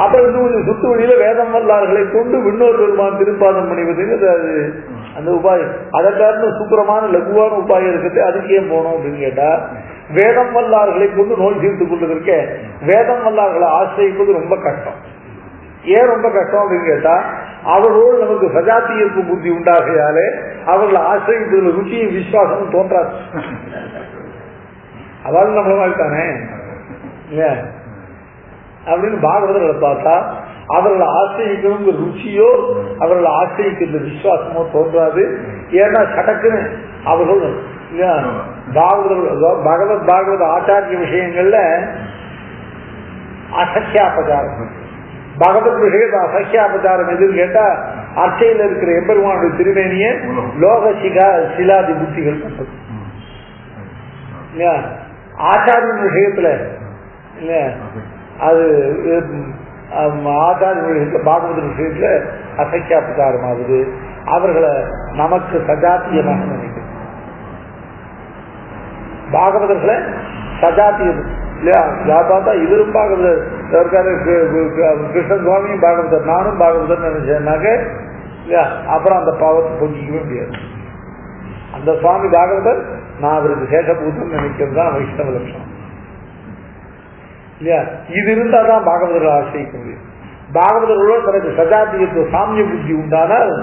அப்புறம் இன்னும் கொஞ்சம் சுத்து வழியில வேதம் வல்லார்களை கொண்டு இன்னொரு பெருமான் திருப்பாதம் பண்ணிவதுங்கிறது அது அந்த உபாயம். அதற்காக சூப்பரமான லகுவான உபாயம் இருக்குது. அதுக்கு ஏன் போனோம் அப்படின்னு கேட்டா, வேதம் வல்லார்களை கொண்டு நோய் தீர்த்துக் கொள்வதற்கே வேதம் வல்லார்களை ஆசிரியப்பது ரொம்ப கஷ்டம். ஏன் ரொம்ப கஷ்டம் அப்படின்னு கேட்டா, அவர்களோடு நமக்கு சஜாத்தியர்ப்பு புத்தி உண்டாகையாலே அவர்களை ஆசிரியப்பதில் ருச்சியும் விசுவாசமும் தோன்றாது. அவள் நம்மள வாழ்த்தானே இல்லையா அப்படின்னு பாகவதர்களை பார்த்தா அவர்களை ஆசிரியக்கணுங்கிற ருச்சியோ அவர்களை ஆசிரியக்கிற விசுவாசமோ தோன்றாது. ஏன்னா சடக்குன்னு அவர்கள் இல்லையா பாகவத ஆச்சாரிய விஷயங்கள்ல அசக்கியாபச்சாரம், பகவத் விஷயத்த அசக்கியாபச்சாரம் எதுன்னு கேட்டா அர்ச்சையில் இருக்கிற எம்பெருமானுடைய திருமேனிய லோக சிலாதி புத்திகள் பண்றது இல்லையா. ஆச்சாரியின் விஷயத்துல இல்லையா அது ஆச்சாரிய விஷயத்துல பாகவத விஷயத்துல அசக்கியாபச்சாரம் ஆகுது. அவர்களை நமக்கு சஜாத்தியமாக நினைக்கிறது. பாகவதர்களை சஜாத்தியம் இல்லையா பார்த்தா இவரும் பாகவதர் கிருஷ்ணன் சுவாமியும் பாகவதர் நானும் பாகவதர் நினைச்சேன்னாக்க இல்லையா அப்புறம் அந்த பாவத்தை பொங்கிக்கவே முடியாது. அந்த சுவாமி பாகவதர், நான் அவருக்கு சேஷபூதம் நினைக்கிறது தான் வைஷ்ணவ லட்சணம் இல்லையா. இது இருந்தா தான் பாகவதர்கள் ஆசிரியிக்க முடியும். பாகவதர்களோட தனக்கு சஜாத்தியத்துவ சாமிய புத்தி உண்டானால்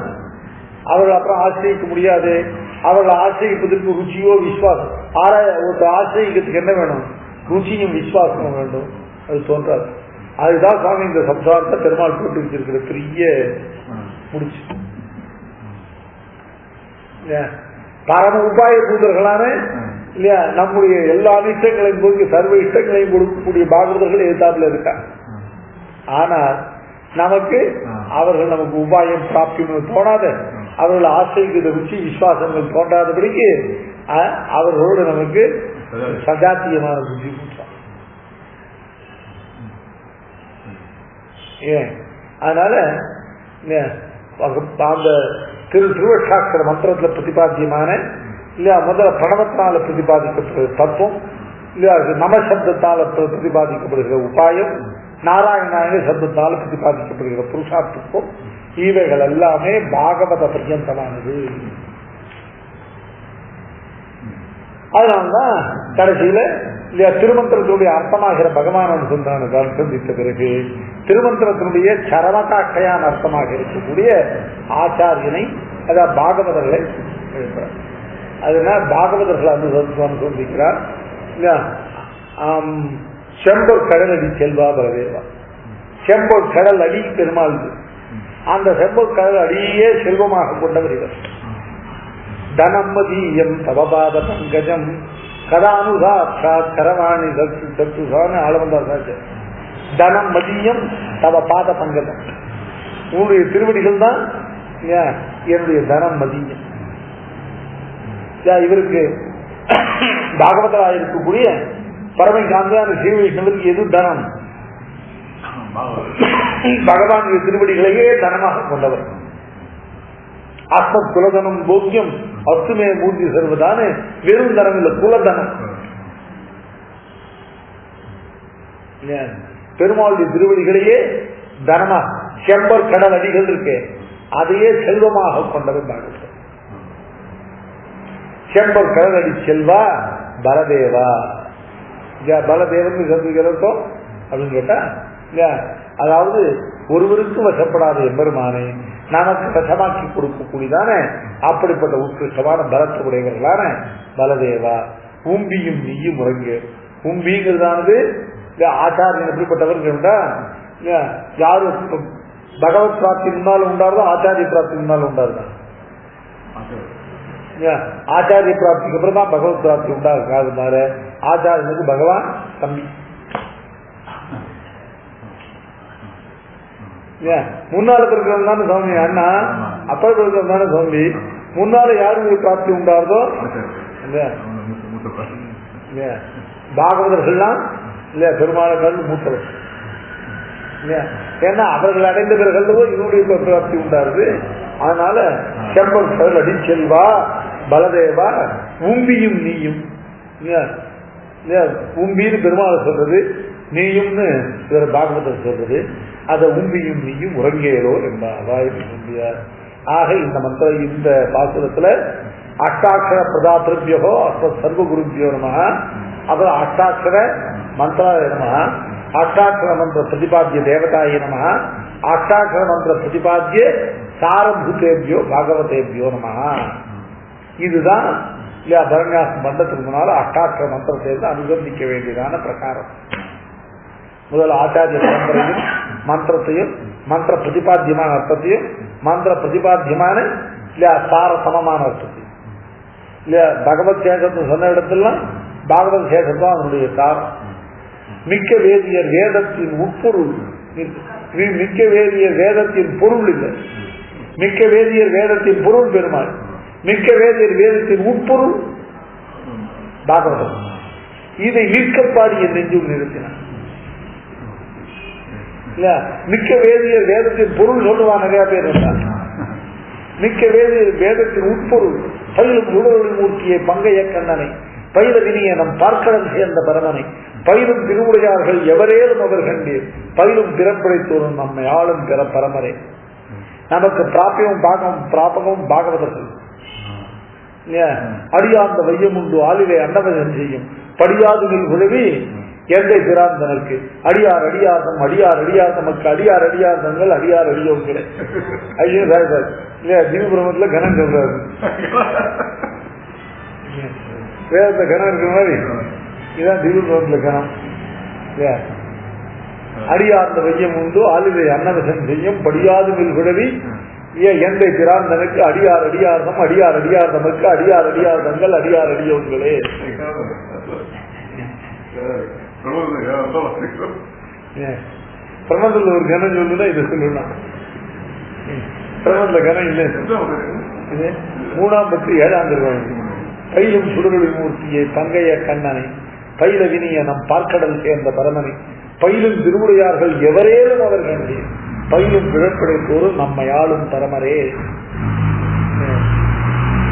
அவர்கள் அப்புறம் ஆசிரியிக்க முடியாது. அவர்களை ஆசிரியப்பதற்கு ருச்சியோ விசுவாசம் ஆசிரியக்கிறதுக்கு என்ன வேணும்? ருச்சியும் விசுவாசமும் வேண்டும். அது தோன்றாது. அதுதான் சுவாமி இந்த சம்சாரத்தை பெருமாள் போட்டு வச்சிருக்கிற பெரிய முடிச்சு. பரம உபாய பூதர்களான இல்லையா நம்முடைய எல்லா இஷ்டங்களையும் போய் சர்வ இஷ்டங்களையும் கொடுக்கக்கூடிய பாகவதர்கள் எதிர்த்தாப்புல இருக்காங்க. ஆனால் நமக்கு அவர்கள் நமக்கு உபாயம் பிராப்தின்னு தோணாத, அவர்கள் ஆசைக்கு ருச்சி விசுவாசங்கள் தோன்றாதபடிக்கு அவர்களோடு நமக்கு சஜாத்தியமான புத்தி கொடுத்தாங்க. ஏன் அதனால அந்த திருவட்டாட்சர மந்திரத்தில் பிரதிபாத்தியமான இல்லையா முதல்ல பிரணவத்தினால பிரதிபாதிக்கப்படுகிற தத்துவம் இல்லையா நமசப்தத்தால் பிரதிபாதிக்கப்படுகிற உபாயம், நாராயணாய சப்தத்தால் பிரதிபாதிக்கப்படுகிற புருஷார்த்தத்துவம், இவைகள் எல்லாமே பாகவத பர்யந்தமானது. அதனால்தான் கடைசியில இல்லையா திருமந்திரத்தினுடைய அர்த்தமாகிற பகவான் அனுசந்தான சந்தித்த பிறகு திருமந்திரத்தினுடைய சரமகாட்டையான அர்த்தமாக இருக்கக்கூடிய ஆச்சாரியனை அதாவது பாகவதர்களை எழுப்புறார். அதனால் பாகவதர்கள் அனுசந்திக்கிறார் இல்லையா. செம்பொர் கடல் அடி செல்வா பரவேவா, செம்பொர் கடல் அடி பெருமாள், அந்த செம்பொர் கடல் அடியே செல்வமாக கொண்டவர் இவர். தனம்மதீயம் தவபாத பங்கஜம் கதானுசாட்சாத் கரவாணி சத்துசான்னு ஆளவந்தார். தனம் மதியம் தவ பாத பங்கஜம், உன்னுடைய திருவடிகள் தான் என்னுடைய தனம் மதியம். இவருக்கு பாகவதராக இருக்கக்கூடிய பரமை காந்தியான ஸ்ரீ வைஷ்ணவருக்கு எது தனம்? பகவானுடைய திருவடிகளையே தனமாக கொண்டவர். ஆத்ம குலதனம் போக்கியம் அத்துமே மூர்த்தி செல்வதான வெறும் தனம் இல்லை, குலதனம். பெருமாளுடைய திருவடிகளையே தனமா செம்பர் கடல் அடிகள் இருக்கு, அதையே செல்வமாக கொண்டவர் பாகவதர். செம்பர் கடலடி செல்வா பலதேவா. பலதேவன் சந்திக்கிறோம் அப்படின்னு கேட்டா இல்லையா, அதாவது ஒருவருக்கு வசப்படாத எம்பெருமானை நமக்கு வசமாக்கி கொடுக்கக்கூடியதான அப்படிப்பட்ட உத்கிருஷ்டமான பலத்தை உடையவர்களான பலதேவா. உம்பியும் நீயும் உறங்கு. உம்பிங்கிறதானது ஆச்சாரியன் எப்படிப்பட்டவர் யாரு பகவத் பிராப்தி முன்னாலும் உண்டாருதோ ஆச்சாரிய பிராப்தி முன்னாலும் உண்டாருதான். ஆச்சாரிய பிராப்திக்கு அப்புறம் தான் பகவத் பிராப்தி உண்டாகாது. மாதிரி ஆச்சாரியனுக்கு பகவான் தம்பி. முன்னால இருக்கிறவங்க தானே சுவாமி அண்ணா, அப்பா இருக்கிறவங்க தானே சுவாமி. முன்னால யாருக்கு பிராப்தி உண்டாருதோ பாகவதர்கள்லாம் இல்லையா பெருமாள் மூத்தவர் இல்லையா. ஏன்னா அவர்கள் அடைந்த பிறகு இவருடைய பிராப்தி உண்டாருது. அதனால செம்பர் கடல் அடி செல்வா பலதேவா. உம்பியும் நீயும் உம்பின்னு பெருமாள் சொல்றது, நீயும்னு இவர் பாகவதர் சொல்றது. அத உம்பியும் நீயும் உறங்கேலோ என்பார். ஆக இந்த மந்திர இந்த பாசுரத்துல அஷ்டாட்சர பிரதாத்திருபியோ சர்வகுருபியோ நம, அப்புறம் அஷ்டாட்சர மந்திராய நம, அஷ்டாட்சர மந்திர பிரதிபாத்திய தேவதாய நம, அஷ்டாட்சர மந்திர பிரதிபாத்திய சாரபூதேபியோ பாகவதேபியோ நம. இதுதான் இல்லையா பரண்யாசம் பண்டத்துக்கு முன்னால அஷ்டாட்சர மந்திரத்தை அனுசந்திக்க வேண்டியதான பிரகாரம். முதல் ஆச்சாரிய பரம்பரையும் மந்திரத்தையும் மந்திர பிரதிபாத்தியமான அர்த்தத்தையும் மந்திர பிரதிபாத்தியமான இல்லையா சார சமமான அர்த்தத்தையும் இல்லையா பகவத் சேஷத்தை சொன்ன இடத்துலாம் பாகவத் சேஷத்தான் அதனுடைய சாரம். மிக்க வேதியர் வேதத்தின் உட்பொருள், மிக்க வேதியர் வேதத்தின் பொருள் இல்லை. மிக்க வேதியர் வேதத்தின் பொருள் பெருமாள், மிக்க வேதியர் வேதத்தின் உட்பொருள் பாகவதம். இதை நிற்கப்பாடிய நெஞ்சும் நிறுத்தினார். மிக்க வேதியர் வேதத்தின் பொருள் சொல்லுவான் நிறைய பேர் இருந்தார். மிக்க வேதியர் வேதத்தின் உட்பொருள் பயிலும் உடலொளி மூர்த்தியை பங்கைய கண்ணனை பயில வினியனம் பார்க்கடம் சேர்ந்த பரமனை பயிலும் திருவுடையார்கள் எவரேலும் அவர் கண்டீர் பயிலும் பிறப்படைத்தோறும் நம்மை ஆளும் பிற பரமரே. நமக்கு பிராபியமும் பிராபகமும் பாகவதர்கள் அடியார்ந்த வையம் உண்டு ஆளிலே அன்னவதன் செய்யும் படியாதுகள் உழவி எந்தை பிராந்தனருக்கு அடியார் அடியார்தம் அடியார் அடியார் நமக்கு அடியார் அடியார்தங்கள் அடியார் அடியோர்களே. ஐயோ சார் இல்லையா திவ்யபிரமத்துல கனம் சொல்றாரு. வேதத்தை கனம் இருக்கிற மாதிரி இதுதான் திவ்யபிரமத்துல கனம் இல்லையா. அடியார்ந்த வையம் உண்டு ஆளிலே அன்னவசன் செய்யும் படியாதுகள் உழவி எந்தை பிராந்தனுக்கு அடியார் அடியார்தம் அடியார் அடியார் நமக்கு அடியார் அடியார்தங்கள் அடியார் அடியோர்களே. பிரமத்துல ஒரு கனம் சொல்லுனா இதை சொல்லலாம். பிரமத்துல கனம் இல்லை. 3ஆம் பத்து 7ஆம் திருவாரூர் பயிலும் சுடரொளி மூர்த்தியை பங்கைய கண்ணனை பயில வினிய நம் பார்க்கடல் சேர்ந்த பரமனை பயிலும் திருவுடையார்கள் எவரேலும் அவர் கண்டே பயிலும் பிழப்படைத்தோறும் நம்மை ஆளும் பரமரே.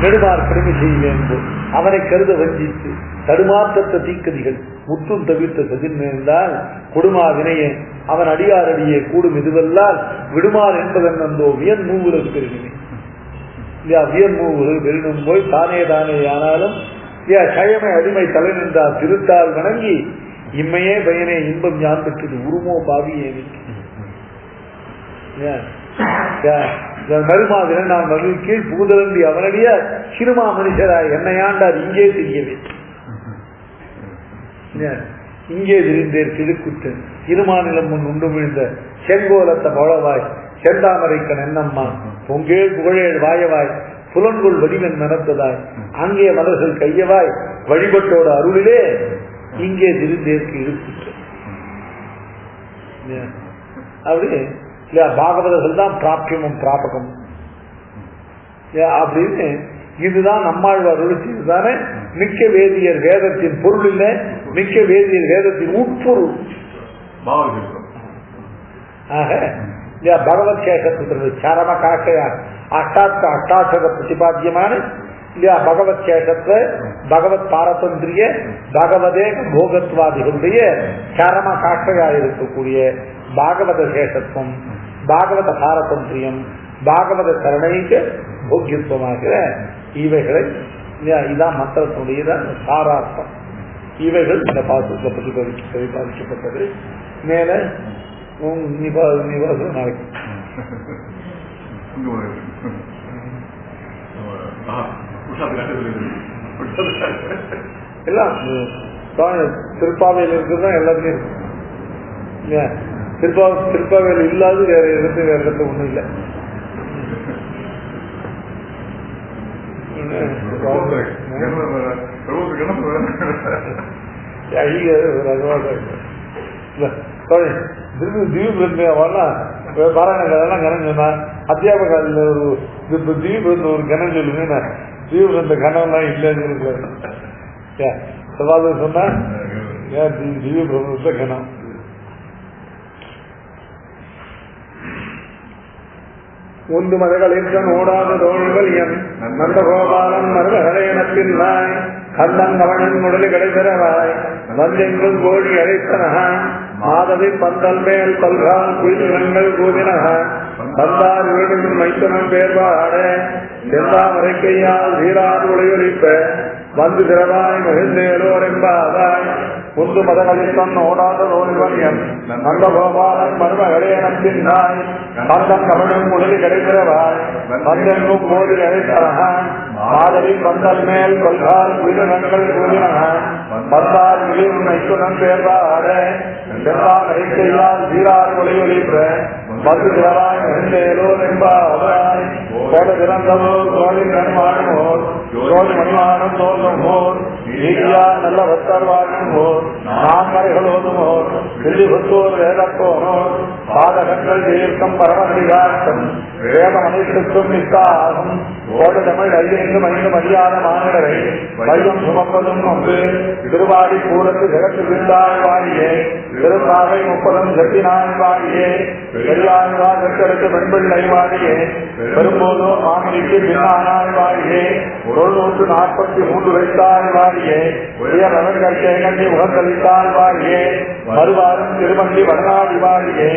நெடுமார் கடமை செய்வேன் அவனை கருத வஞ்சித்து தடுமாற்றத்த தீக்கதிகள் முற்றும் தவிர்த்த சதில் நேர்ந்தால் கொடுமா வினையே அவன் அடியார் அடியே கூடும் இதுவல்லால் விடுமார் என்பதன் வந்தோ வியன் மூவுலகு பெருகினே. வியன் மூவுரு பெருணும் போய் தானே தானே ஆனாலும் கயமை அடிமை தலை நின்றார் திருத்தால் வணங்கி இம்மையே பயனே இன்பம் யான் பெற்றது உருமோ பாவியே மருமாதிர நான் மகிழ் கீழ் புகுதலன்றி அவனடிய சிறுமா மனுஷராய் என்னையாண்டார் இங்கே தெரியவே. இங்கே விரிந்தேர் திருக்குற்றன் இருமாநிலம் முன் உண்டு விழுந்த செங்கோலத்த பழவாய் செந்தாமரைக்கன் என்னம்மா பொங்கேள் புகழேள் வாயவாய் புலன்கொள் வடிவன் நடத்ததாய் அங்கே மலர்கள் கையவாய் வழிபட்டோட அருளிலே இங்கே விரிந்தேற்கு இருக்குற்றன். அப்படி இல்லையா பாகவதர்கள் தான் பிராபியமும் பிராபகம் அப்படின்னு இதுதான் நம்மாழ்வார் இதுதானே. மிக்க வேதியர் வேதத்தின் பொருள் இல்லை, மிக்க வேதியர் வேதத்தின் உட்பொருள். ஆக பகவத் சேஷத்து சரம காக்கையார் அஷ்டாட்சர பிரதிபாத்தியமான இல்லையா பகவத் சேஷத்தை பகவத் பாரதந்திரிய பகவதே போகத்வாதிகளுடைய சரம காக்கையா இருக்கக்கூடிய பாகவத சேஷத்துவம் பாகவத பாரதந்திரியம் பாகவத கருணைக்கு போக்கியத்துவமாகிற இவைகளை இதான் மந்திரத்தினுடைய சாரார்த்தம். இவைகள் இந்த பாசத்தை பற்றி பிரதிபாதிக்கப்பட்டது. மேல நாளைக்கு எல்லாம் திருப்பாவையில் இருக்குதுதான் எல்லாத்துலயும் இருக்கு. திருப்பாவையில் இல்லாது வேற இடத்துல ஒண்ணும் இல்லை. பாராயணம் கணம் சொன்னா அத்தியாபக ஒரு தீபு ஒரு கணம் சொல்லுங்க. தீபு இந்த கணம்லாம் இல்லைன்னு சவால் சொன்னா தீப பிரம்ம கணம். உந்து மதகளின் ஓடாத தோள்கள் என் நந்த கோபாலன் மருதகளையனத்தின் நாய் கந்தன் கவனின் முடலி கிடைத்தரவாய் வந்தெங்கும் கோழி அழைத்தனகான் மாதவி பந்தல் மேல் பல்கால் குயில்கள் கூவினகான் வந்தார் வீடுகள் மைத்தனம் பேர்வாட செந்தாமரை கையால் சீராது ஒளியொலிப்ப வந்து திரவாய் மகிழ்ந்தேலோர் என்பாவாய் உந்து மதகளின் ஓடாத தோள்கள் என் நந்த கோபாலன் மருமகளேனத்தின் நாய் கந்தன் கவனின் முடலி கிடைத்தரவாய் வந்தெங்கும் கோழி அழைத்தனகான் மாதவி பந்தல் மேல் பல்கால் குயில்கள் கூவினகான் வந்தார் வீடுகள் மைத்துனம் பேர்வாட செந்தாமரை கையால் சீராது ஒளியொலிப்ப வந்து திரவாய் மகிழ்ந்தேலோர் என்பாவாய் கோட திறந்தவோர் கோழி கண்மானோர் ஜோதி மணிமானம் தோன்றுமோர் நீதியா நல்ல பக்தர் வாழ்வோர் நான்மறைகளோதுமோர் தில்லிபுத்தோர் வேதப்போனோர் பாதகங்கள் தீர்க்கம் பரமநிகாட்டம் வேத மனிதத்துவம் நிற்காகும் கோட தமிழ் ஐந்து மதியான மாநிலரை வையம் சுமப்பதும் ஒன்று திருவாடி கூடத்து ஜெகத்து விந்தாய் வாழியே திருப்பாவை 30 செட்டினாய் வாழியே பெரியாழ்வா செட்டெடுத்து பெண்பிள்ளை வாழியே பெரும்போதோ மாமனிக்கு பின்னானாய் வாழியே 143 வைத்தாய் வாழியே உயர் கட்சி முகத்தளித்தாய் வாழியே மறுவாரம் திருமண்டி வடநாடி வாழியே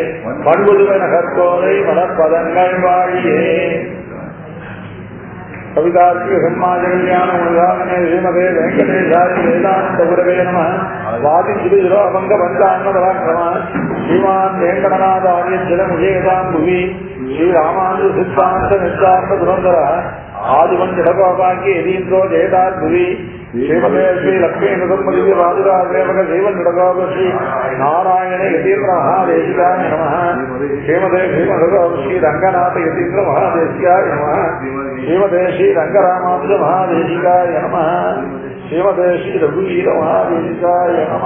மண்புதுவை நகர்கோதை மலர்பதங்கள் வாழியே. கவிதார்த்திக சம்மாஜகல்யாண உதாரணே ஸ்ரீமதே வெங்கடேஷாய வேதாந்த குரவே நம. வாதி சிறுஜிரோ அபங்க பஞ்சான்ம பராக்கிரம ஸ்ரீமான் வேங்கடநாதாரிய ஜலமுஜேதாம் புவி ஸ்ரீராமானு சித்தாந்த நித்தாந்த துரந்தர ஆதிவன் ஜடகோபாக்கி எதீந்திரோ ஜெயதார் புவி ஸ்ரீமதே ஸ்ரீ லக்ஷ்மி நுதம்பதி ராஜராஜேவக ஜீவன் ஜடகோப ஸ்ரீ நாராயண யதீந்திர மகாதேசிகாய நம. ஸ்ரீமதே ஸ்ரீ ரங்கநாத யதீந்திர மகாதேசிகாய நம. ஸ்ரீமதே ஸ்ரீ ரங்கராமானுஜ மகாதேசிகாய நம. ஸ்ரீமதே ஸ்ரீ ரகுவீர மகாதேசிகாய நம.